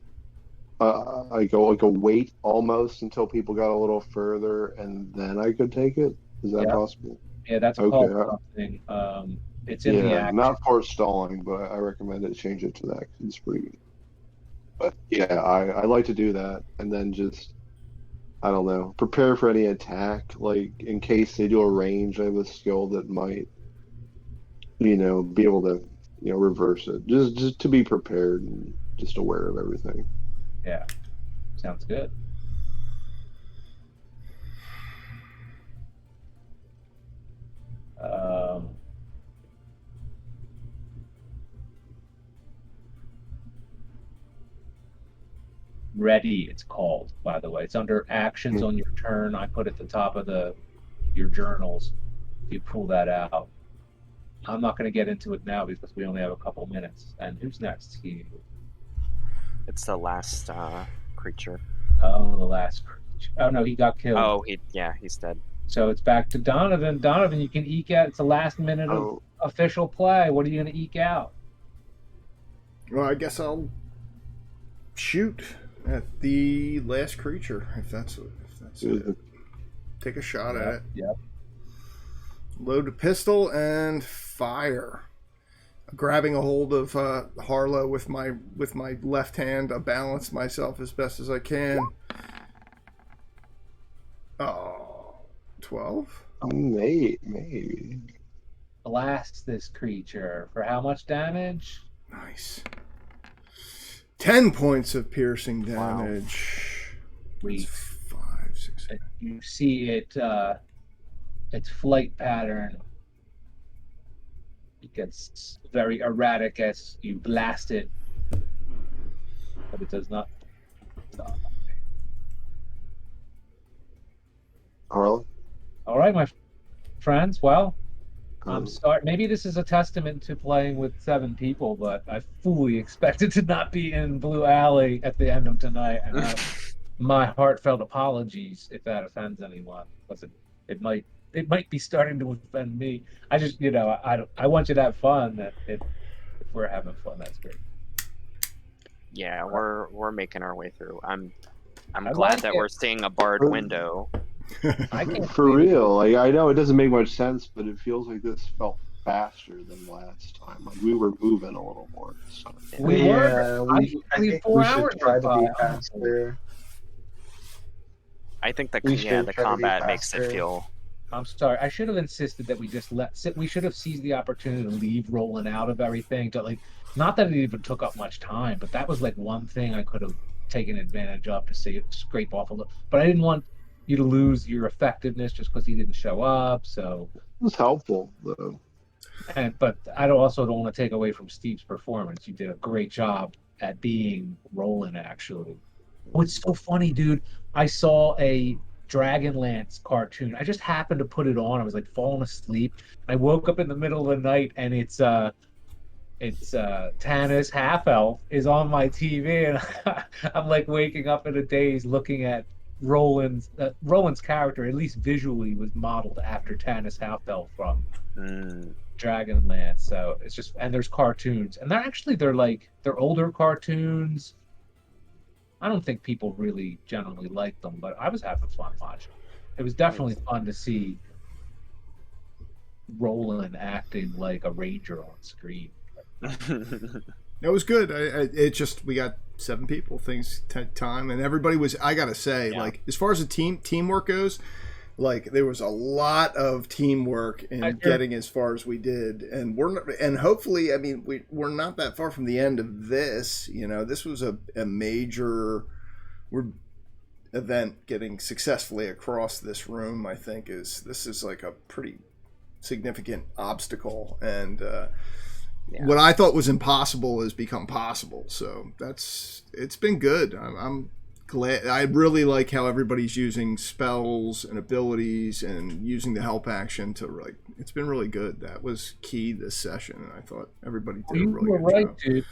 like a wait almost until people got a little further, and then I could take it. Is that Yeah. possible? Yeah, that's Okay. called something. It's in the Yeah, action. not forestalling, but I recommend it. Change it to that 'cause it's pretty good. But yeah, I like to do that, and then just I don't know, prepare for any attack. Like in case they do a range, I have a skill that might, be able to, reverse it. Just to be prepared and just aware of everything. Yeah, sounds good. Ready, it's called, by the way. It's under actions on your turn. I put at the top of your journals. You pull that out. I'm not going to get into it now because we only have a couple minutes. And who's next? It's the last creature. Oh, the last creature. Oh no, he got killed. Oh, he's dead. So it's back to Donovan. Donovan, you can eke out. It's the last minute of official play. What are you going to eke out? Well, I guess I'll shoot at the last creature if that's it. Take a shot at it. Yep. Load the pistol and fire. Grabbing a hold of Harlow with my left hand, I balance myself as best as I can. Oh, 12? Maybe. Blast this creature for how much damage? Nice. 10 points of piercing damage. Wow. That's 5, 6, 7. You see it, its flight pattern. It gets very erratic as you blast it, but it does not stop. Harlow? All right, my friends. Well, I'm sorry. Maybe this is a testament to playing with 7 people, but I fully expected to not be in Blue Alley at the end of tonight. And my heartfelt apologies if that offends anyone, because it might be starting to offend me. I just, I want you to have fun. That if we're having fun, that's great. Yeah, we're making our way through. I'm I glad like that it. we're seeing a barred window. I can't For believe it. real, like I know it doesn't make much sense, but it feels like this felt faster than last time. Like we were moving a little more. So. We Yeah, were. I believe think 4 we hours should try went to by. be faster. I think We should the try to be combat makes it faster. feel. I'm sorry. I should have insisted that we just we should have seized the opportunity to leave rolling out of everything. Not that it even took up much time, but that was like one thing I could have taken advantage of to scrape off a little. But I didn't want you to lose your effectiveness just because he didn't show up. So It was helpful though. but I also don't want to take away from Steve's performance. You did a great job at being Roland, actually. What's so funny, dude? I saw a Dragonlance cartoon. I just happened to put it on. I was like falling asleep. I woke up in the middle of the night, and it's Tannis Half Elf is on my TV, and I'm like waking up in a daze, looking at Roland's character. At least visually, was modeled after Tannis Half Elf from Dragonlance. So it's just, and there's cartoons, and they're older cartoons. I don't think people really generally like them, but I was having fun watching. It was definitely fun to see Roland acting like a ranger on screen. It was good. It just, we got 7 people, things take time, and everybody was, I gotta say, like as far as the teamwork goes, Like there was a lot of teamwork in getting as far as we did, and hopefully, I mean, we're not that far from the end of this. You know, this was a major event getting successfully across this room. I think this is like a pretty significant obstacle, and what I thought was impossible has become possible. So it's been good. I'm glad. I really like how everybody's using spells and abilities and using the help action to it's been really good. That was key this session, and I thought everybody did a really good job. Dude.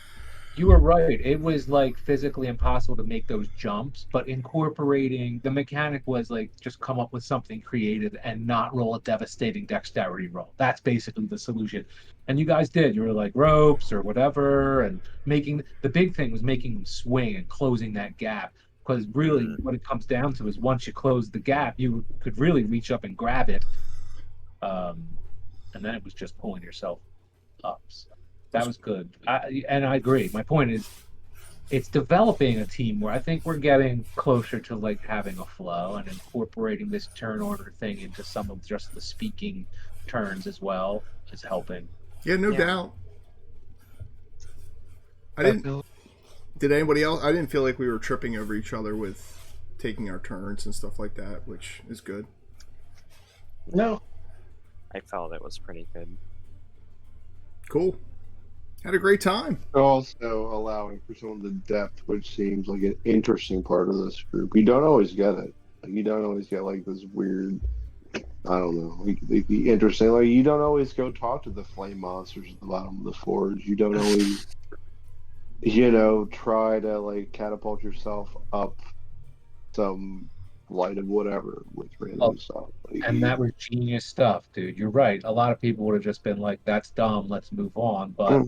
You were right. It was like physically impossible to make those jumps, but incorporating the mechanic was like just come up with something creative and not roll a devastating dexterity roll. That's basically the solution. And you guys did. You were like ropes or whatever, and the big thing was making them swing and closing that gap. Because really, what it comes down to is once you close the gap, you could really reach up and grab it, and then it was just pulling yourself up. So that was good. And I agree. My point is, it's developing a team where I think we're getting closer to like having a flow and incorporating this turn order thing into some of just the speaking turns as well is helping. Yeah, no doubt. Did anybody else? I didn't feel like we were tripping over each other with taking our turns and stuff like that, which is good. No. I felt it was pretty good. Cool. Had a great time. Also allowing for some of the depth, which seems like an interesting part of this group. You don't always get it. Like, you don't always get like this weird, I don't know, like the interesting. Like you don't always go talk to the flame monsters at the bottom of the forge. You don't always, try to like catapult yourself up some light of whatever with random stuff. And that was genius stuff, dude. You're right. A lot of people would have just been like, "That's dumb. Let's move on." But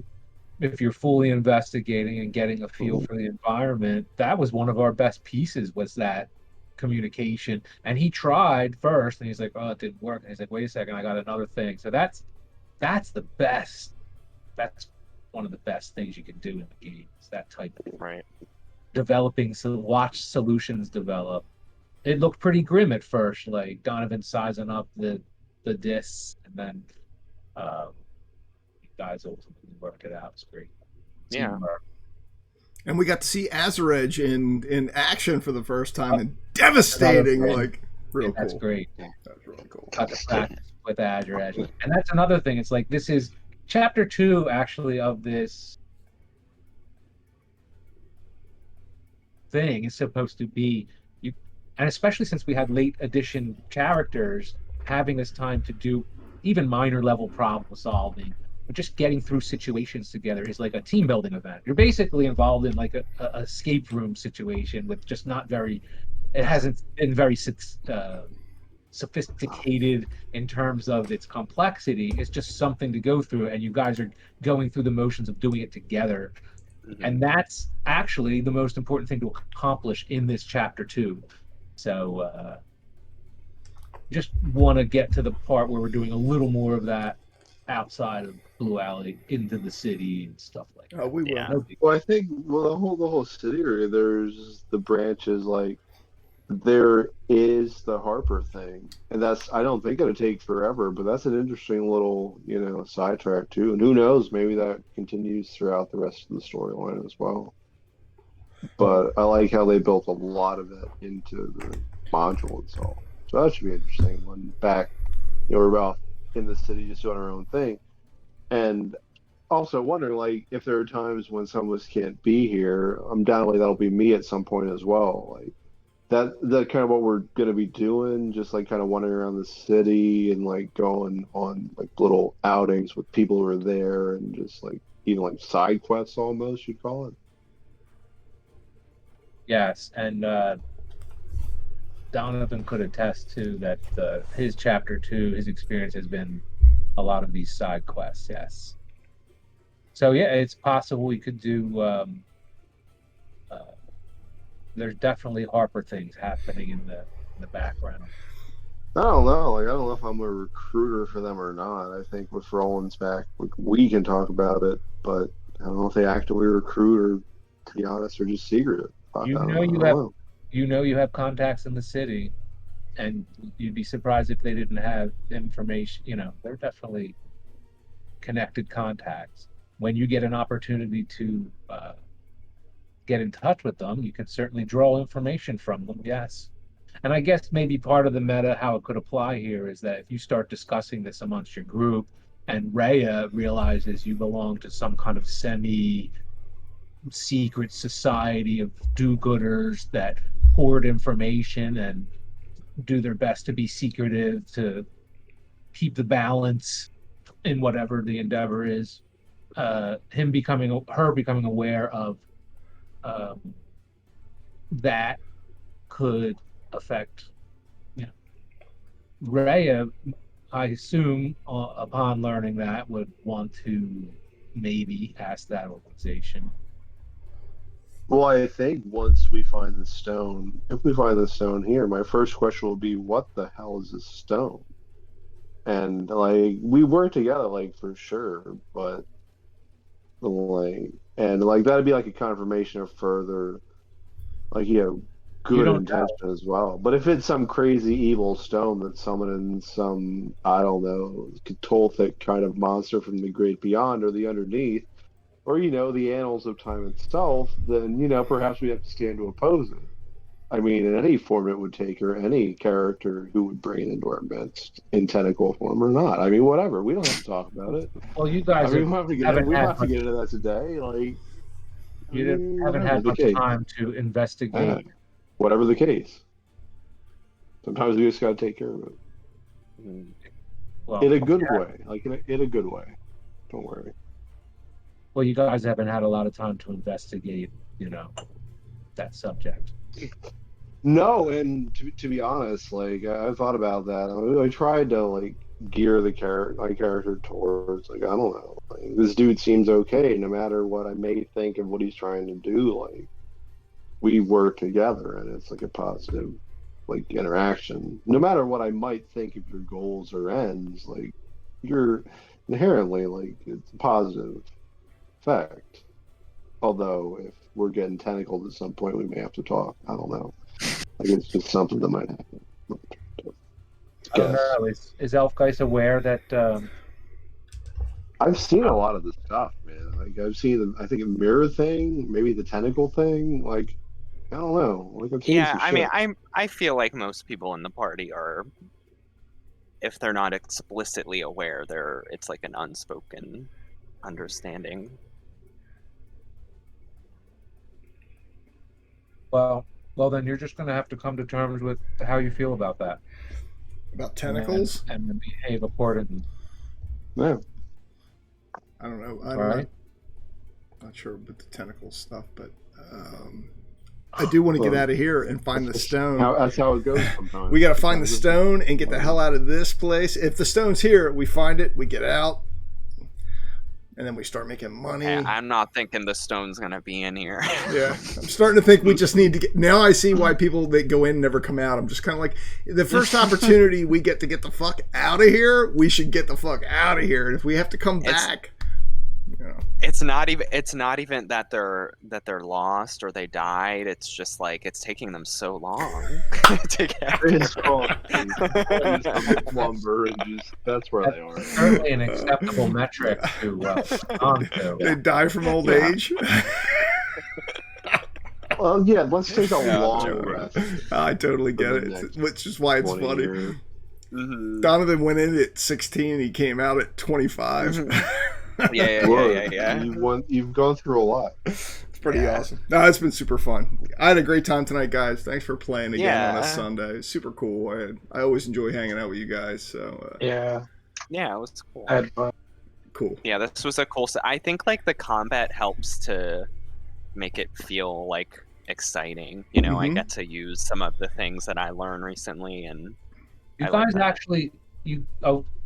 if you're fully investigating and getting a feel for the environment, that was one of our best pieces, was that communication. And he tried first and he's like, "Oh, it didn't work." And he's like, "Wait a second, I got another thing." So that's the best. That's one of the best things you can do in the game. It's that type of developing, so watch solutions develop. It looked pretty grim at first, like Donovan sizing up the discs, and then you guys ultimately worked it out. It's great. Teamwork. And we got to see Azareg in action for the first time, and devastating, real cool. That's great. That's really cool. Got to practice with Azareg. And that's another thing. It's like, this is chapter 2, actually, of this thing is supposed to be, and especially since we had late edition characters, having this time to do even minor level problem solving, but just getting through situations together is like a team building event. You're basically involved in like a escape room situation with just not very, it hasn't been very sophisticated in terms of its complexity. It's just something to go through, and you guys are going through the motions of doing it together. And that's actually the most important thing to accomplish in this chapter 2. So just want to get to the part where we're doing a little more of that outside of Blue Alley into the city and stuff like that. Oh, we will. Yeah. Well, I think the whole city area, there's the branches, like there is the Harper thing, and that's, I don't think it'll take forever, but that's an interesting little sidetrack too, and who knows, maybe that continues throughout the rest of the storyline as well. But I like how they built a lot of it into the module itself, so that should be interesting. When back, we're out in the city just doing our own thing, and also wondering, like, if there are times when some of us can't be here, I'm down, like, that'll be me at some point as well. Like, that kind of what we're going to be doing, just like kind of wandering around the city and like going on like little outings with people who are there, and just like even like side quests almost, you'd call it. Yes, and Donovan could attest to that. His chapter 2, his experience has been a lot of these side quests. Yes. So yeah, it's possible we could do. There's definitely Harper things happening in the background. I don't know. Like, I don't know if I'm a recruiter for them or not. I think with Roland's back, we can talk about it, but I don't know if they actively recruit or, to be honest, are just secretive. You have contacts in the city. and you'd be surprised if they didn't have information. They're definitely connected contacts. When you get an opportunity to get in touch with them, you can certainly draw information from them. Yes. And I guess maybe part of the meta, how it could apply here, is that if you start discussing this amongst your group and Rhea realizes you belong to some kind of semi-secret society of do-gooders that hoard information and do their best to be secretive, to keep the balance in whatever the endeavor is, her becoming aware of that could affect, Rhea, I assume, upon learning that, would want to maybe ask that organization. Well, I think once we find the stone, if we find the stone here, my first question will be, what the hell is this stone? And like, we work together, like, for sure, but like, and like that'd be like a confirmation of further, like, good intention as well. But if it's some crazy evil stone that's summoning some, I don't know, Cthulhic kind of monster from the great beyond or the underneath, or the annals of time itself, then perhaps we have to stand to oppose it. I mean, in any form it would take, or any character who would bring it into our midst, in tentacle form or not. I mean, whatever. We don't have to talk about it. Well, you guys we don't have to get into that today. Like, you haven't had much time to investigate. Whatever the case. Sometimes we just got to take care of it. Well, in a good way. Like, in a good way. Don't worry. Well, you guys haven't had a lot of time to investigate, that subject. No, and to be honest, like, I thought about that. I tried to, like, gear my character towards, like, I don't know, like, this dude seems okay, no matter what I may think of what he's trying to do. Like, we work together, and it's like a positive, like, interaction. No matter what I might think of your goals or ends, like, you're inherently, like, it's a positive effect. Although, if we're getting tentacled at some point, we may have to talk. I don't know. Like, it's just something that might happen. I don't know. Is Elfgeist aware that? I've seen a lot of this stuff, man. Like, I've seen, I think, a mirror thing, maybe the tentacle thing. Like, I don't know. Like, I've seen some shit. mean, I feel like most people in the party are, if they're not explicitly aware, it's like an unspoken understanding. Well, then you're just going to have to come to terms with how you feel about that. About tentacles? And then behave accordingly. Yeah. I don't know. Not sure about the tentacle stuff, but I do want to get out of here and find the stone. That's how it goes sometimes. We got to find the stone and get the hell out of this place. If the stone's here, we find it, we get out. And then we start making money. I'm not thinking the stone's going to be in here. Yeah. I'm starting to think we just need to get... Now I see why people that go in never come out. I'm just kind of like, the first opportunity we get to get the fuck out of here, we should get the fuck out of here. And if we have to come back... It's not even that they're lost or they died. It's just like it's taking them so long to get lumber, and just that's where they are. Certainly an acceptable metric to onto. They die from old age. Well, yeah, let's take a long rest. I totally get it, which is why it's funny. Mm-hmm. Donovan went in at 16 and he came out at 25. Mm-hmm. Yeah. You've gone through a lot. It's pretty awesome. No, it's been super fun. I had a great time tonight, guys. Thanks for playing again on a Sunday. Super cool. I always enjoy hanging out with you guys. So yeah, it was cool. I had fun. Cool. Yeah, this was a cool. I think like the combat helps to make it feel like exciting. I get to use some of the things that I learned recently, and you guys actually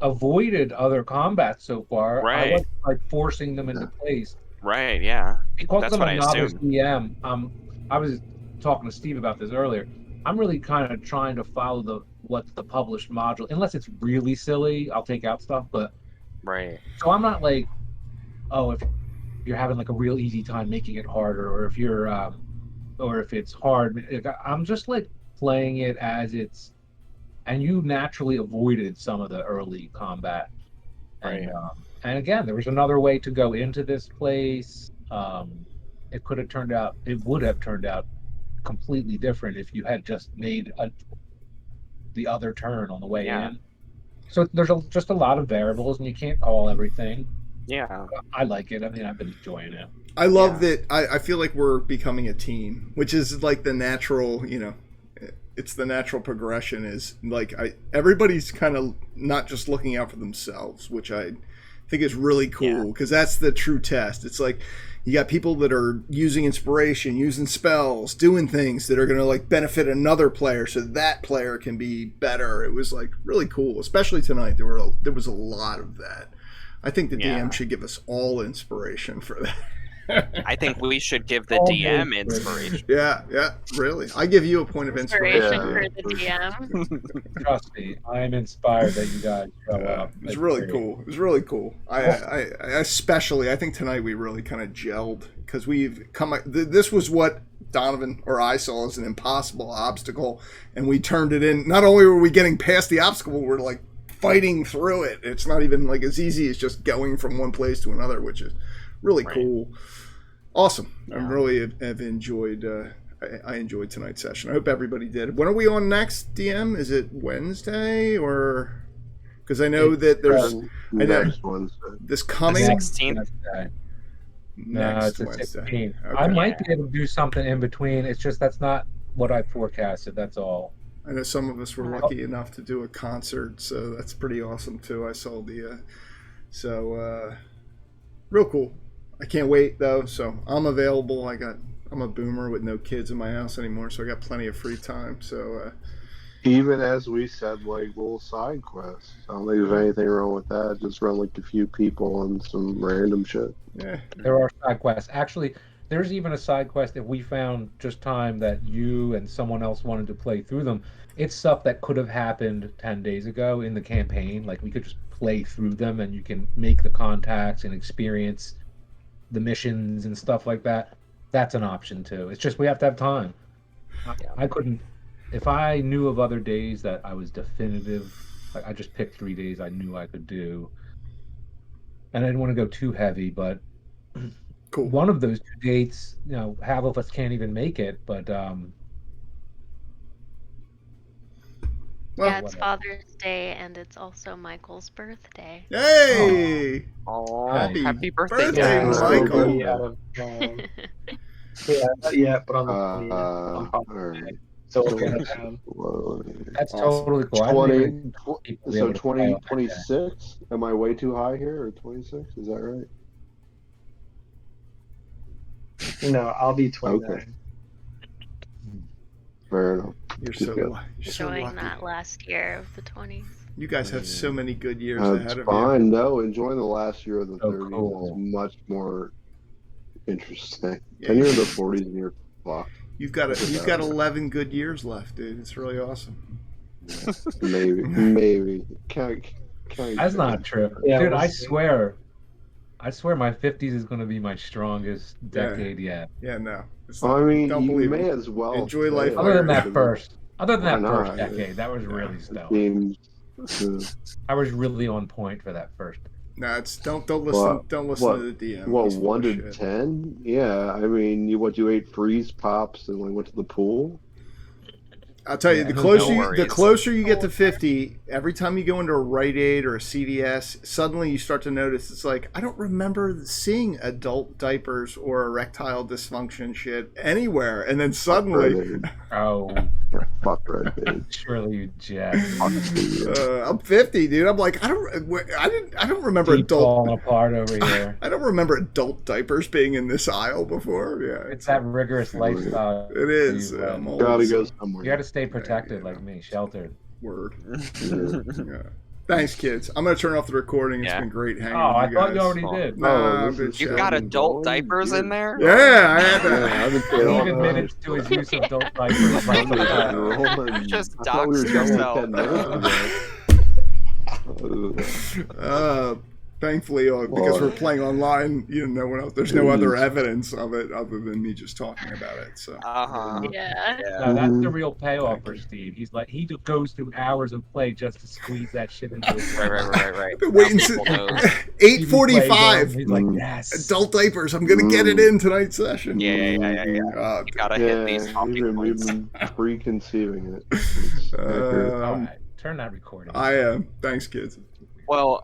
avoided other combats so far. Right. I wasn't like forcing them into place. Right. Yeah. Because That's I'm what a I novice assumed. DM. I was talking to Steve about this earlier. I'm really kind of trying to follow what's the published module. Unless it's really silly, I'll take out stuff. But right. So I'm not like, if you're having like a real easy time making it harder, or if you're, or if it's hard. I'm just like playing it as it's and you naturally avoided some of the early combat. And again, there was another way to go into this place. It could have turned out, it would have turned out completely different if you had just made the other turn on the way in. So there's just a lot of variables, and you can't call everything. Yeah. I like it. I mean, I've been enjoying it. I love that. I feel like we're becoming a team, which is like the natural, it's the natural progression is like everybody's kind of not just looking out for themselves, which I think is really cool because that's the true test. It's like you got people that are using inspiration, using spells, doing things that are going to like benefit another player so that player can be better. It was like really cool, especially tonight. There was a lot of that. I think the DM should give us all inspiration for that. I think we should give the DM inspiration. Yeah, really. I give you a point of inspiration. For the DM. Trust me, I'm inspired that you guys show up. It's really cool. It was really cool. I especially, I think tonight we really kind of gelled because we've come. This was what Donovan or I saw as an impossible obstacle, and we turned it in. Not only were we getting past the obstacle, we're like fighting through it. It's not even like as easy as just going from one place to another, which is really cool. Awesome. I really have enjoyed. I enjoyed tonight's session. I hope everybody did. When are we on next, DM? Is it Wednesday or? Because I know that there's next Wednesday. This coming 16th. No, it's Wednesday. 16th. Okay. I might be able to do something in between. It's just that's not what I forecasted. That's all. I know some of us were lucky enough to do a concert, so that's pretty awesome too. I saw the, real cool. I can't wait though, so I'm available. I'm a boomer with no kids in my house anymore, so I got plenty of free time. So even as we said, like little side quests. I don't think there's anything wrong with that. Just run like a few people and some random shit. Yeah, there are side quests. Actually, there's even a side quest if we found just time that you and someone else wanted to play through them. It's stuff that could have happened 10 days ago in the campaign. Like we could just play through them, and you can make the contacts and experience the missions and stuff like that. That's an option too. It's just we have to have time. I couldn't, if I knew of other days that I was definitive, like I just picked 3 days I knew I could do, and I didn't want to go too heavy, but cool. One of those 2 dates, half of us can't even make it, but yeah, it's Father's Day, and it's also Michael's birthday. Hey! Oh, Happy birthday, Michael! Not yet, but on the 20th. So that's totally cool. 26. Am I way too high here, or 26? Is that right? No, I'll be 29. Okay. Fair enough. You're so Enjoying lucky. that last year of the 20s. You guys have so many good years ahead That's of fine. you. No, enjoying the last year of the 30s cool. is much more interesting. 10 years of the 40s and you're fucked. You've got 11 good years left, dude. It's really awesome. Yeah, maybe. That's not true, dude. I swear my 50s is going to be my strongest decade yet. Yeah, no. I mean, you may as well enjoy life. Other than that first not? decade, that was really stellar. Seems, I was really on point for that first. No, it's don't listen to the DM. Well, He's full 1 of to shit. 10? Yeah, I mean, you ate freeze pops and went to the pool? I'll tell you, Yeah, the closer you get to 50, every time you go into a Rite Aid or a CVS, suddenly you start to notice it's like, I don't remember seeing adult diapers or erectile dysfunction shit anywhere. And then suddenly, Oh, Fuck Red Babe. surely you jet. I'm 50, dude. I'm like, I don't remember Keep falling apart over here. I don't remember adult diapers being in this aisle before. Yeah, It's that rigorous lifestyle. it is. You, I'm Gotta always- go somewhere. You got to stay protected like me, sheltered. Word. Yeah. Thanks, kids. I'm gonna turn off the recording. It's Yeah. been great hanging Oh, with I you thought guys. you already did. No, I'm this just is You got chilling. adult diapers in there? Yeah, I had Yeah, that. I've been Steve saying all admitted that. to his use of adult diapers. Right from the bat. You just I thought we were doxed done yourself. like 10 minutes ago. Thankfully, because we're playing online, no one else. There's no other evidence of it other than me just talking about it. So. Yeah. No, that's the real payoff for Steve. He's like he goes through hours of play just to squeeze that shit into his Right. I've been waiting since 8:45. He's like, yes. Adult diapers. I'm gonna get it in tonight's session. Yeah. You gotta hit these talking points. We've been preconceiving it. All right, turn that recording. I am. Thanks, kids. Well,